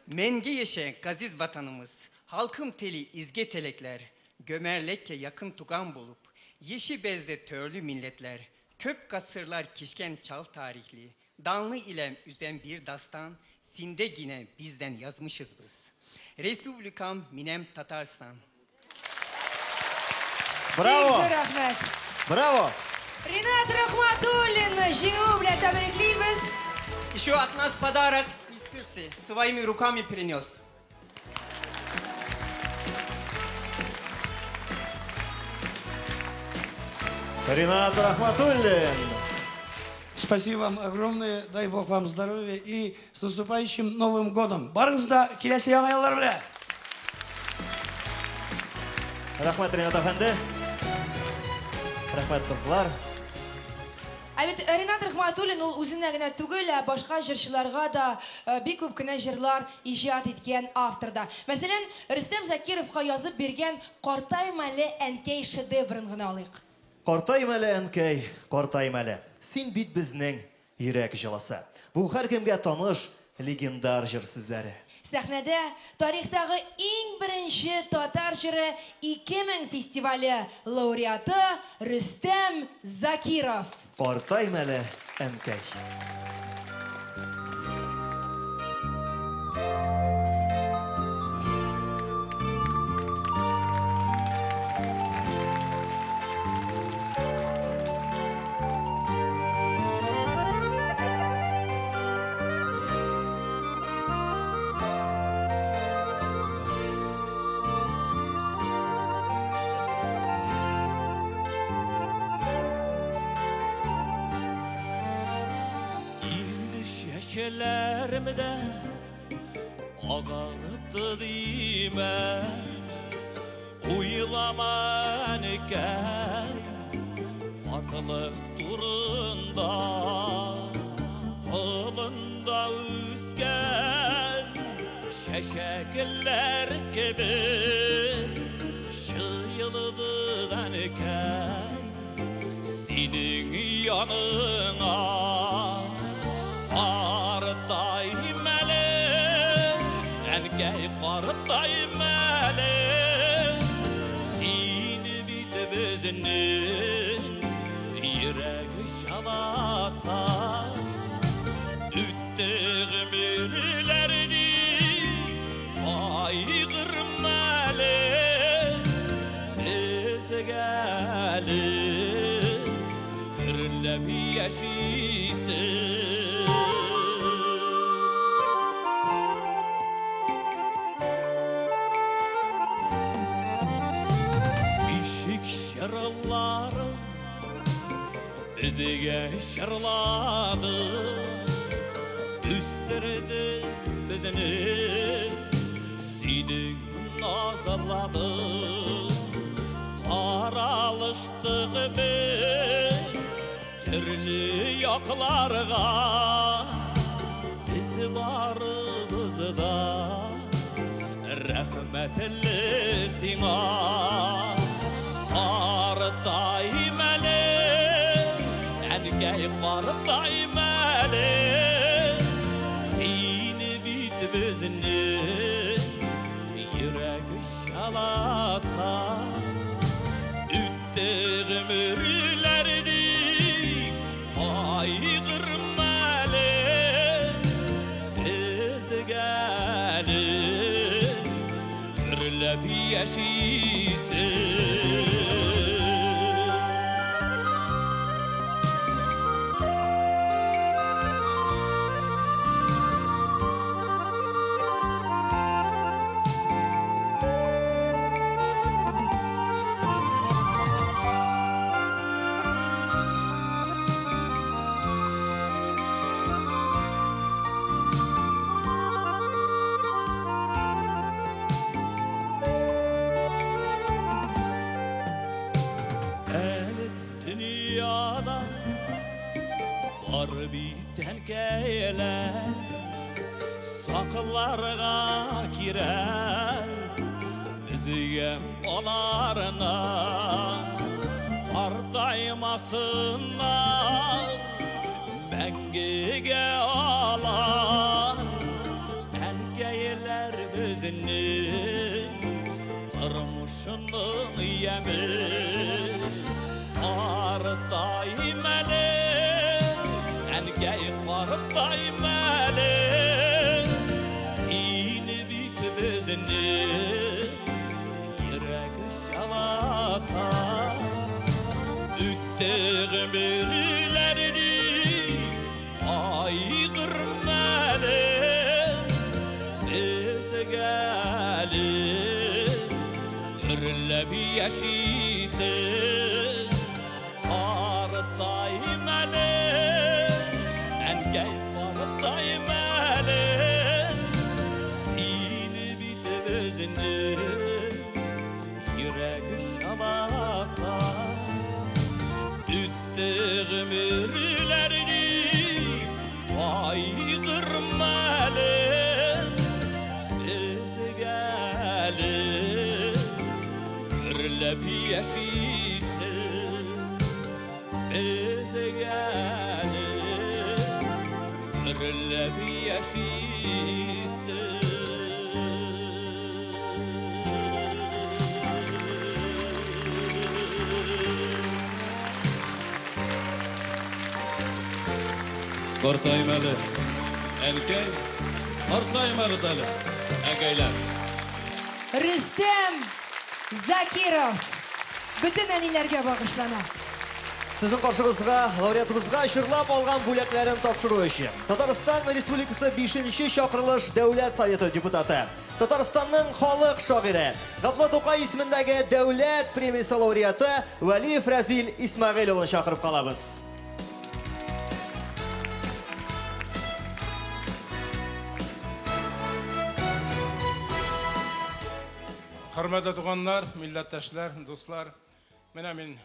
Menge yaşayan gaziz vatanımız, halkım teli izge telekler, gömerlekke yakın tugan bulup, yeşil bezde törlü milletler, köp kasırlar kişken çal tarihli, danlı ilem üzen bir dastan, sinde yine bizden yazmışız biz. Respublikam Minem Tatarstan. Bravo! Bravo! Ринат Рахматуллин, җиңү белән тәбриклибез. Еще от нас подарок из Турции. Своими руками принес. Ринат Рахматуллин. Спасибо вам огромное, дай Бог вам здоровья и с наступающим Новым годом. Барыңызда келесі яңайлар біле. Рахмат, Ринат әфәнде. Рахмат, кызлар. Бит Ринат Рахматуллин ул үзенә генә түгел, башка җырчыларга да бик күп кенә җырлар иҗат иткән автор да. Мәсәлән, Рөстәм Закировка язып биргән Картайм әле әнкәй шедеврын гына алыйк. Картайм әле әнкәй, картайм әле. Син бит безнең йөрәк җылысы. Бу һәркемгә таныш легендар җыр сүзләре. Сәхнәдә тарихтагы иң беренче татар җыры 2000 фестивале лауреаты Рөстәм Закиров. Картайм әле әнкәй. Şeşelerimde ağarttı dime Uyulaman eken Kartılık turunda Ağlında üzgen Şeşekler gibi Şıyılıdığın eken Senin yanına Qartayım əli, ənkəy qartayım əli Seni bitibizinin yürəgi şalasa Üttüğüm ürlərdi ayğırım əli Biz gəlib ürləb yaşisin Şırılları bizge şırladı Üstürdi bizini senin nazarladı Taralıştık biz türlü yaklarga Biz barımızda rahmetli sina Qartayım əli, ənkəy qartayım əli Seni bitibizinin yürəgi şalasa Üttüğüm ürlərdi ayğırım əli Biz gəlib ürləb yaşisin Var biten keyler Saklarga kirer Bizgem olarına Partaymasınlar Mengige alar Enkeyler bizinin Tırmışının yemi Partayım eli Ənkəy qartayım əli Seni bitibizinin yürəgi şalasa Üttüğüm ürlərdi ayğırım yaşisin Qarıtayım əli Əngəy qarıtayım əli Seni bitib özünü Yürəgi şamasa Düttüğüm ürülərini Vay qırmalı Özü gəlir Gürləb yaşisin Özü gəlir Gürləb yaşisin Qartaymalı, ənkəy, qartaymalı zalı, əgəylər. Rüstem Zakirov bütün әниләргә багышлана. Sizin karşınızda laureatımızga şırlap algan бүләкләрен тапшыру için Tataristan Республикасы 5-нче чакырылыш Дәүләт Советы депутаты, Татарстанның халык шагыйре, Гафлы Тукай исемендәге Дәүләт премиясе лауреаты Вәлиев Разил Исмәгыйль улын чакырып калабыз. Hürmetli tuğanlar, millettaşlar, dostlar, mene min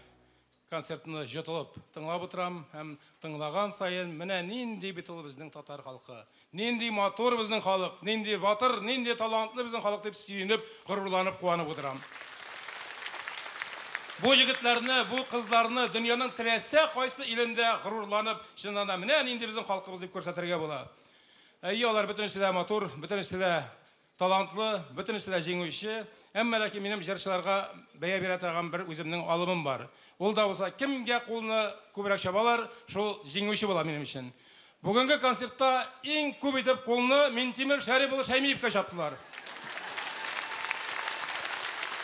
konsertini jotulup tыңлап отырам, һәм тыңлаган сайын менә нинди бит ул безнең татар халкы, нинди матур безнең халык, нинди батыр, нинди талантлы безнең халык дип сөенеп, горурланып, куанып отырам. Бу җегетләрне, бу кызларны дөньяның теләсә кайсы илендә горурланып, чыннан да менә нинди безнең халкыбыз дип күрсәтергә була. Алар бөтенесе дә матур, бөтенесе дә талантлы, бөтенесе дә җиңүче. Әмма ләкин минем җырчыларга бәя бирә торган бер үземнең алымым бар. Ул да булса, кемгә кулны күбрәк чабалар, шул җиңүче була минем өчен. Бүгенге концертта иң күп итеп кулны Минтимер Шәриф улы Шәймиевкә чаптылар.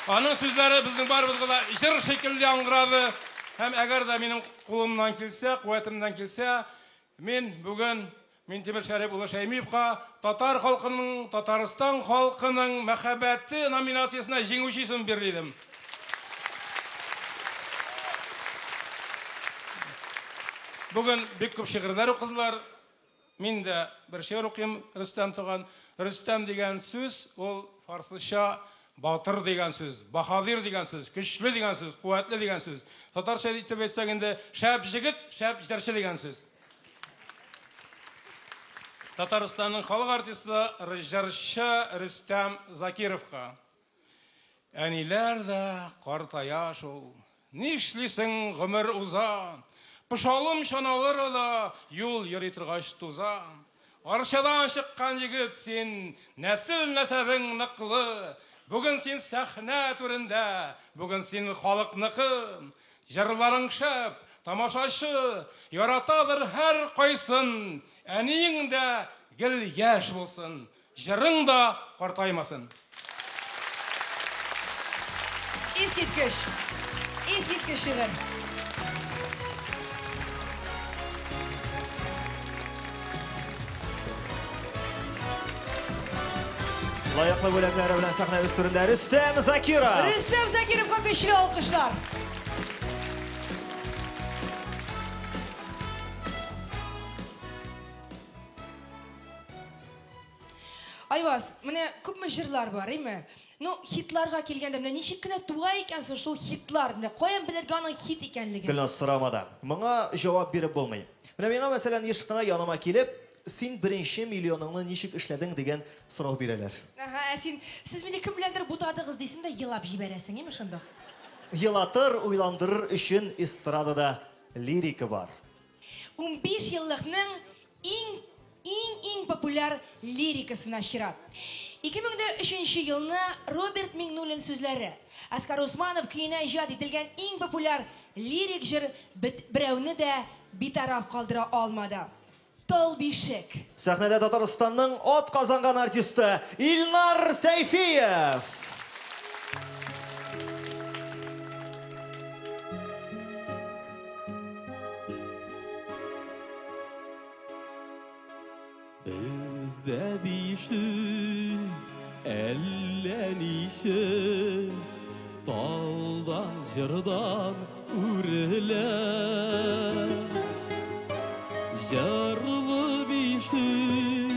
Аның сүзләре безнең барыбызга да җыр шикелле яңгырады. Һәм әгәр дә минем кулымнан килсә, куәтемнән килсә, мин бүген Минтимер Шәриф улы Шәймиевкә татар халкының, Татарстан халкының мәхәббәте номинациясына җиңүче исем бирдем. Бүген бик күп шигырьләр укыдылар. Мин дә бер шигырь укыйм, Рөстәм туган. Рөстәм дигән сүз, ул фарслыча батыр дигән сүз, баһадир дигән сүз, көчле дигән сүз, куәтле дигән сүз. Татарча итеп әйтсәк инде, шәп җегет, шәп җырчы дигән сүз. Татарстанның халык артисты җырчы Рөстәм Закировка. Әниләр дә картая шул. Нишлисең гомер уза. Пышалым чаналары да юл йөри торгач туза. Арчадан чыккан егет син, нәсел-нәсәбең ныклы. Бүген син сәхнә түрендә, бүген син халыкныкы. Җырларың шәп, тамашачы, яратадыр һәр кайсын. Әниең дә гел яшь булсын, җырың да картаймасын. Искиткеч шигырь. Лайыклы бүләкләре белән сәхнә өстендә Рөстәм Закиров. Рөстәм Закировка көчле алкышлар. Айваз, менә күпме җырлар бар, әйме? Ну, хитларга килгәндә, менә ничек кенә туа икәнсең шул хитлар? Менә каян белергә аның хит икәнлеген? Гөлназ сорамада. Моңа җавап биреп булмый. Менә миңа мәсәлән еш кына яныма килеп, син 1 миллионыңны ничек эшләдең дигән сорау бирәләр. Аха, сез мине кем беләндер бутадыгыз дисен дә елап җибәрәсең, әйме шунда? Елатыр, уйландырыр өчен эстрадада лирика бар. 15 еллыкның иң популяр лирикасына чират. 2003 елны Роберт Миңнуллин сүзләре, Оскар Усманов көенә иҗат ителгән иң популяр лирик җыр берәүне дә битараф калдыра алмады. Тол бишек. Сәхнәдә Татарстанның ат казанган артисты Илнар Сәйфиев. Бездә бишек, әллә нишек, талдан жырдан үрілер. Жарлы биші,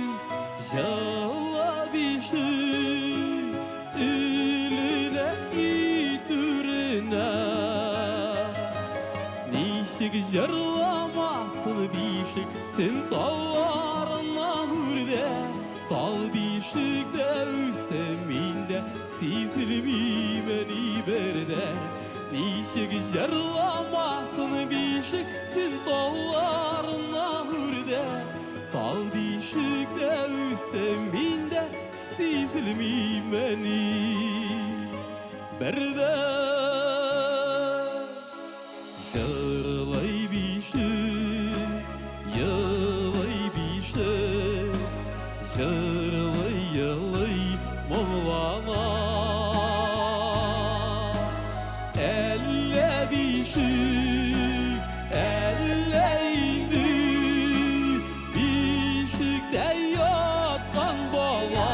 жала биші, үліне итүріне. Нишік жырламасын биші, сен таларына үрде. Тал бишікте үстемінде, сезілмеймені берде. Нишік жырламасын бишік, сен таларына үрде. Тал бишікте үстемінде, сезілмеймені берде. Жырлай биші, йылай биші, жырлай йылай мұңлана. Әлі биші, әлі инді, бишікте ятқан бала.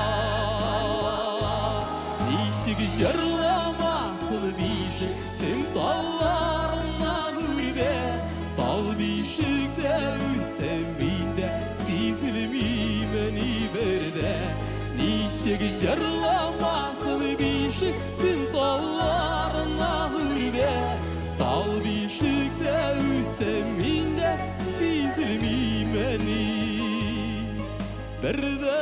Нишік жырламасын биші, сен таларына үрде. Тал бишікте үстемінде, сезілмеймені берде. Нишік жырламасын бишік, сен таларына үрде. Тал бишікте үстемінде, сезілмеймені берде.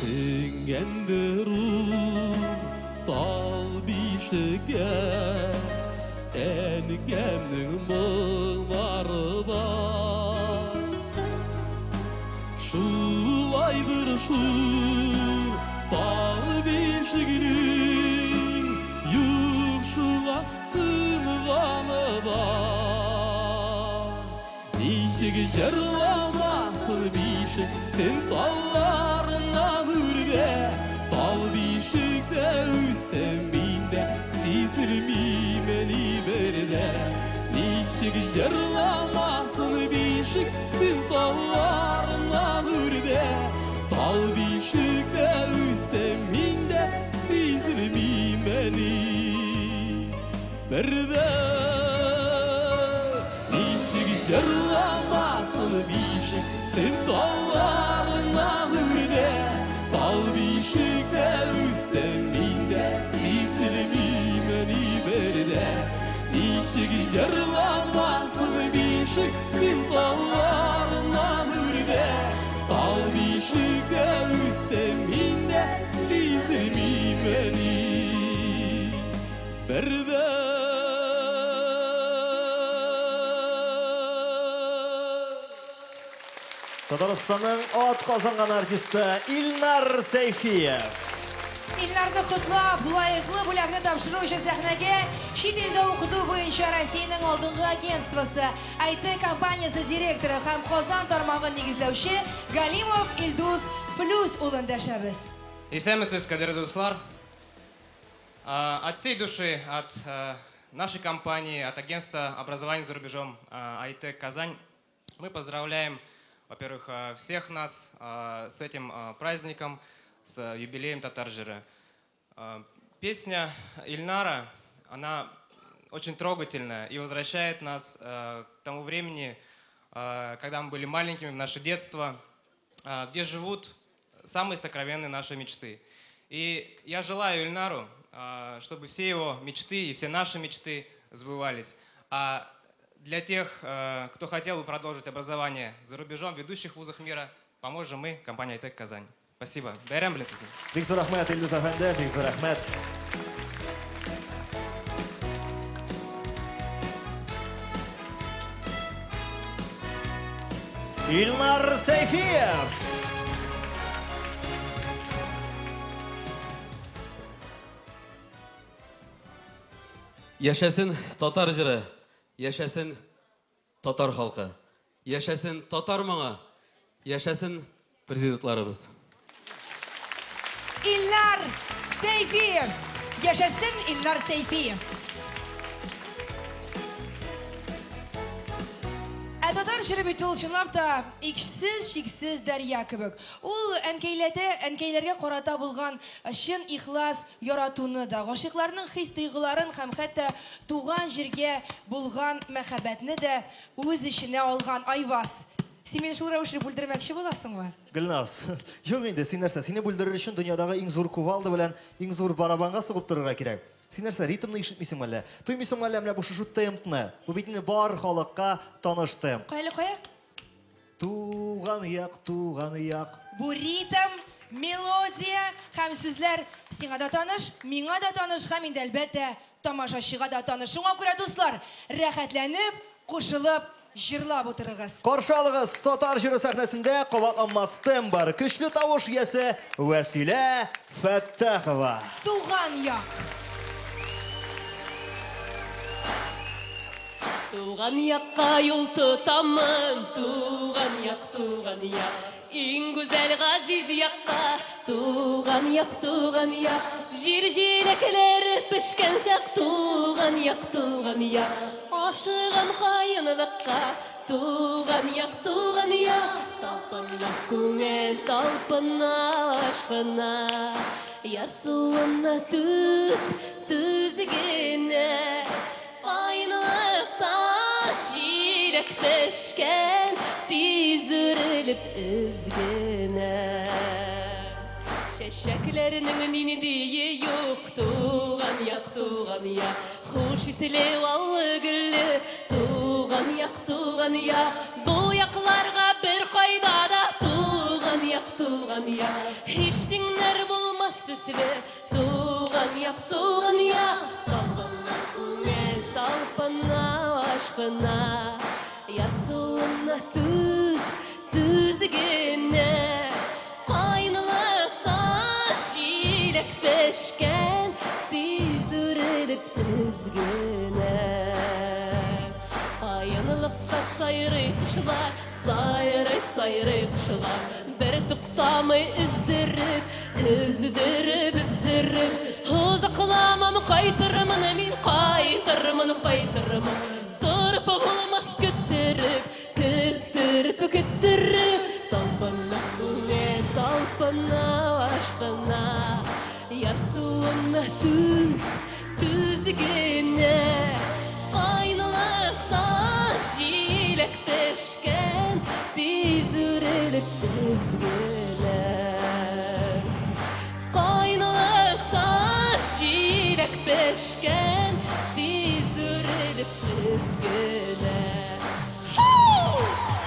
Сіңгенді руh тал бишіге, әнкемнің мұңлары бар. Шулайдыр шул тал бишігінің, юқшыға тынғаны бар. Нишік жырламасын биші, сен таларына үрде. Тал бишікте үстемінде, сезілмеймені берде. Нишік жырламасын бишік, сен таларына үрде. Тал бишікте үстемінде, сезілмеймені берде. Нишік жырламасын бишік, сен таларына үрде. Тал бишікте үстемінде, сезілмеймені берде. Нишік жырламасын бишік, сен таларына үрде. Тал бишікте үстемінде, сезілмеймені берде. Татарстанның ат қазанған артисті Илнар Сейфиев. Илнарды құтлап, лайықлы бүләкні тапшыру үшін сәхнәге шет елде оқыту бойынша Россияның алдыңғы агентствосы IT компаниясы директоры һәм Қазан тармағын негізләүче Галимов Илдус Плюс улын дәшәбез. Исәмесез, кадерле дуслар. От всей души, от нашей компании, от агентства образования за рубежом IT Казань, мы поздравляем, во-первых, всех нас с этим праздником, с юбилеем Татар-Жыры. Песня Ильнара, она очень трогательная и возвращает нас к тому времени, когда мы были маленькими, в наше детство, где живут самые сокровенные наши мечты. И я желаю Ильнару, чтобы все его мечты и все наши мечты сбывались. А для тех, кто хотел бы продолжить образование за рубежом в ведущих вузах мира, поможем мы, компания IT Казань. Спасибо. Бәйрәм белән сезне. Бик зур рәхмәт, Илдус әфәнде, бик зур рәхмәт. Илнар Сейфиев. Яшәсен татар җыры, яшәсен татар халкы, яшәсен татар моңы, яшәсен президентларыбыз. İlnar Seyfi. Yaşasın İlnar Seyfi. Татар җыры бит ул чынлап та иксез, чиксез дәрья кебек. Ул әнкәйләргә карата булган чын ихлас яратуны да, гашыйкларның хис-тойгыларын һәм хәтта туган җиргә булган мәхәббәтне дә үз эченә алган Айваз. Син мине шул рәвешле бүлдермәкче буласыңмы? Гөлназ, юк инде, син нәрсә, сине бүлдерер өчен дөньядагы иң зур кувалда белән иң зур барабанга сугып торырга кирәк. Син нәрсә, ритмны ишетмисеңме әллә? Туймыйсыңмы әллә менә бу шушы темпны? Бу бит инде бар халыкка таныш темп. Кая? Туган як. Бу ритм, мелодия һәм сүзләр сиңа да таныш, миңа да таныш һәм инде әлбәттә тамашачыга да таныш. Шуңа күрә дуслар, рәхәтләнеп, кушылып җырлап утырыгыз. Каршы алыгыз, татар җыры сәхнәсендә кабатланмас тембр, көчле тавыш иясе Вәсилә Фәттахова. Туган як. Туган якка юл тотамын, туган як, иң гүзәл газиз якка, туган як, жир җиләкләре пешкән чак, туган як, ашыгам каенлыкка, туган як, талпына күңел, талпына ашкына, ярсуына түз генә. Aynılıkta şirek peşken dizürülüp üzgüne. Şeşeklerinin nindiği yok, tuğan yak, hoş isli vallı güllü, tuğan yak. Bu yaklarga bir kayda da tuğan yak, hiç dinler bulmaz tüsülü, tuğan yak. Talpana aşkına, yarsuğuna düz gene. Kaynılıkta şilek peşken, diz ürelip üzgüne. Kaynılıkta sayrı kuşlar, sayrı kuşlar, bir tuktamı üzdürüp, uzaklamam kaytırımın min kaytırımın. Tırpı bulmaz küttürüp, talpana күңел, talpana aşkına, yarsuğuna düz gene. Kaynılıkta şilek peşken, diz ürelip üzgüne. Kaynılıkta şilek peşken, diz ürelip üzgüne.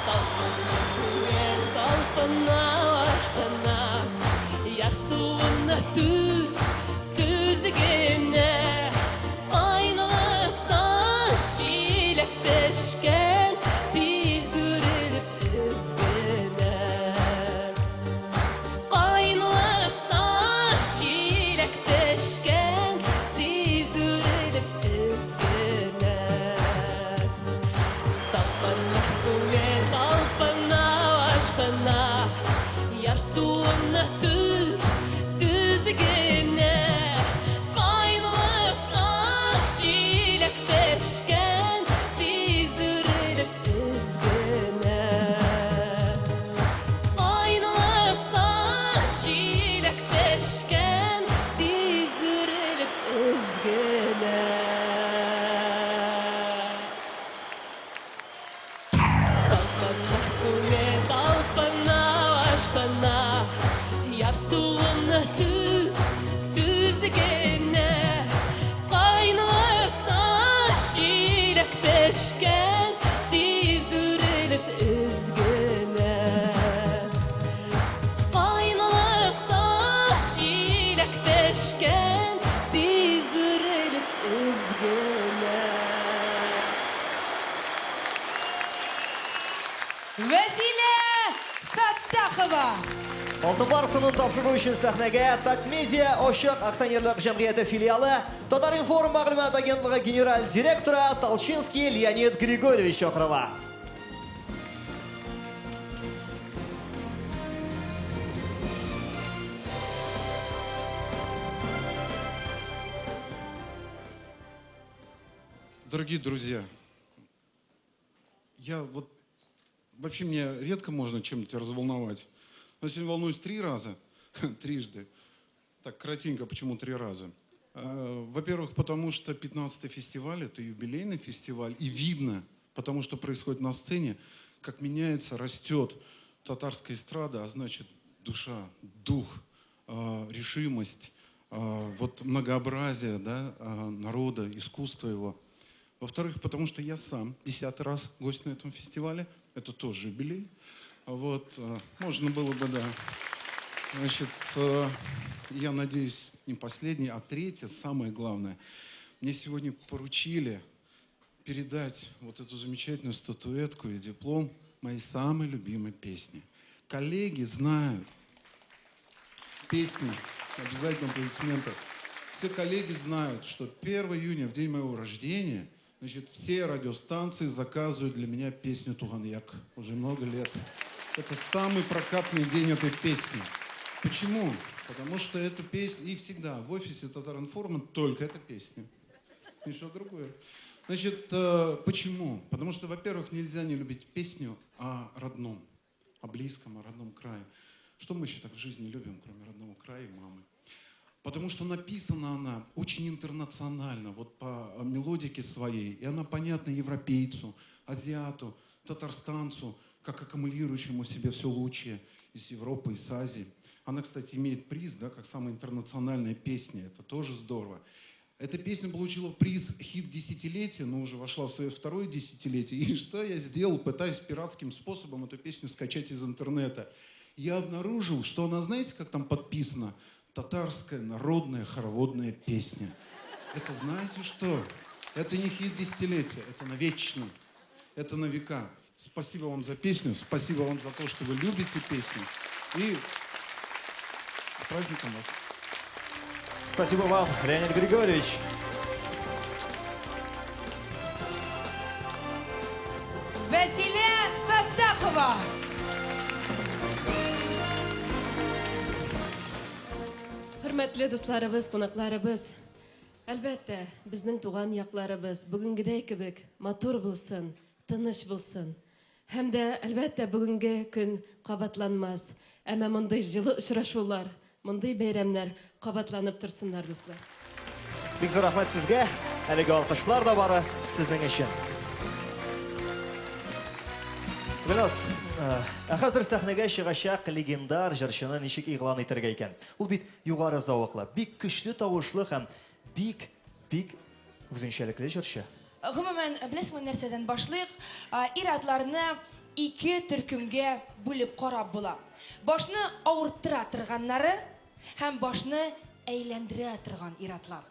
Talpana күңел, talpana aşkına, yarsuğuna düz gene. Kaynılıkta şilek peşken, diz ürelip üzgüne. Kaynılıkta şilek peşken, diz ürelip üzgüne. Talpana күңел, talpana aşkına, yarsuğuna düz gene. Kaynılıkta şilek peşken, diz ürelip üzgüne. Kaynılıkta şilek peşken, diz ürelip üzgüne. Talpana күңел, talpana aşkına, yarsuğuna düz gene. Kaynılıkta şilek peşken, diz ürelip üzgüne. Kaynılıkta şilek peşken, diz ürelip üzgüne. Вәсилә Фәттахова. Алтын барысының тапшыру үшін сәхнәгә Татмедиа Ошық акционерлік жәмғияты филиалы Татар-информ мәгълүмат агентлыгы генераль директоры Толчинский Леонид Григорьевич шақырыла. Дорогие друзья, вообще мне редко можно чем-то разволновать. Но сегодня волнуюсь 3 раза, трижды. Так, кратенько, почему 3 раза? Во-первых, потому что 15-й фестиваль, это юбилейный фестиваль, и видно, потому что происходит на сцене, как меняется, растет татарская эстрада, а значит душа, дух, решимость, многообразие, да, народа, искусство его. Во-вторых, потому что я сам 10-й раз гость на этом фестивале. Это тоже юбилей. Можно было бы, да. Значит, я надеюсь, не последний, а 3-е, самое главное. Мне сегодня поручили передать вот эту замечательную статуэтку и диплом моей самой любимой песни. Коллеги знают песни, обязательно аплодисменты. Все коллеги знают, что 1 июня, в день моего рождения, значит, все радиостанции заказывают для меня песню «Туган-як». Уже много лет. Это самый прокатный день этой песни. Почему? Потому что эта песня, и всегда в офисе Татар-информ только эта песня. Ничего другое. Значит, почему? Потому что, во-первых, нельзя не любить песню о родном, о близком, о родном крае. Что мы еще так в жизни любим, кроме родного края и мамы? Потому что написана она очень интернационально, вот по мелодике своей. И она понятна европейцу, азиату, татарстанцу, как аккумулирующему в себе все лучшее из Европы, из Азии. Она, кстати, имеет приз, да, как самая интернациональная песня. Это тоже здорово. Эта песня получила приз «Хит десятилетия», но уже вошла в свое 2-е десятилетие. И что я сделал, пытаясь пиратским способом эту песню скачать из интернета? Я обнаружил, что она, знаете, как там подписано? Татарская народная хороводная песня. Это знаете что? Это не хит десятилетия, это навечно. Это на века. Спасибо вам за песню, спасибо вам за то, что вы любите песню. И с праздником вас. Спасибо вам, Леонид Григорьевич. Василия Фаттахова. Hürmetli dostlarыбыз, konaklарыбыз, әлбәттә, безнең туган якларыбыз бүгенгедәй кебек матур булсын, тыныч булсын. Һәм дә, әлбәттә, бүгенге көн кабатланмас. Әмма мондый җылы очрашулар, мондый бәйрәмнәр кабатланып торсыннар, дуслар. Бик зур рәхмәт сезгә. Әлеге алкышлар да бары сезнең өчен. Гөлназ, хәзер сәхнәгә чыгачак легендар җырчыны ничек игълан итәргә икән? Ул бит югары зауыклы, бик көчле тавышлы һәм бик үзенчәлекле җырчы. Гомумән, беләсеңме нәрсәдән башлыйк? Ир-атларны 2 төркемгә бүлеп карап була. Башны авырттыра торганнары һәм башны әйләндерә торган ир-атлар.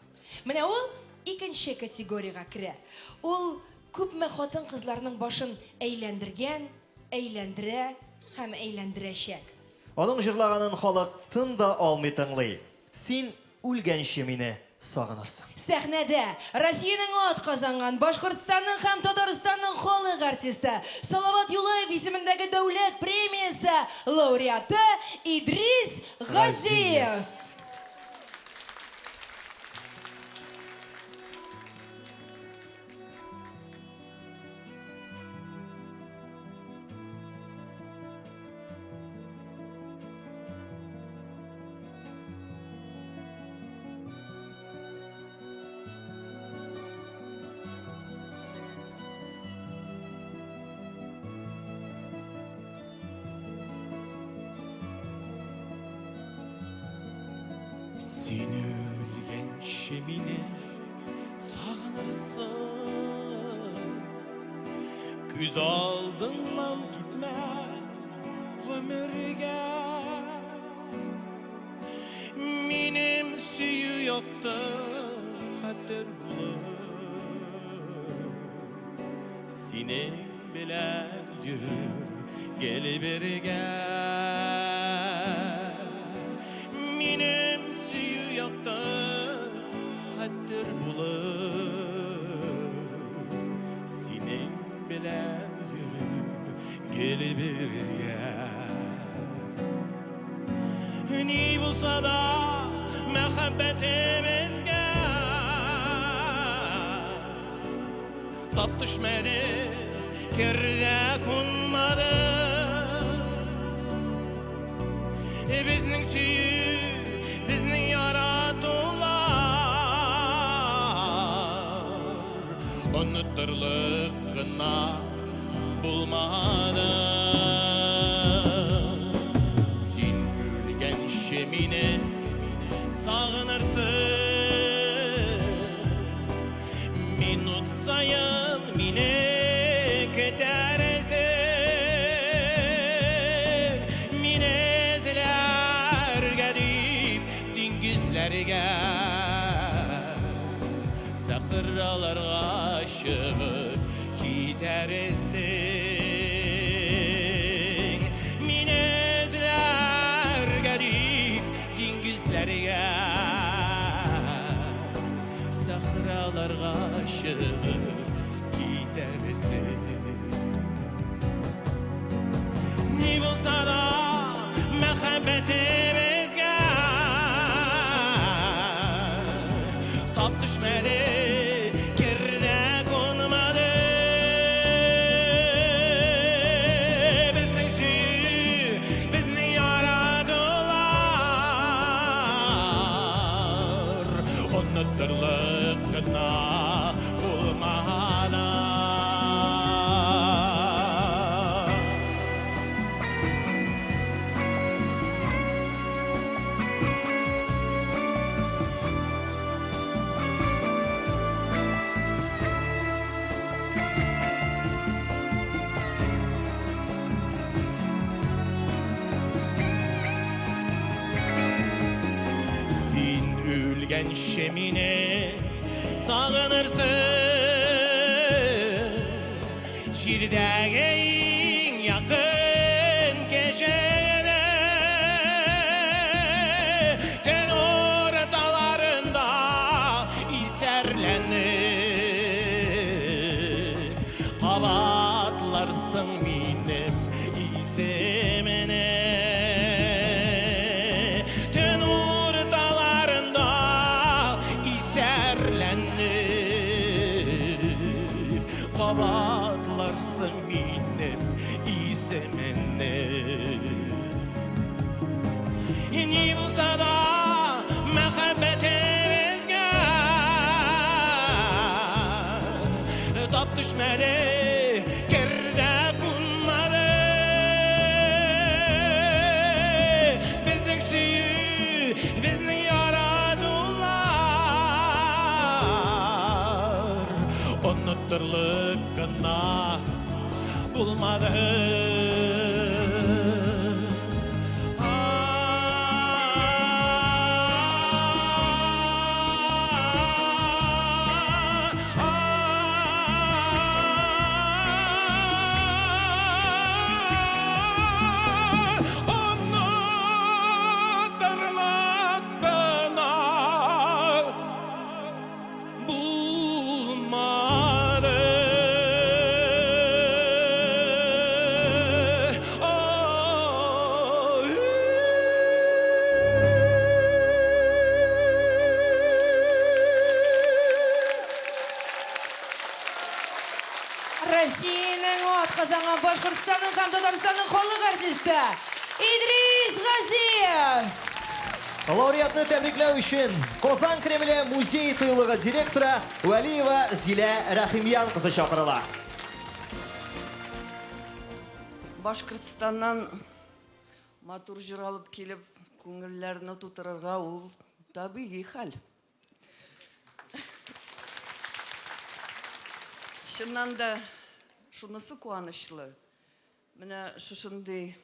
Менә ул 2нче категорияга керә. Ул күпме хатын-кызларның башын әйләндергән, әйләндерә һәм әйләндерәчәк. Аның җырлаганын халык тын да алмый тыңлый. Син үлгәнче мине сагынырсың. Сәхнәдә Россиянең атказанган, Башкортстанның һәм Татарстанның халык артисты, Салават Юлаев исемендәге дәүләт премиясе лауреаты Идрис Газиев. Сен өлгенше мені сағынырсың, күз алдыңнан кетме өмірге. Менің сүйі яқты қатер болып, сенің білән жүр, кел бірге. кел бергә. Ни булса да мәхәббәтебезгә тап төшмәде, кердә кунмады. Безнең сөю, безнең яратулар онытырлык кына булмады. Син үлгәнче мине сагынырсың, минут саен мине көтәрсең. Мине эзләргә дип диңгезләргә, сахраларга чыгып китәрсең. Мине эзләргә дип диңгезләргә, сахраларга чыгып китәрсең. Ни булса да мәхәббәтебезгә тап төшмәде, кердә кунмады. Безнең сөю, безнең яратулар онытырлык кына булмады. Син үлгәнче мине сагынырсың, җирдәге иң якын кешене. Төн урталарында исәрләнеп кабатларсың минем исемне. Төн урталарында исәрләнеп кабатларсың минем исемне. Ни булса да мәхәббәтебезгә тап төшмәде, кердә кунмады. Безнең сөю, безнең яратулар онытырлык кына булмады. Россиянең атказанган Башкортстанның һәм Татарстанның халык артисты Идрис Газиев. Лауреатны тәбрикләү өчен Казан Кремле музей тыйлыгы директоры Вәлиева Зилә Рәхимиян кызы чакырыла. Башкортстаннан матур җыр алып килеп, күңелләрне тутырырга ул табигый хәл. Чыннан да шунысы куанычлы. Менә шушындый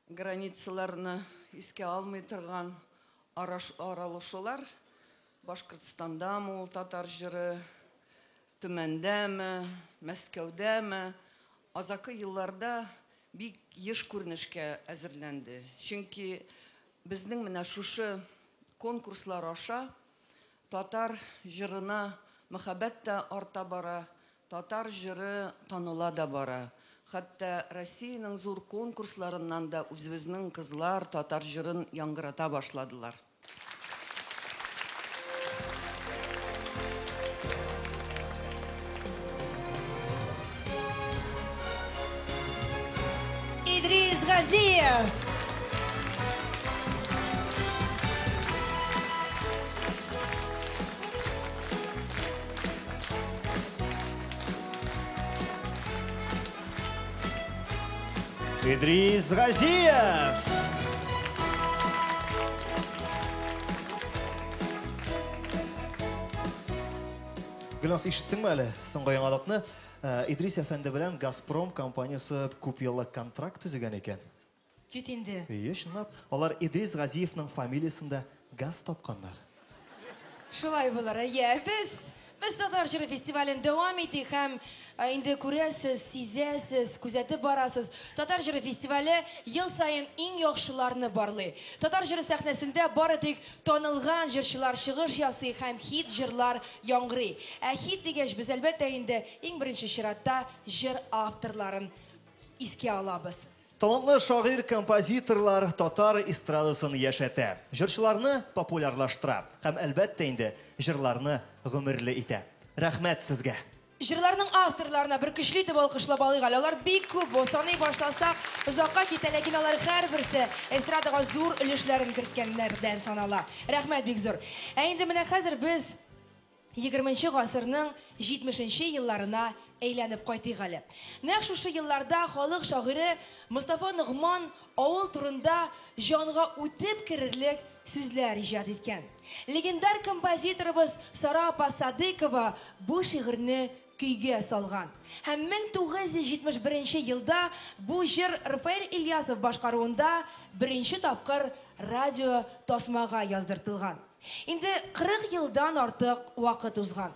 границаларны искә алмый торган аралашулар Башкортстандамы, ул татар җыры, Төмәндәме, Мәскәүдәме, азакы елларда бик еш күренешкә әзерләнде. Чөнки безнең менә шушы конкурслар аша татар җырына мәхәббәт тә арта бара, татар җыры таныла да бара. Хәтта Россиянең зур конкурсларыннан да үзебезнең кызлар татар җырын яңгырата башладылар. Идрис Газиев. Идрис Газиев. Гөлнас, ишеттеңме әле соңгы яңалыкны? Идрис әфәнде белән Газпром компаниясы күп еллык контракт төзегән икән. Кит инде. Чынлап, алар Идрис Газиевның фамилиясендә газ тапканнар. Шулай булыр. Без татар җыры фестивален дәвам итик һәм инде күрәсез, сизәсез, күзәтеп барасыз. Татар җыры фестивале ел саен иң яхшыларны барлый. Татар җыры сәхнәсендә бары тик танылган җырчылар чыгыш ясый һәм хит җырлар яңгырый. Хит дигәч, без әлбәттә инде иң беренче чиратта җыр авторларын искә алабыз. Талантлы шагыйрь, композиторлар татар эстрадасын яшәтә. Җырчыларны популярлаштыра һәм әлбәттә инде җырларны гомерле итә. Рәхмәт сезгә. Җырларның авторларына бер көчле итеп алкышлап алыйк. Алар бик күп, саный башласак, озакка китә, ләкин алар һәрберсе эстрадага зур өлешләрен керткәннәрдән санала. Рәхмәт бик зур. Инде менә хәзер без 20-нчы гасырның 70-нче елларына әйләнеп кайтыйк әле. Нәкъ шушы елларда халык шагыйре Мустафа Нугман авыл турында җанга үтеп керерлек сүзләр иҗат иткән. Легендар композиторыбыз Сара апа Садыкова бу шигырьне көйгә салган. Һәм 1971 елда бу җыр Рафаэль Ильясов башкаруында беренче тапкыр радио тасмага яздыртылган. Инде 40 елдан артык вакыт узган.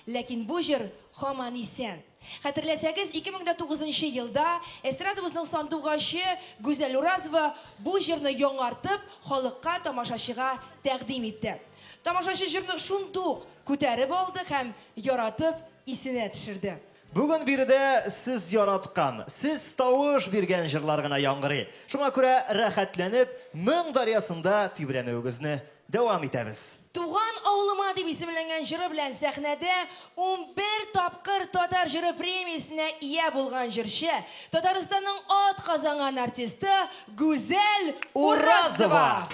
Ләкин бу җыр һаман исән. Хәтерләсәгез, 2009 елда эстрадабызның сандугачы Гүзәл Уразова бу җырны яңартып, халыкка, тамашачыга тәкъдим итте. Тамашачы җырны шундук күтәреп алды һәм яратып исенә төшерде. Бүген биредә сез яраткан, сез тавыш биргән җырлар гына яңгырый. Шуңа күрә рәхәтләнеп, моң дарьясында тибрәнүегезне дәвам итәбез. Туган авылыма дип исемләнгән җыры белән сәхнәдә 11 тапкыр татар җыры премиясенә ия булган җырчы, Татарстанның ат казанган артисты Гүзәл Уразова.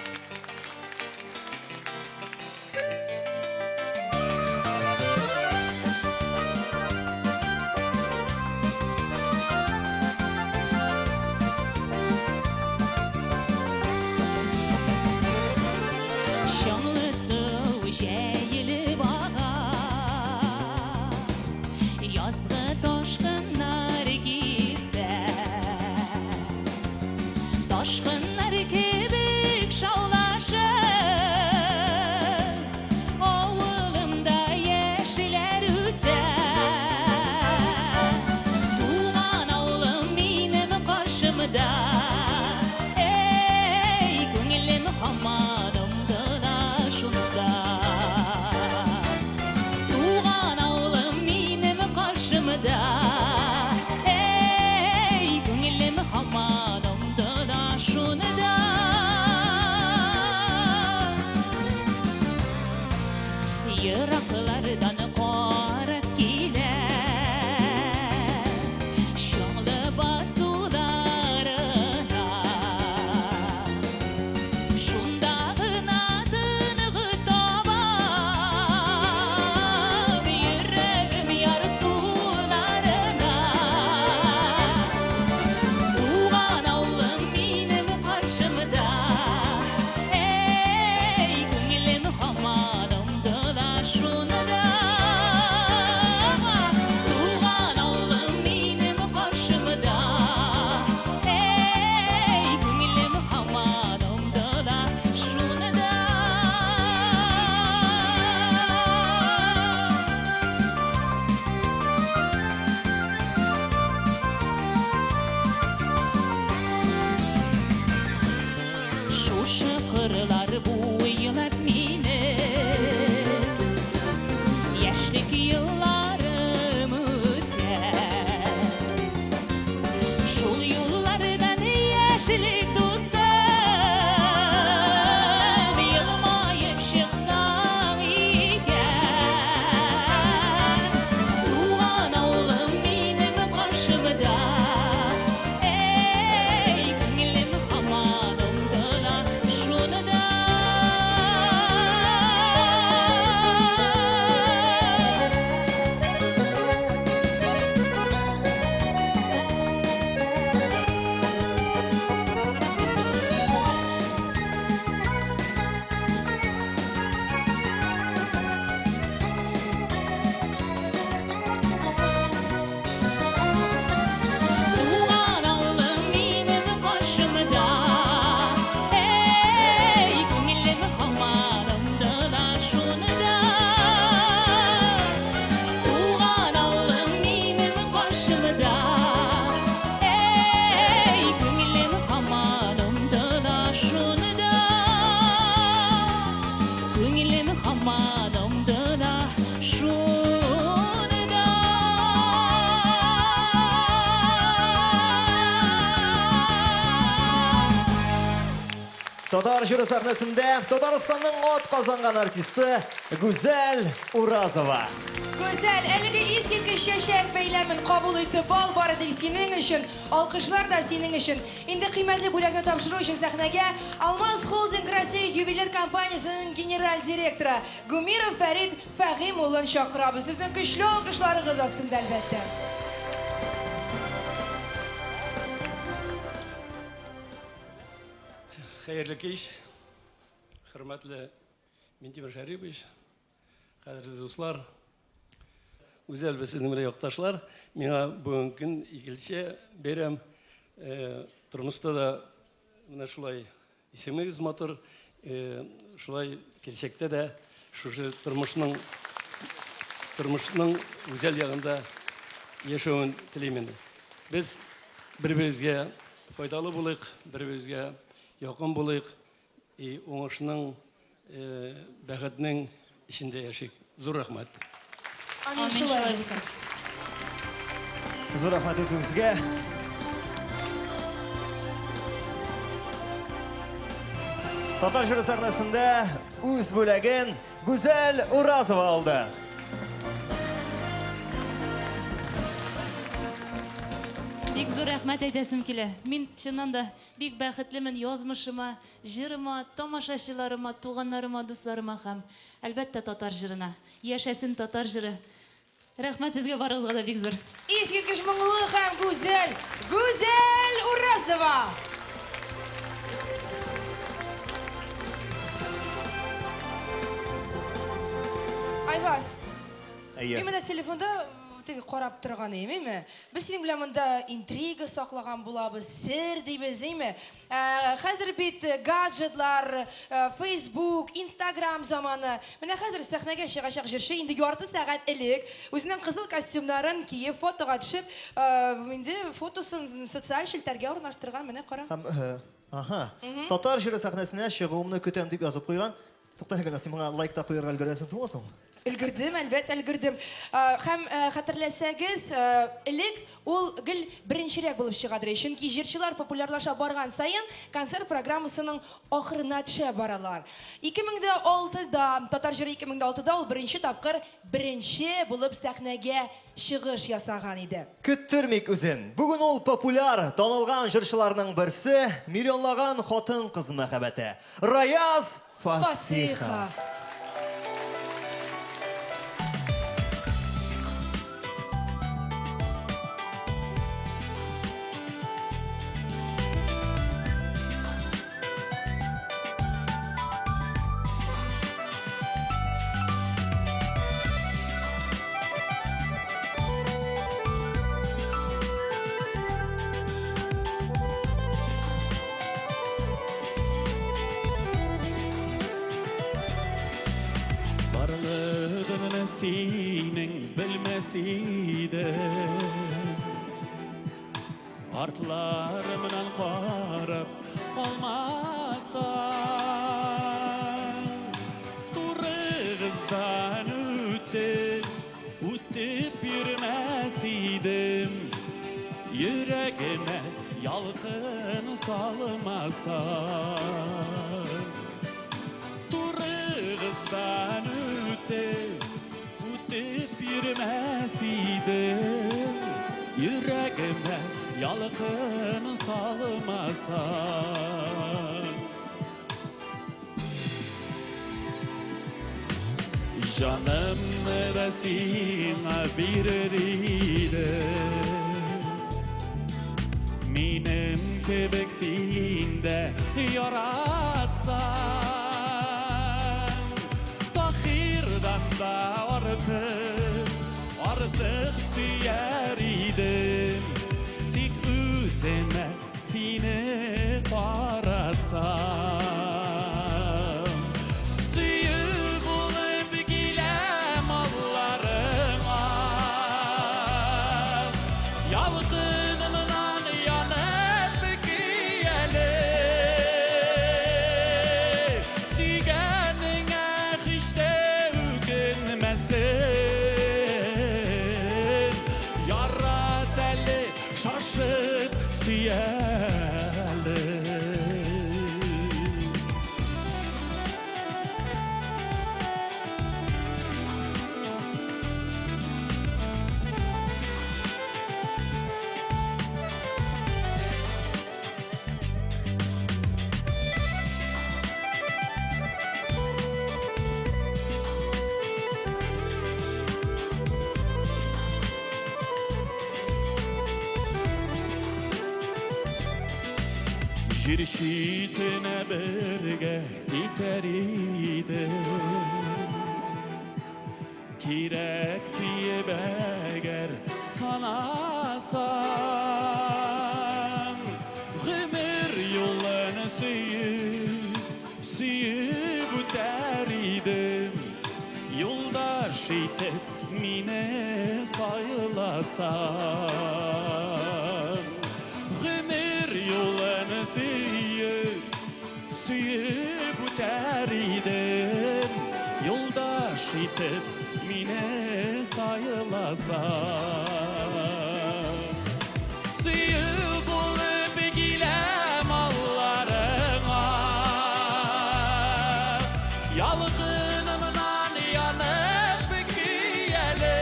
Җәйелеп ага, язгы ташкыннар кисә, ташкыннар кебек шаулар. жюри сәхнәсендә Татарстанның ат казанган артисты Гүзәл Уразова. Güzel, әлеге искиткеч чәчәк бәйләмен кабул итеп ал бары ди синең өчен, алкышлар да синең өчен. Инде кыйммәтле бүләкне тапшыру өчен сәхнәгә Алмаз Холдинг Россия ювелир компаниясының генераль директоры Гумиров Фәрит Фәгыйм улын чакырабыз. Сезнең көчле алкышларыгыз астында әлбәттә. Хәерле кич, хөрмәтле Минтимер Шәрипович, кадерле дуслар, Гүзәл без сезнең белән якташлар. Миңа бүген көн игелчә бәйрәм. Тормышта да менә шулай исемегез матур, шулай киләчәктә дә шушы тормышның гүзәл ягында яшәвен телим. Без бер-беребезгә файдалы булыйк, бер-беребезгә якын булыйк, уңышның, бәхетнең içinde яшик. Зур рәхмәт. Амин, шулай булсын. Зур рәхмәт үзегезгә. Татар жюри сәхнәсендә үз бүләген Гүзәл Уразова алды. Бик зур рәхмәт әйтәсем килә. Мин чыннан да бик бәхетлемен язмышыма, җырыма, тамашачыларыма, туганнарыма, дусларыма һәм әлбәттә татар җырына. Яшәсен татар җыры. Рәхмәт сезгә барыгызга да бик зур. Искиткеч моңлы һәм гүзәл Гүзәл Уразова. Айваз. Именно телефонда теге карап торган эме? Без синең белән монда интрига саклаган булабыз, сер дибез эме? Хәзер бит гаджетлар, Facebook, Instagram заманы. Менә хәзер сәхнәгә чыгачак җырчы инде ярты сәгать элек үзенең кызыл костюмнарын киеп фотога төшеп, инде фотосын социаль челтәргә урнаштырган. Менә кара. Ага. Татар жюри сәхнәсенә чыгуымны көтәм дип язып куйган. Тукта гына син моңа лайк та куярга өлгерәсең түгелсең? Өлгердем, әлбәттә өлгердем. Һәм хәтерләсәгез, элек ул гел беренчерәк булып чыгадыр. Чөнки җырчылар популярлаша барган саен концерт программасының ахырына төшә баралар. 2006да, Татар жюри 2006да ул беренче тапкыр беренче булып сәхнәгә чыгыш ясаган иде. Көттермик үзен. Бүген ул популяр, танылган җырчыларның берсе, миллионлаган хатын-кыз мәхәббәте. Раяз Фасиха. Senin bilmesiydi Artlarımdan qarab qalmasan Turğızdan ötüp yürümesiydim Yüreğime yalqın salmasan Turğızdan ötüp yürümesiydim Yüreğime yalqın salmasan Canım neresine birirdim Minim kebeksinde yaratsan Tahirdan da artık süyer idim Dik üzeme seni qaratsam Süyüp olup gilem allarıma Yalqınımdan yanıp giyelim Jir şitine birge gider idim Kirek diye beger sanasan Gümür yolunu süyüp öter idim Yoldaş itip mine sayılasan Gümür yolunu süyüp öter idim Yoldaş itip mine sayılasan Süyüp olup gilem allarına Yalgınımdan yanıp güyeli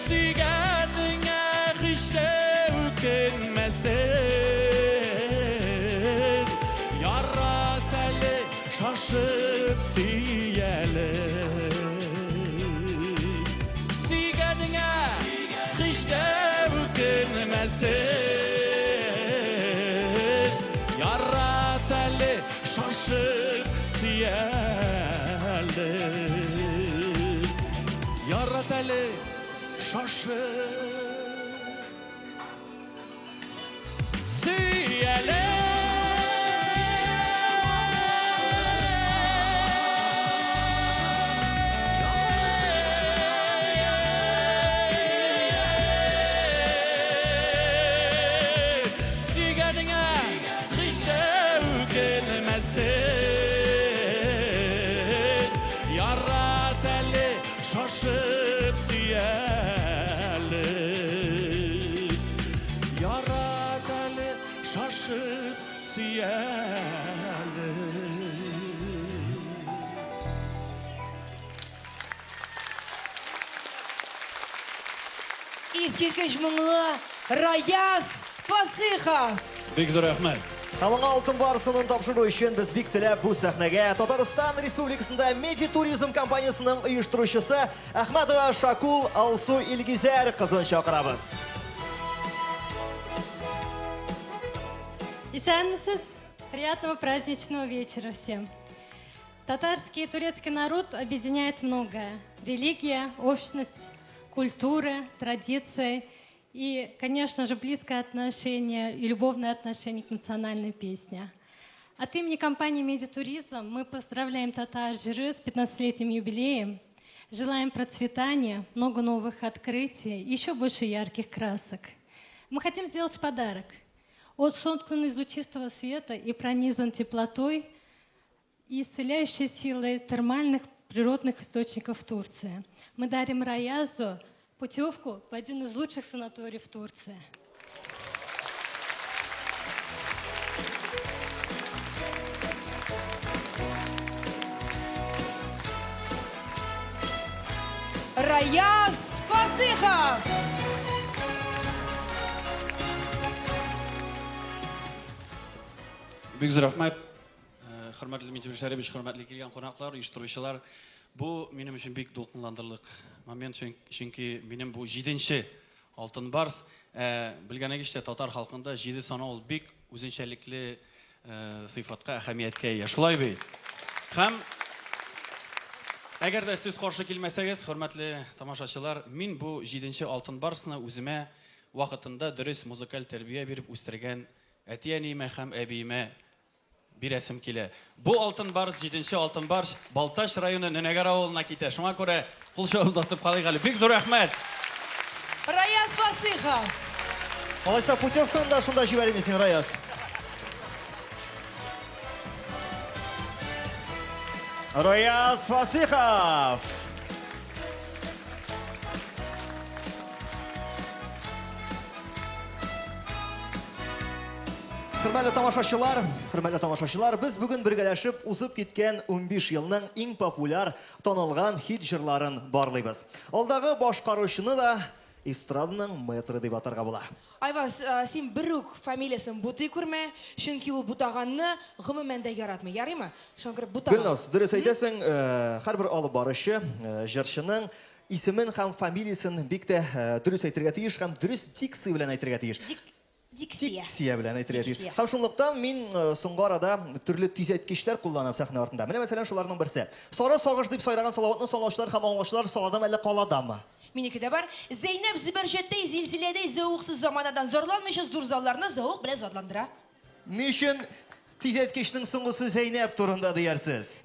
Sügedine kışta ükenmesin Yarra teli şaşıp siyeli Sügedine kışta ükenmesin Yarra teli şaşıp siyeli Yarra teli şaşıp siyeli Sügedine kışta ükenmesin Yarra teli şaşıp siyeli Yarra teli şaşıp siyeli Искиткіш мұңлы Раяз Фасихов. Бик зур рәхмәт. Һәм аңа алтын барысының тапшыру өчен без бик теләп бу сәхнәгә Татарстан Республикасында Медитуризм компаниясының оештыручысы Әхмәтова Шакул Алсу Илгизәр кызын чакырабыз. Исәнмесез? Приятного праздничного вечера всем. Татарский и турецкий народ объединяет многое. Религия, общность, культура, традиции и, конечно же, близкое отношение и любовное отношение к национальной песне. От имени компании «Медитуризм» мы поздравляем Татар-Жиры с 15-летним юбилеем. Желаем процветания, много новых открытий, еще больше ярких красок. Мы хотим сделать подарок. Он соткан из лучистого света и пронизан теплотой и исцеляющей силой термальных природных источников Турции. Мы дарим Раязу путевку в один из лучших санаториев в Турции. Раяз Фасихов. Бик зур рәхмәт. Хөрмәтле Митюр Шәрипов, хөрмәтле килгән кунаклар, оештыручылар. Бу минем өчен бик дулкынландырырлык момент, чөнки минем бу 7нче Алтын Барс. Белгәнегезчә, татар халкында 7 саны ул бик үзенчәлекле сыйфатка, әһәмияткә ия. Шулай бит. Һәм әгәр дә сез каршы килмәсәгез, хөрмәтле тамашачылар, мин бу 7нче Алтын Барсны үземә вакытында дөрес музыкаль тәрбия биреп үстергән әти-әниемә һәм әбиемә бирәсем килә. Бу Алтын Барс, 7нче Алтын Барс, Балташ районы Ненегар авылына китә. Шуңа күрә кул чабып узатып калыйк әле. Бик зур рәхмәт. Раяз Фасихов. Алайса путевканы да шунда җибәрегез син, Раяз. Раяз Фасихов. Хөрмәтле тамашачылар, без бүген бергәләшеп узып киткән 15 елның иң популяр танылган хит җырларын барлыйбыз. Алдагы башкаручыны да эстраданың мэтры дип атарга була. Айваз, син бер үк фамилиясын бутый күрмә, чөнки ул бутаганны гомумән дә яратмый. Ярыймы? Шуңа бутаган. Гөлназ, дөрес әйтәсең, һәрбер алып баручы җырчының исемен һәм фамилиясын бик тә дөрес әйтергә тиеш һәм дөрес дикция белән әйтергә тиеш. Диксия. Диксия белән әйтергә тиеш. Диксия. Һәм шунлыктан мин соңгы арада төрле тизәткечләр кулланам сәхнә артында. Менә мәсәлән шуларның берсе. Сары сагыш дип сайраган салаватны салаучылар һәм аңлаучылар саладымы әллә каладамы? Минеке дә бар. Зәйнәп Зөбәрҗәттәй зилзиләдәй зәвыксыз заманадан зарланмыйча зур залларны зәвык белән затландыра. Ни өчен тизәткечнең соңгысы Зәйнәп турында диярсез?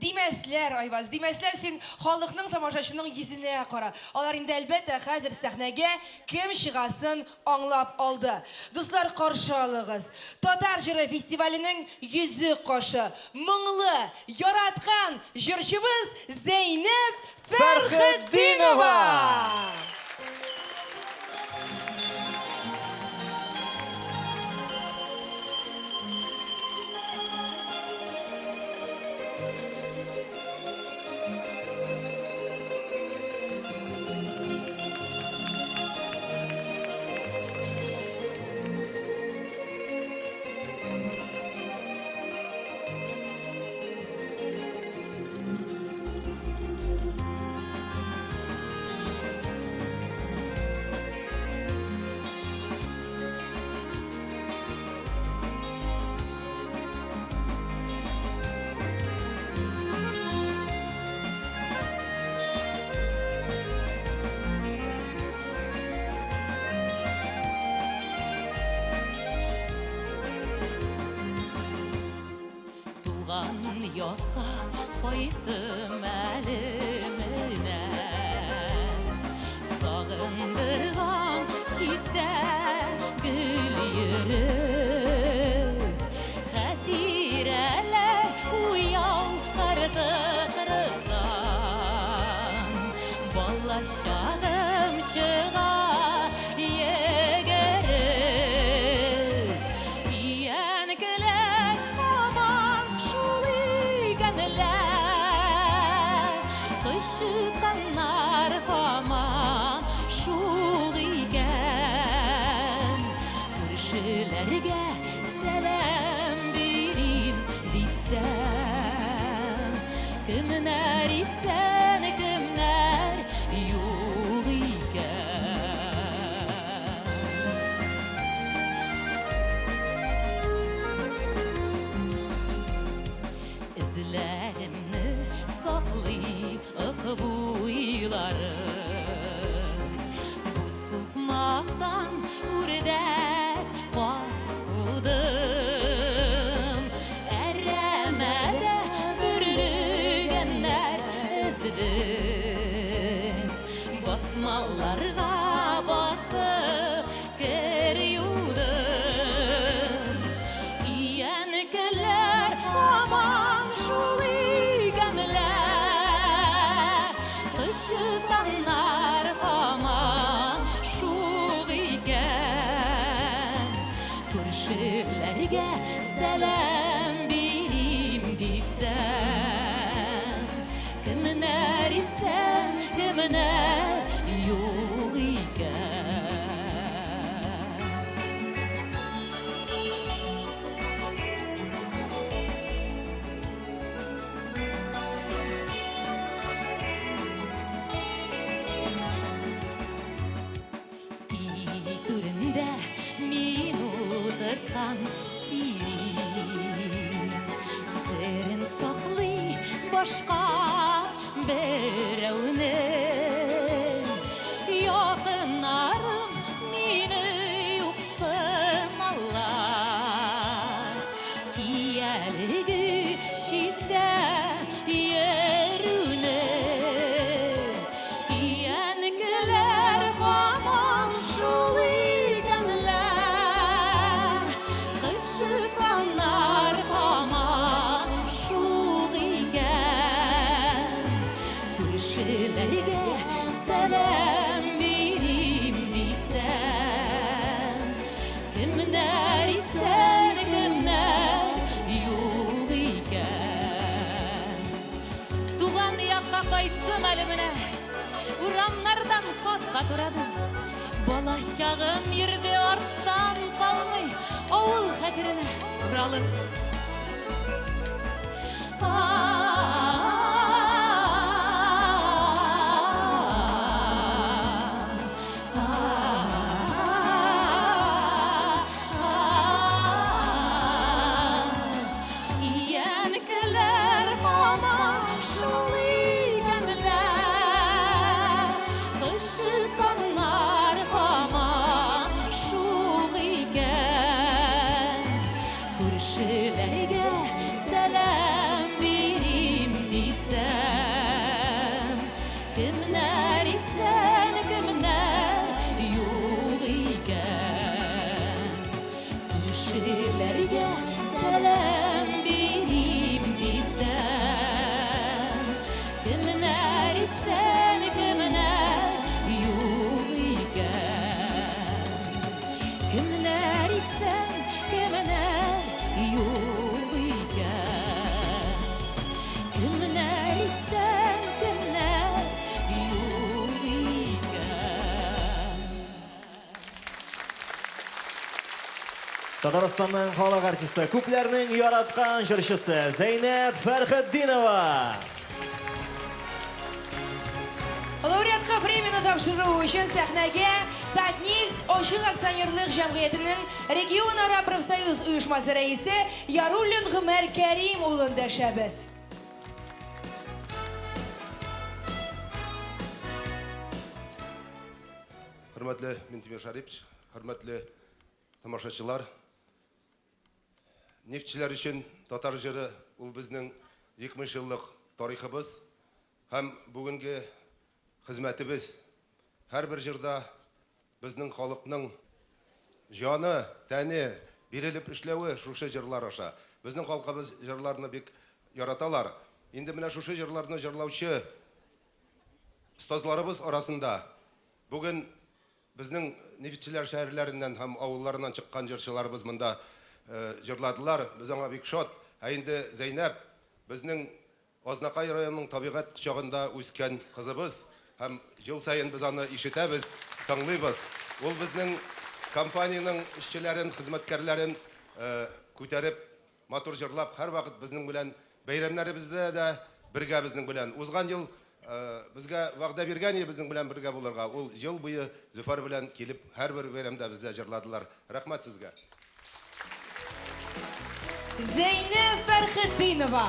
Димәсләр, Айваз, димәсләр, син халыкның тамашачының йөзенә кара. Алар инде әлбәттә хәзер сәхнәгә кем чыгасын аңлап алды. Дуслар, каршы алыгыз. Татар җыры фестиваленең йөзе кашы. Моңлы, яраткан җырчыбыз Зәйнәп Фәрхетдинова. Yokka koydum elimine Sağındırgan şiddet gül yürü Hatireler uyan kardı kırıktan Ballaşağım şığa yegeri Yiyenkiler aman Kışıkanlar aman şul iken Kırşılarga selam birim desem Kimler isen kimler yol iken İzlerimni saklayıp bu yılları Bu sıkmaktan urdek baskıdım Eremede bürügenler ezdim Basmalarga basıp geriyordum İyenkiler aman şuligenler Kışıktanlar aman şuligen Körşülerge selam birim desem Kimler isen kimler yok iken Türünde min uğdırtan siri Serin saklı başka berevne Yakınlarım mini yoksun Allah Kiyelgi şiddet yerine Yiyenkiler aman şuligenler Kışıkanlar aman şuligen Kırşılarga selam birim desem Kimler isen kimler yok iken Tuğan yakka kayttım elimine Uramlardan katka turadım Balaşağım yerde arttan kalmay Oğul hatirine uralım Татарстанның халық артисты, күпләрнең яраткан җырчысы Зәйнәп Фәрхетдинова. Лауреатка премияны тапшыру өчен сәхнәгә Татнефть Ачык акционерлык җәмгыятенең регионара профсоюз оешмасы рәисе Яруллин Гомәр Кәрим улын дәшәбез. Hürmetli Mintimir Şaripovич, hürmetli tamашачылар. Нефтчиләр өчен татар җыры ул безнең 20 еллык тарихыбыз һәм бүгенге хезмәтебез. Һәрбер җырда безнең халыкның җаны, тәне бирелеп эшләве шушы җырлар аша. Безнең халкыбыз җырларны бик яраталар. Инде менә шушы җырларны җырлаучы остазларыбыз арасында бүген безнең нефтчиләр шәһәрләреннән һәм авылларыннан чыккан җырчыларыбыз монда җырладылар. Без аңа бик шат. Инде Зәйнәп безнең Азнакай районының табигать чагында үскән кызыбыз һәм ел сайын без аны ишетәбез, тыңлыйбыз. Ул безнең компаниянең эшчеләрен, хезмәткәрләрен күтәреп, матур җырлап, һәр вакыт безнең белән бәйрәмнәребездә дә бергә безнең белән. Узган ел безгә вәгъдә биргән иде безнең белән бергә булырга. Ул ел буе Зөфәр белән килеп һәрбер бәйрәмдә бездә җырладылар. Рәхмәт сезгә. Зәйнәп Фәрхетдинова.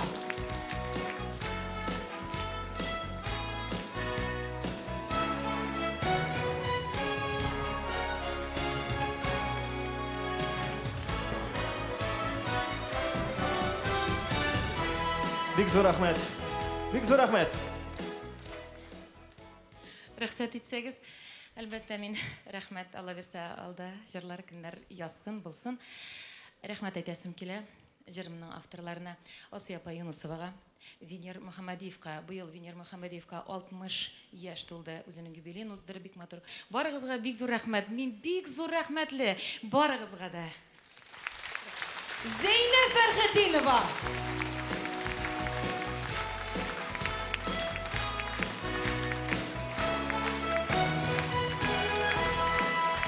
Бик зур рәхмәт. Бик зур рәхмәт. Рөхсәт итсәгез, әлбәттә мин рәхмәт Алла бирсә алда җырлар көннәр язсын, булсын. Рәхмәт әйтәсем килә җырымның авторларына, Асия апа Юнусовага, Венер Мөхәммәдиевка. Быел Венер Мөхәммәдиевка 60 яшь тулды, үзенең юбилеен уздырып бик матур. Барыгызга бик зур рәхмәт. Мин бик зур рәхмәтле барыгызга да. Зәйнәп Фәрхетдинова.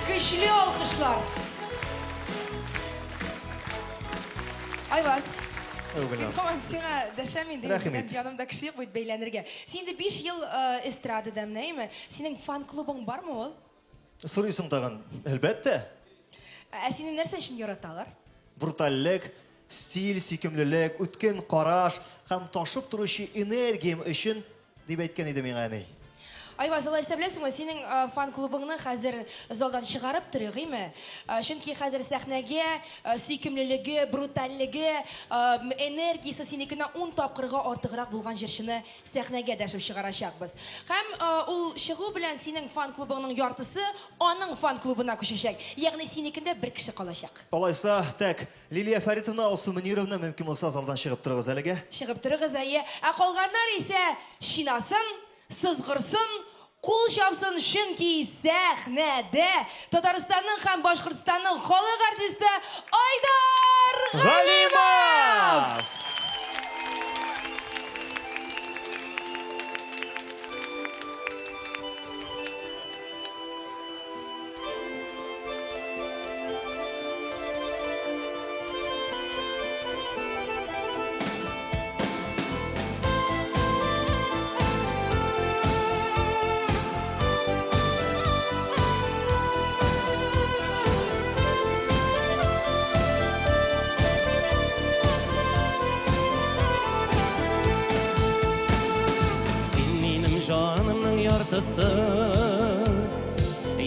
Көчле алкышлар. Айваз. Мин һаман сиңа дәшәм инде. Янымда кеше юк бит бәйләнергә. Син инде 5 ел эстрадада менәме? Синең фан клубың бармы ул? Сорыйсың тагын. Әлбәттә. Сине нәрсә өчен яраталар? Брутальлек, стиль, сөйкемлелек, үткен караш һәм ташып торучы энергиям өчен дип әйткән иде миңа әни. Айваз, алай сәбләсеңме, синең фан клубыңны хәзер залдан чыгарып торыгыймы? Чөнки хәзер сәхнәгә сөйкемлелеге, брутальлеге, энергиясе синекенә 10 тапкырга артыграк булган җырчыны сәхнәгә дәшеп чыгарачакбыз. Һәм ул чыгу белән синең фан клубыңның яртысы аның фан клубына күчәчәк. Ягъни синекендә бер кеше калачак. Алайса, тәк Лилия Фәритовна, Алсу Мөнировна мөмкин булса залдан чыгып торыгыз әлегә. Чыгып торыгыз, әйе. Калганнар исә шинасын, сызгырсын, кул чапсын, чөнки сәхнәдә Татарстанның һәм Башкортстанның халык артисты Айдар Галимов.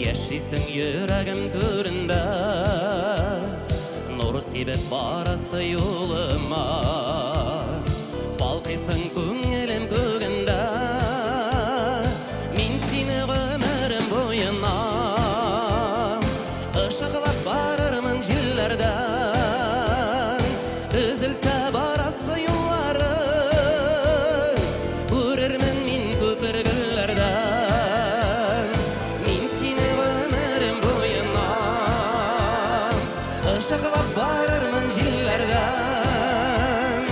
Яшисің йөрәгем түрендә, нур сибеп барасы юлыма, балкыйсың күңелем көгендә, мин сине гомерем буена, ышыклап барырмын җилләрдән, өзелсә барасы юллары, күрермен мин күпер гөлләрдән. Шақылап барырмын җилләрдән,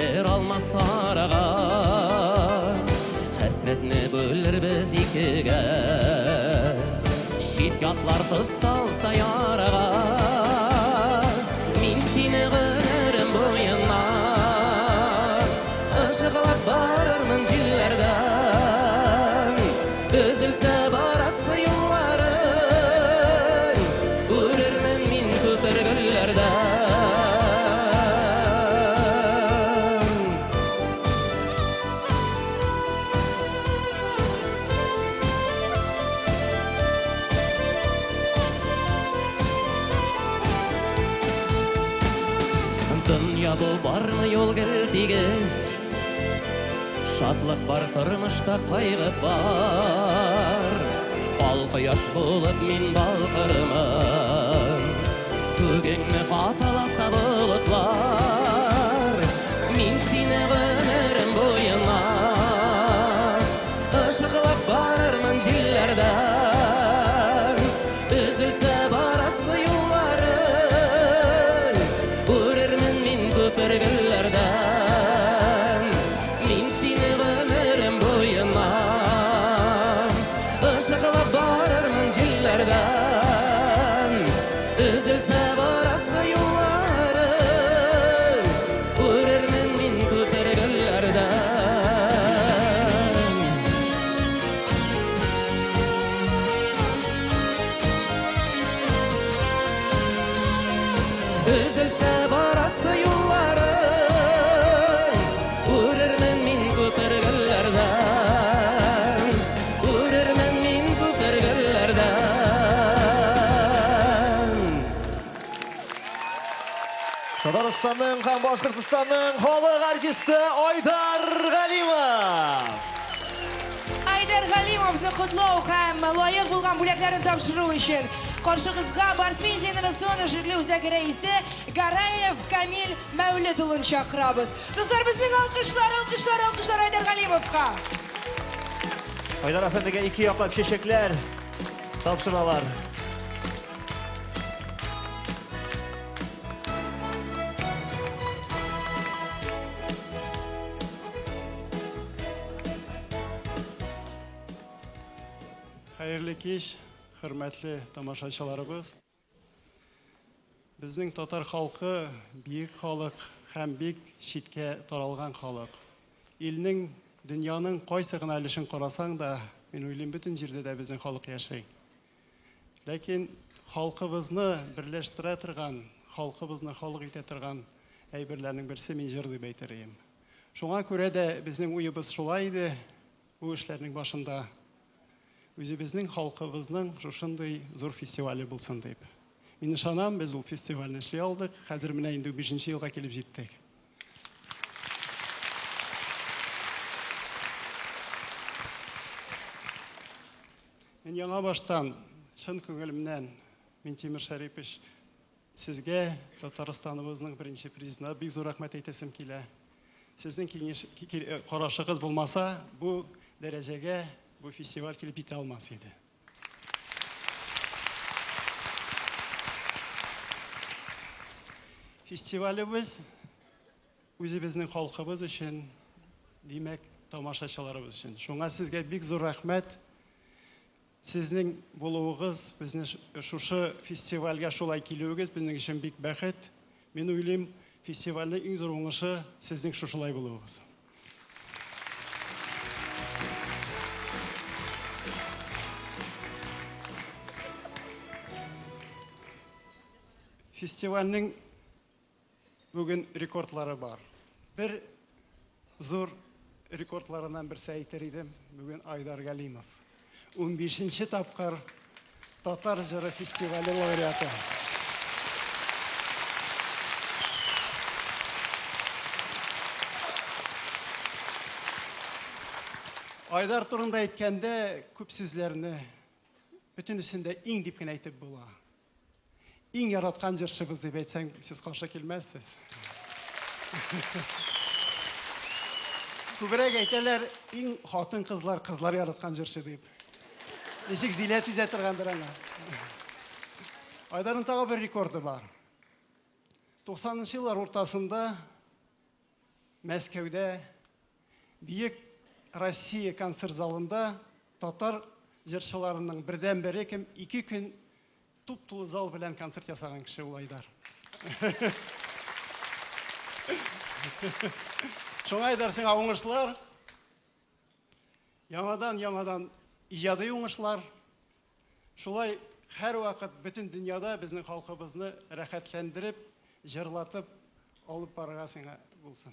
ер алмас араға Хәсретне бөлер біз икіге Шетке атлар тұз салса яраға Мен сені ғөмірім бойына Ышықлап барырмын жилерден Үзілсе барасы юлларың Көрермен мен көпіргілерден Dünya bu barmı yol geldiğiz Şadlık var tırmışta kaygı var Al kıyaş bulup min balkırımın Tügengni katalasa bulutlar Min seni ömürüm boyuna Işıqlap barırmın jillerden Üzülse barası yollarım Görermen min köpürgüllerden Min seni ömürüm boyuna Işıqlap barırmın jillerden Üzülse barası yollarım Görermen min köpürgüllerden Üzülse barası yollarım Görermen min köpürgüllerden Görermen min köpürgüllerden Татарстанның һәм Башкортстанның халык артисты Айдар Галимов. Айдар Галимовны котлау һәм лаек булган бүләкләрен тапшыру өчен каршыгызга Барсмен инновацион җирле үзәге рәисе Гараев Камил Мәүлид улын чакырабыз. Дуслар, безнең алкышлар Айдар Галимовка. Айдар әфәндегә 2 яклап чәчәкләр тапшыралар. Хәерле кич, хөрмәтле тамашачыларыбыз. Безнең татар халкы бик халык һәм бик читкә таралган халык. Илнең, дөньяның кайсы гына өлешен карасаң да, мин уйлыйм, бөтен җирдә дә безнең халык яши. Ләкин халкыбызны берләштерә торган, халкыбызны халык итә торган әйберләрнең берсе мин җыр дип әйтергә. Шуңа күрә дә безнең уебыз шулай иде, бу эшләрнең башында Үзебезнең халкыбызның шушындый зур фестивале булсын дип. Мин ышанам, без ул фестивальне эшли алдык. Хәзер менә инде 5нче елга килеп җиттек. Мин яңа баштан чын күңелемнән Минтимер Шәрипович сезгә Татарстаныбызның беренче президенты бик зур рәхмәт әйтәсем килә. Сезнең карашыгыз булмаса, бу дәрәҗәгә bu festival килеп җитә алмас иде. Фестивалебез үзебезнең халкыбыз өчен, димәк, тамашачыларыбыз өчен. Шуңа сезгә бик зур рәхмәт. Сезнең булуыгыз, безне шушы фестивальгә шулай килүегез безнең өчен бик бәхет. Мин уйлыйм, фестивальнең иң зур уңышы сезнең шушылай булуыгыз. Фестивальнең бүген рекордлары бар. Бер зур рекордларыннан берсе әйтер идем, бүген Айдар Галимов. 15нче тапкыр Татар җыры фестивале лауреаты. Айдар турында әйткәндә күп сүзләрне бөтенесендә иң дип кенә әйтеп була. Иң яраткан җырчыбыз дип әйтсәң, сез каршы килмәссез. Күбрәк әйтәләр, иң хатын-кызлар яраткан җырчы дип. Ничек зиләт үзә торгандыр аңа. Айдарның тагы бер рекорды бар. 90нчы еллар уртасында Мәскәүдә Бийек Россия концерт залында татар җырчыларының бердән-бере кем 2 көн туп-тулы зал белән концерт ясаган кеше ул Айдар. Шуңа Айдар сиңа уңышлар. Яңадан иҗади уңышлар. Шулай һәр вакыт бөтен дөньяда безнең халкыбызны рәхәтләндереп, җырлатып алып барырга сиңа булсын.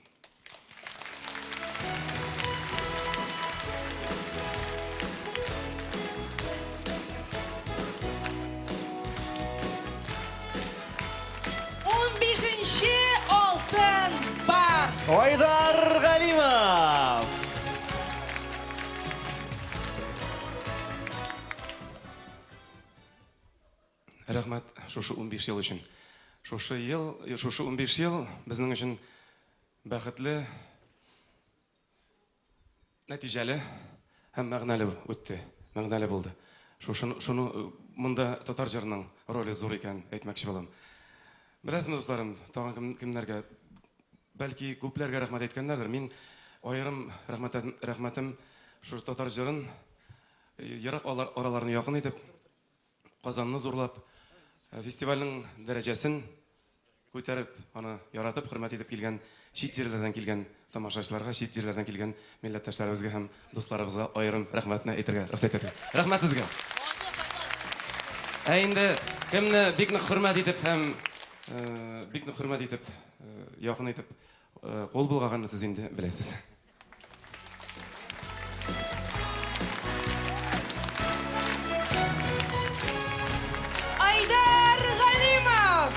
Алтын бас. Айдар Галимов. Рәхмәт шушы 15 ел өчен. Шушы 15 ел безнең өчен бәхетле, нәтиҗәле һәм мәгънәле үтте. Мәгънәле булды. Шуны монда татар җырының роле зур икән әйтмәкче булам. Беләсезме, дусларым, тагын кемнәргә, бәлки күпләргә рәхмәт әйткәннәрдер. Мин аерым рәхмәтем шушы татар җырын ерак араларны якын итеп, Казанны зурлап, фестивальнең дәрәҗәсен күтәреп, аны яратып, хөрмәт итеп килгән, чит җирләрдән килгән тамашачыларга, чит җирләрдән килгән милләттәшләребезгә һәм дусларыбызга аерым рәхмәтне әйтергә рөхсәт итегез. Рәхмәт сезгә. Инде кемне бик нык хөрмәт итеп һәм бик нык хөрмәт итеп, якын итеп кул булгаганны сез инде беләсез. Айдар Галимов.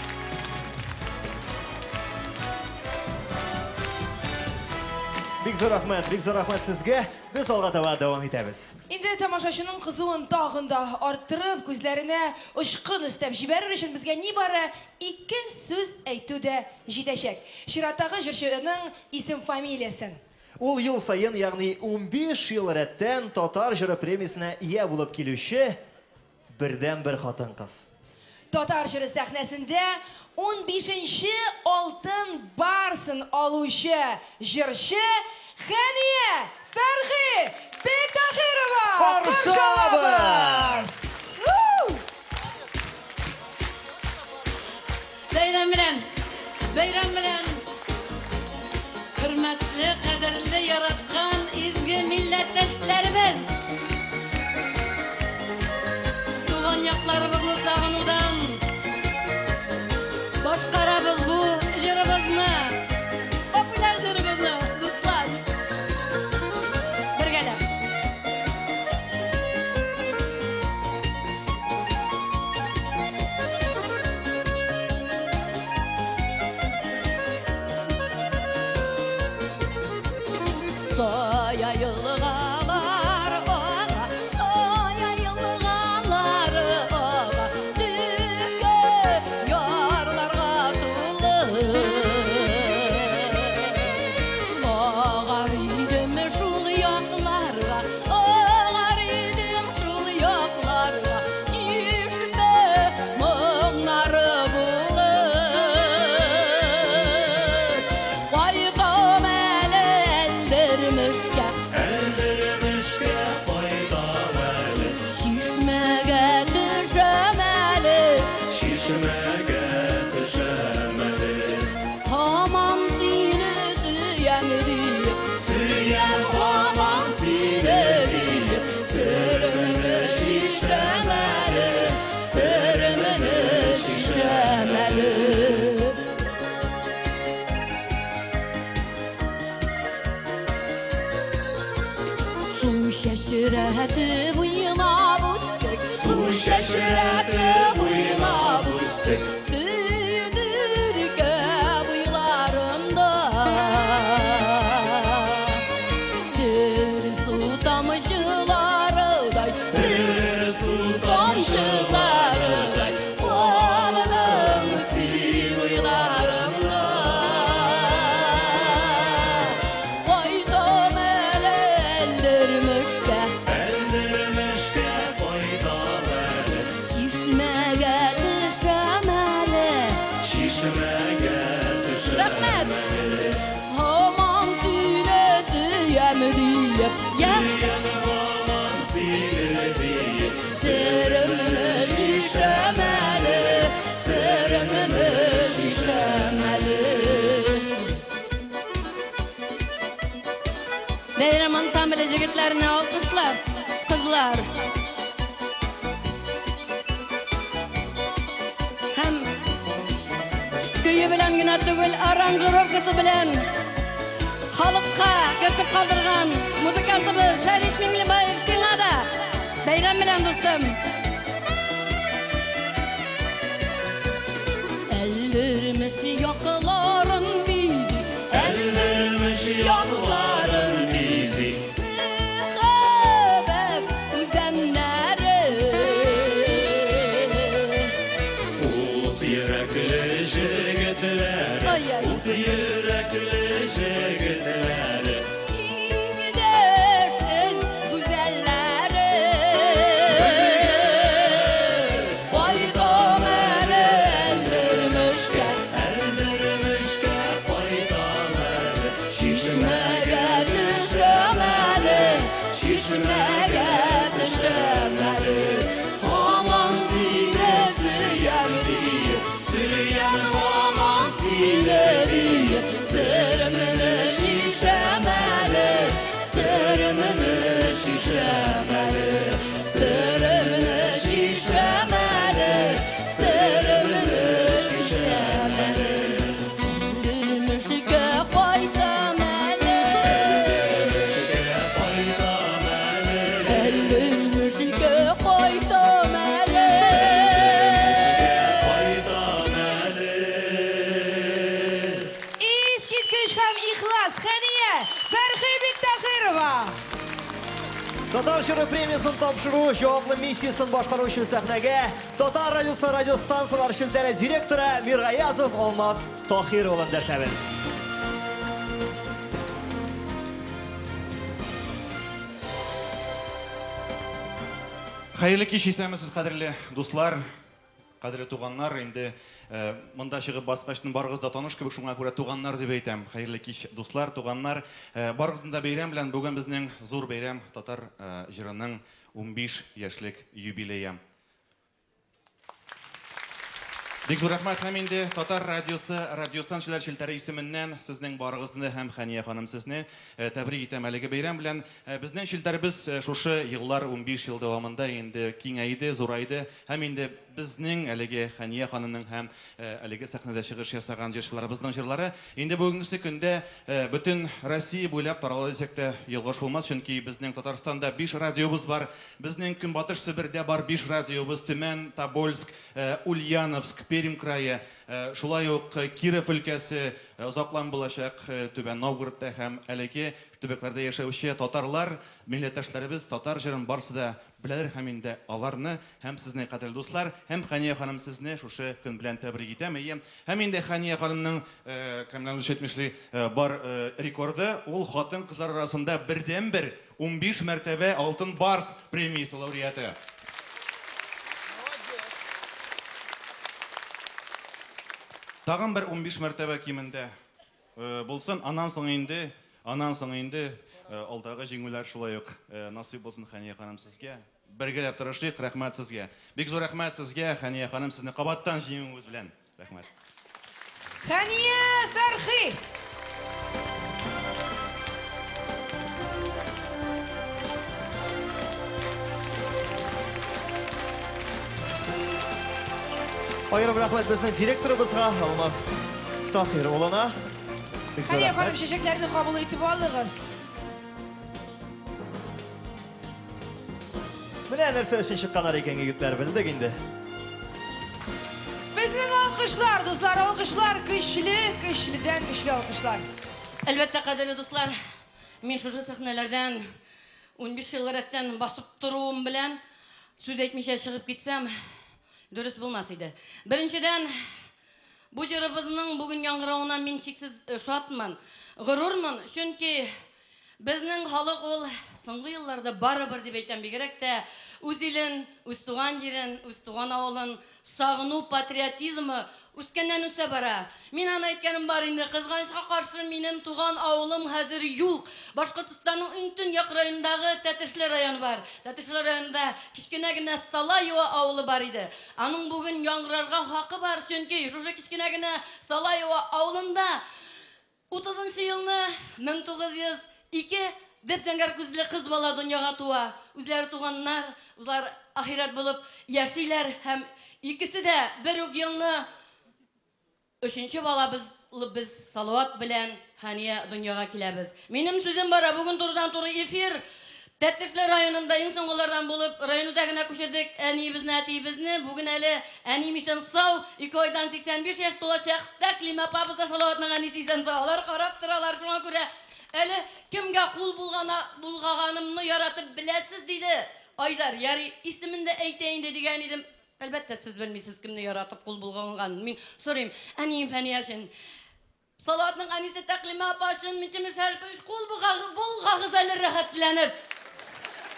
Бик зур рәхмәт сезгә. Без алга таба дәвам итәбез. Инде тамашачының кызуын тагын да арттырып, күзләренә очкын өстәп җибәрер өчен безгә нибары 2 сүз әйтү дә җитәчәк. Чираттагы җырчының исем-фамилиясын. Ул ел сайын, ягъни 15 ел рәттән татар җыры премиясенә ия булып килүче бердән-бер хатын-кыз. Татар җыры сәхнәсендә 15-нче алтын барсын алучы җырчы Хәния Фәрхи Бектахирова. Каршылабыз! Бәйрәм белән хөрмәтле, кадерле, яраткан изге милләттәшләребез. Туган якларыбызны сагынудан башкарабыз бу җырыбызны, популяр җырыбызны, дуслар. Бергәләп. Soya yılğalar oğa, soya yılğalar oğa, dükkü yarlarga tulur. Ağar idim şul yaklarga, ağar idim şul yaklarga, çişme mınları bulur. Qaytam əli eldirmişkə, qaytam əli, şişməgə düşəməli, hamam seni süyəm hamam seni, sırrımını şişəməli. Su şaşırətı buyuna bustuk, su şaşırətı buyuna bustuk, süydürke buylarında. Dür su tamıcılarıday, dür su tamıcılarıday, oğladım süy buylarında. Qaytam əli eldirmişkə, qaytam əli, şişməgə diye ya Sırrımını şişemeli Sırrımını şişemeli Beyram ansambili jigitlerine alkışlar Kızlar Hem Köyü bilen güne tügül aranjurovkası bilen Halkka kirtip kaldırgan muzikantımız Ferit Minglibayev sana da Beyram bilen dostum Ellermiş yakıların bizi Ellermiş yakıların bizi Mühebep üzenleri Ut yürekli jigitler Ut yürekli jigitler İngidesiz güzelleri Faydaları ellermişke Eldirmişke faydaları Şişmeye düşemeli Şişmeye düşemeli Aman sinesi yendi Süyen aman sinedi Sırrımını şişemeli Sırrımını şişemeli Sırrımını şişemeli Sırrımını şişemeli Dilmişke faydalı Eldirmişke faydalı İskitkiş hem ihlas Haniye Berhibik Tahirova Татар жыры премиясын тапшыру жауаплы миссиясын башкаруучу сахнага Татар радиосы радиостанциялар шилтери директору Миргаязов Алмаз Тахир улун дәшәбез. Хайырлы кич исәмесез, кадерле дуслар, кадерле туганнар. Инде монда чыгып баскачтын барыгыз да таныш кебек, шуңа күрә туганнар дип әйтәм. Хайырлы кич дуслар, туганнар. Барыгызны да бәйрәм белән, бүген безнең зур бәйрәм татар җырының 15 яшьлек юбилее. Бик зур рәхмәт һәм инде Татар радиосы, радиостанциялар шелтәре исеменнән сезнең барыгызны һәм Хәния ханым сезне тәбрик итәм әлеге бәйрәм белән. Безнең шелтәребез шушы еллар 15 ел дәвамында инде киңәйде, зурайды һәм инде безнең әлеге Хәния ханымның һәм әлеге сәхнәдә чыгыш ясаган җырчыларыбызның җырлары инде бүгенге көндә бөтен Россия буйлап тарала дисәк тә ялгыш булмас, чөнки безнең Татарстанда 5 радиобыз бар, безнең Көнбатыш Себердә бар 5 радиобыз, Төмән, Тобольск, Ульяновск, Пермь крае, шулай ук Киров өлкәсе, озаклан булачак Түбән Новгородта һәм әлеге төбәкләрдә яшәүче татарлар, милләттәшләребез татар җырын барсы да беләләр һәм инде аларны һәм сезне кадерле дуслар, һәм Хәния ханым сезне шушы көн белән тәбрик итәм. Һәм инде Хәния ханымның кемнән үчетмешли бар рекорды, ул хатын-кызлар арасында бердән-бер 15 мәртәбә алтын барс премиясе лауреаты. Тагын бер 15 мәртәбә кимендә булсын, аннан соң инде алдагы җиңүләр шулай ук насыйп булсын Хәния ханым сезгә. Бергәләп тырышыйк, рәхмәт сезгә. Бик зур рәхмәт сезгә, Хәния ханым, сезне кабаттан җиңүегез белән. Рәхмәт. Хәния Фәрхи Аерым рәхмәт безнең директорыбызга Алмаз Тахир улына. Хәния ханым чәчәкләрне кабул итеп алыгыз. Менә нәрсә өчен чыкканнар икән егетләр, белдек инде. Безнең алкышлар, дуслар, алкышлар көчле, көчледән көчле алкышлар. Әлбәттә, кадерле дуслар, мин шушы сәхнәләрдән 15 ел рәттән басып торуым белән сүз әйтмичә чыгып китсәм, дөрес булмас иде. Беренчедән, бу җырыбызның бүген яңгыравына мин чиксез шатмын, горурлмын, чөнки Безнең халык ул соңгы елларда барыбер дип әйтәм бигрәк тә үз илен, үз туган җирен, үз туган авылын сагыну патриотизмы үскәннән үсә бара. Мин аны әйткәнем бар инде, кызганычка каршы минем туган авылым хәзер юк. Башкортстанның иң төньяк районындагы Тәтешле районы бар. Тәтешле районында кичкенә генә Салаева авылы бар иде. Аның бүген яңгырарга хакы бар, чөнки шушы кичкенә генә Салаева авылында 30 елны 1902 деп зәңгәр күзле кыз бала дөньяга туа. Үзләре туганнар, улар ахират булып яшиләр һәм икесе дә бер үк елны 3нче бала без Салават белән Хания дөньяга киләбез. Минем сүзем бара, бүген турыдан-туры эфир Тәтешле районында иң соңгылардан булып районда гына күчердек әниебезне, әтиебезне. Бүген әле әнием исән сау, 2 айдан 85 яшь тулачак. Тәклим апабыз да Салаватның әнисе исән сау. Алар карап торалар, шуңа күрә әле кемгә кул булганымны яратып беләсез диде Айдар. Яри исемен дә әйтә инде дигән идем. Әлбәттә сез белмисез кемне яратып кул булганын. Мин сорыйм, әнием Фәнияшин. Салаватның әнисе Тәклим апашын митемеш һәрпеш кул булгагыз әле рәхәтләнеп.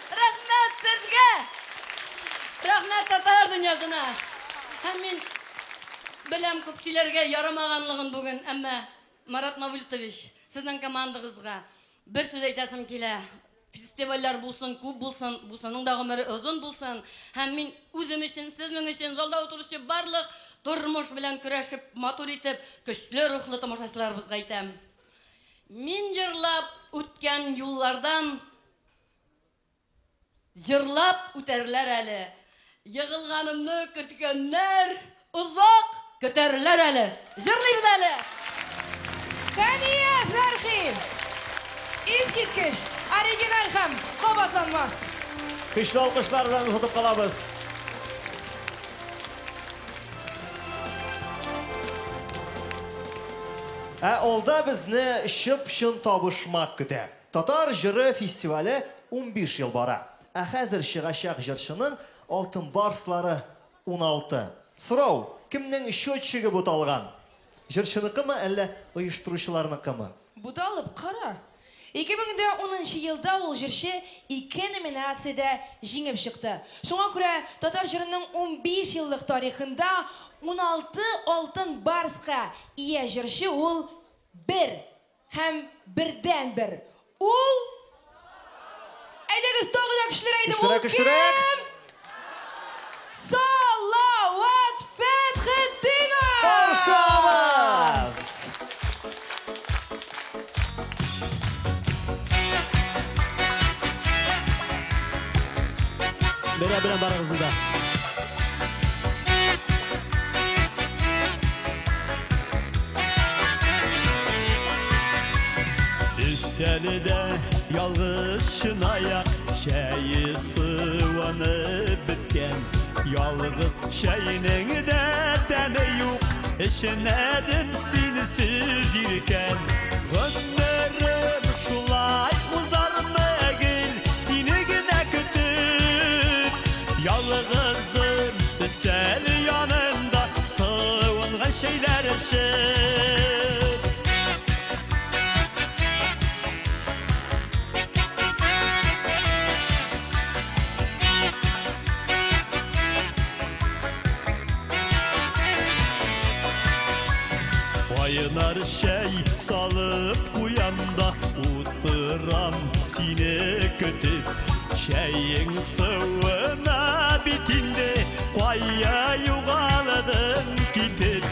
Рәхмәт сезгә! Рәхмәт татар дөньясына! Һәм мин беләм күпчеләргә ярамаганлыгын бүген, әмма Марат Навильтович, сезнең командагызга бер сүз әйтәсем килә. Фестивальләр булсын, күп булсын, булсының да гомере озын булсын. Һәм мин үзем өчен, сезнең өчен, залда утыручы барлык тормыш белән көрәшеп, матур итеп, көчле рухлы тамашачыларыбызга әйтәм. Мин җырлап үткән юллардан җырлап үтәрләр әле. Егылганымны көткәннәр узак көтәрләр әле. Җырлыйбыз әле. Хәния Фәрхи. Искиткеч, оригиналь һәм кабатланмас. Көчле алкышлар белән озатып калабыз. Алда безне шып-шын табышмак көтә. Татар җыры фестивале 15 ел бара. Хәзер чыгачак җырчының алтын барслары 16. Сорау, кемнең счетчиге буталган? Җырчыныкымы, әллә оештыручыларныкымы? Буталып кара. 2010 елда ул җырчы 2 номинациядә җиңеп чыкты. Шуңа күрә татар җырының 15 еллык тарихында 16 алтын барска ия җырчы ул бер һәм бердән бер. Ул әйдәгез тагы да көчлерәк әйдә, ул кем? Салават Фәтхетдинов! Каршыбыз! Бәрә-бәрә барыгызны да. Üstəlidə yalğız şınayaq, şəyi sıvanıb bitkən. Yalğız şəyinin də təmi yox, işinədim sinisiz irkən. Ömrüm şulay uzarmagil, seni günə kütüb. Yalğızım üstəli yanında, sıvanğan şeylər işib. Ayınar şey salıp uyanda Uttıram seni kötüp Şeyin sıvına bitinde Koya yuğaladım gidip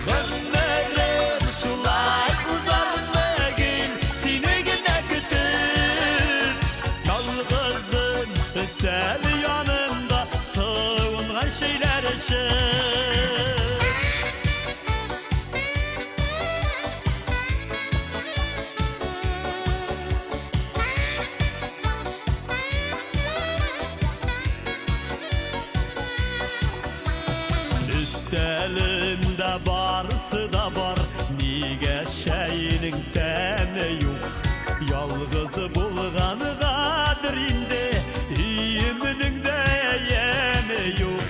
Ömrüm şulay uzarmagil Seni güne kütüp Yalğızım üsteli yanımda Sıvıngan şeyler ışık Elimde barısı da var, nige şeyinin temi yok. Yalğızı bulganı qadir indi, iyiminin de yemi yok.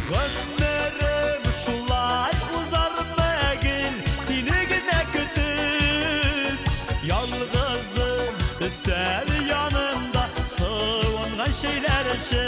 Ömrüm şulay uzarmagil, seni güne kütüp. Yalğızım üstü üstel yanında sığıngan şeyler için.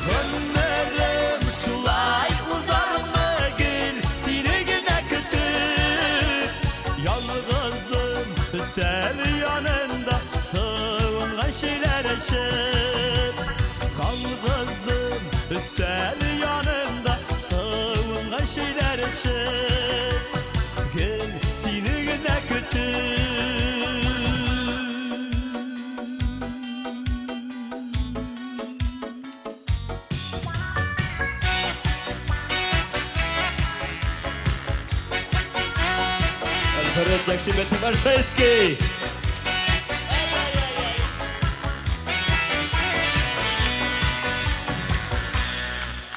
Ömrüm şulay uzar mı gül seni güne kütüp yalnızım üstel yanında sığıngan şeyler için. Yalnızım üstel yanında sığıngan şeyler için. Gül seni güne kütüp. Alfred Maksim Timarszewski.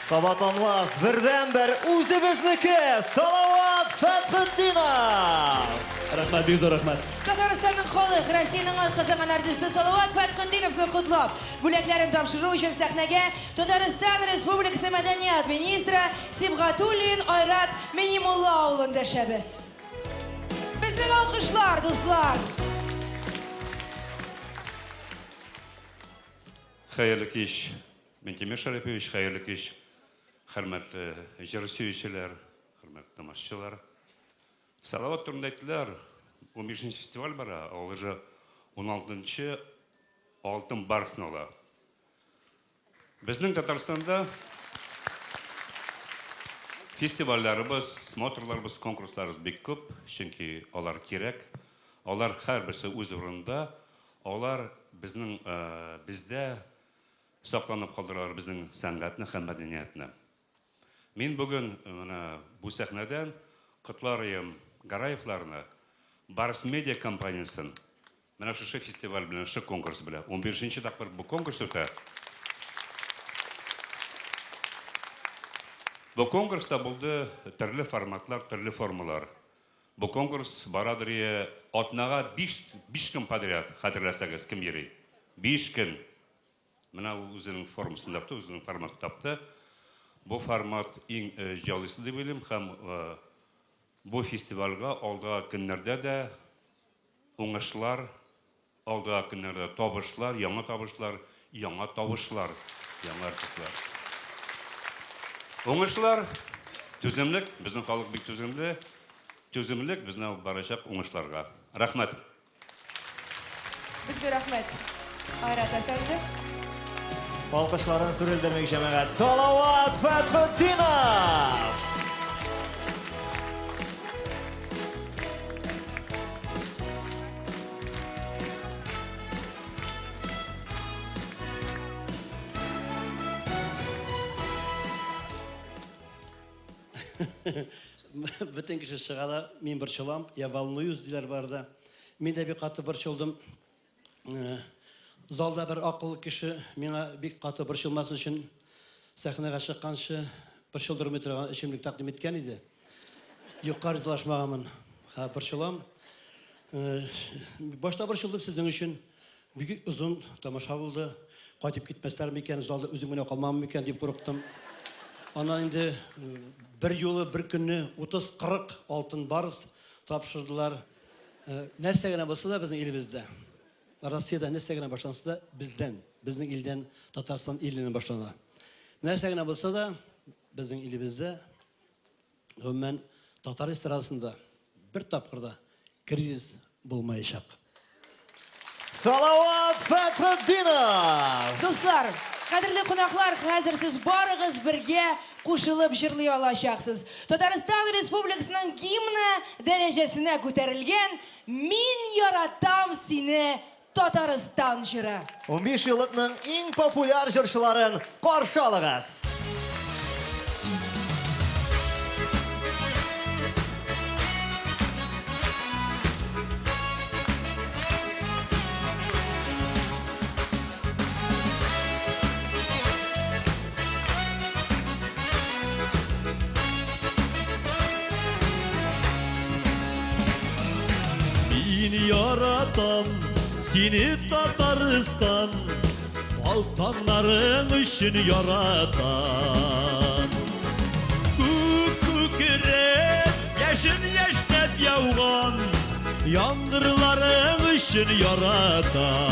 Qabatanmaz birden-bir o'zimizniki Salovat Fathidinov. Rahmat, bek zo'r rahmat. Татарстанның халык Россиянең атказанган артисты Салават Фатхетдиновны котлап, бүләкләрен тапшыру өчен сәхнәгә Татарстан Республикасы мәдәният министры Сибгатуллин Айрат Минимулла улын дәшәбез. Безнең алкышлар, дуслар. Hayırlı kış, Mentemir Şaripovich, hayırlı kış, hürmetli icra süyücüler, hürmetli tamaşaçılar. Salavat turunda ayttılar, 15. festival var, alıcı 16. Altın Barsın ola. Bizning Tatarstanda festivallarımız, motorlarımız, konkurslarımız bek ko'p, çünkü olar kerak. Olar har birisi o'z o'rnida, olar bizning bizda saqlanib qoldirar bizning san'atni ham madaniyatni. Men bugun mana bu sahnadan qutlayman Garayevlarni, Bars Media kompaniyasini mana shu festival bilan, shu konkurs bilan 15-taqir bu konkurs o'tadi. Bu konkursda bo'ldi turli formatlar, turli formalar. Bu konkurs baradiriye otnaga 5 kun poдряд, xatirlasangiz kim yeri? 5 kun. Mana o'zining formasini topdi, o'zining formatini topdi. Bu format eng ijolisi deb o'ylayman, ham bu festivalga oldiga kunlarda da o'ngishlar, oldiga kunlarda tovushlar, yangi tovushlar, yangi tovushlar, yangi artistlar. O'ngishlar tuzimlik, bizning xalq bek tuzimli. Tuzimlik bizni barashaq o'ngishlarga. Rahmat. Бик зур рәхмәт. Айрат әфәнде. Alqışların sürüldürmek cemaat. Salavat Fathidinov. Бүтін кіші шығада мен бір шылам, я волнуюсь дейлер барды. Мен де бек қатты бір шылдым. Залда бір ақылы кіші мені бек қатты бір шылмасы үшін сәхнеге шыққаншы бір шылдырым етірген ішімлік тақдим еткен еді. Юқар зылашмағамын. Бір шылам. Башта бір шылдым сіздің үшін. Бек ұзын тамаша болды. Қайтып кетместер мекен, залда өзіміне қалмам мекен деп қорықтым. Анан енді бір жолы бір күні 30-40 алтын барыс тапшырдылар. Нәрсе генә болса да біздің елімізде. Россияда нәрсе генә башланса да бізден, біздің елден Татарстан елінен башлана. Нәрсе генә болса да біздің елімізде ғөммен татар эстрадасында бір тапқырда кризис болмайшақ. Салават Фатхидинов. Дуслар, кадерле кунаклар, хәзер сез барыгыз бергә кушылып җырлый алачаксыз. Татарстан Республикасының гимны дәрәҗәсенә күтәрелгән «Мин яратам сине, Татарстан» җыры. 15 еллыкның иң популяр җырчыларын каршы алыгыз. Yaratam seni Tataristan Baltanların için yaratan Kükürep yaşın yaşnep yavgan Yangırların için yaratan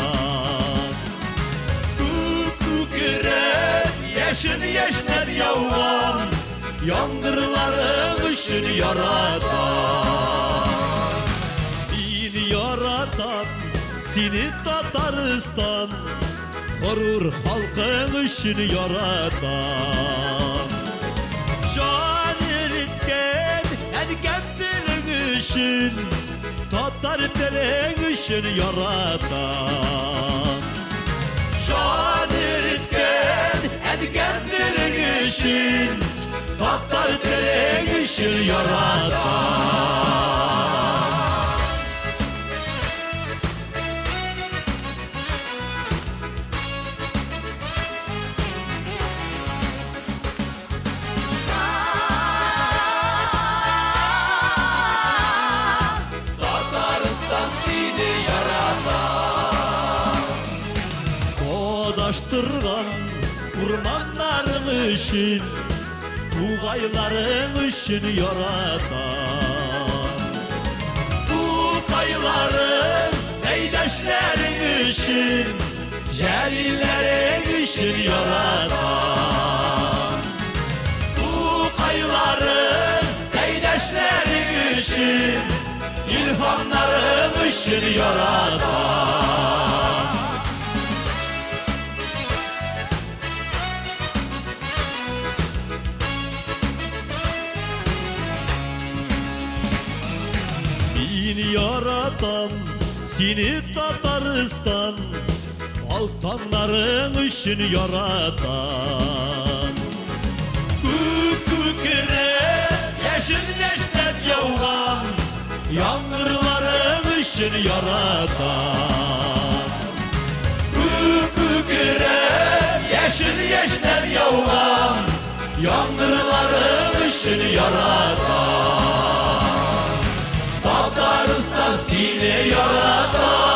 Kükürep yaşın yaşnep yavgan Yangırların için yaratan Beni yaratan seni Tataristan Gurur halkın için yaratan Can eritken erkeklerin için Tatar telin için yaratan Can eritken erkeklerin için Tatar telin için yaratan Kodaştırgan kurmanların için Tugayların için yaratan Tugayların seydaşların için Celillerin için yaratan Tugayların seydaşların için İlhamlarım için yaratan Beni yaratan seni Tataristan Baltanların için yaratan Kükürep yaşın yaşnep yavgan Yangırların için yaratan Kükürep yaşın yaşnep yavgan Yangırların için yaratan Tataristan seni yaratan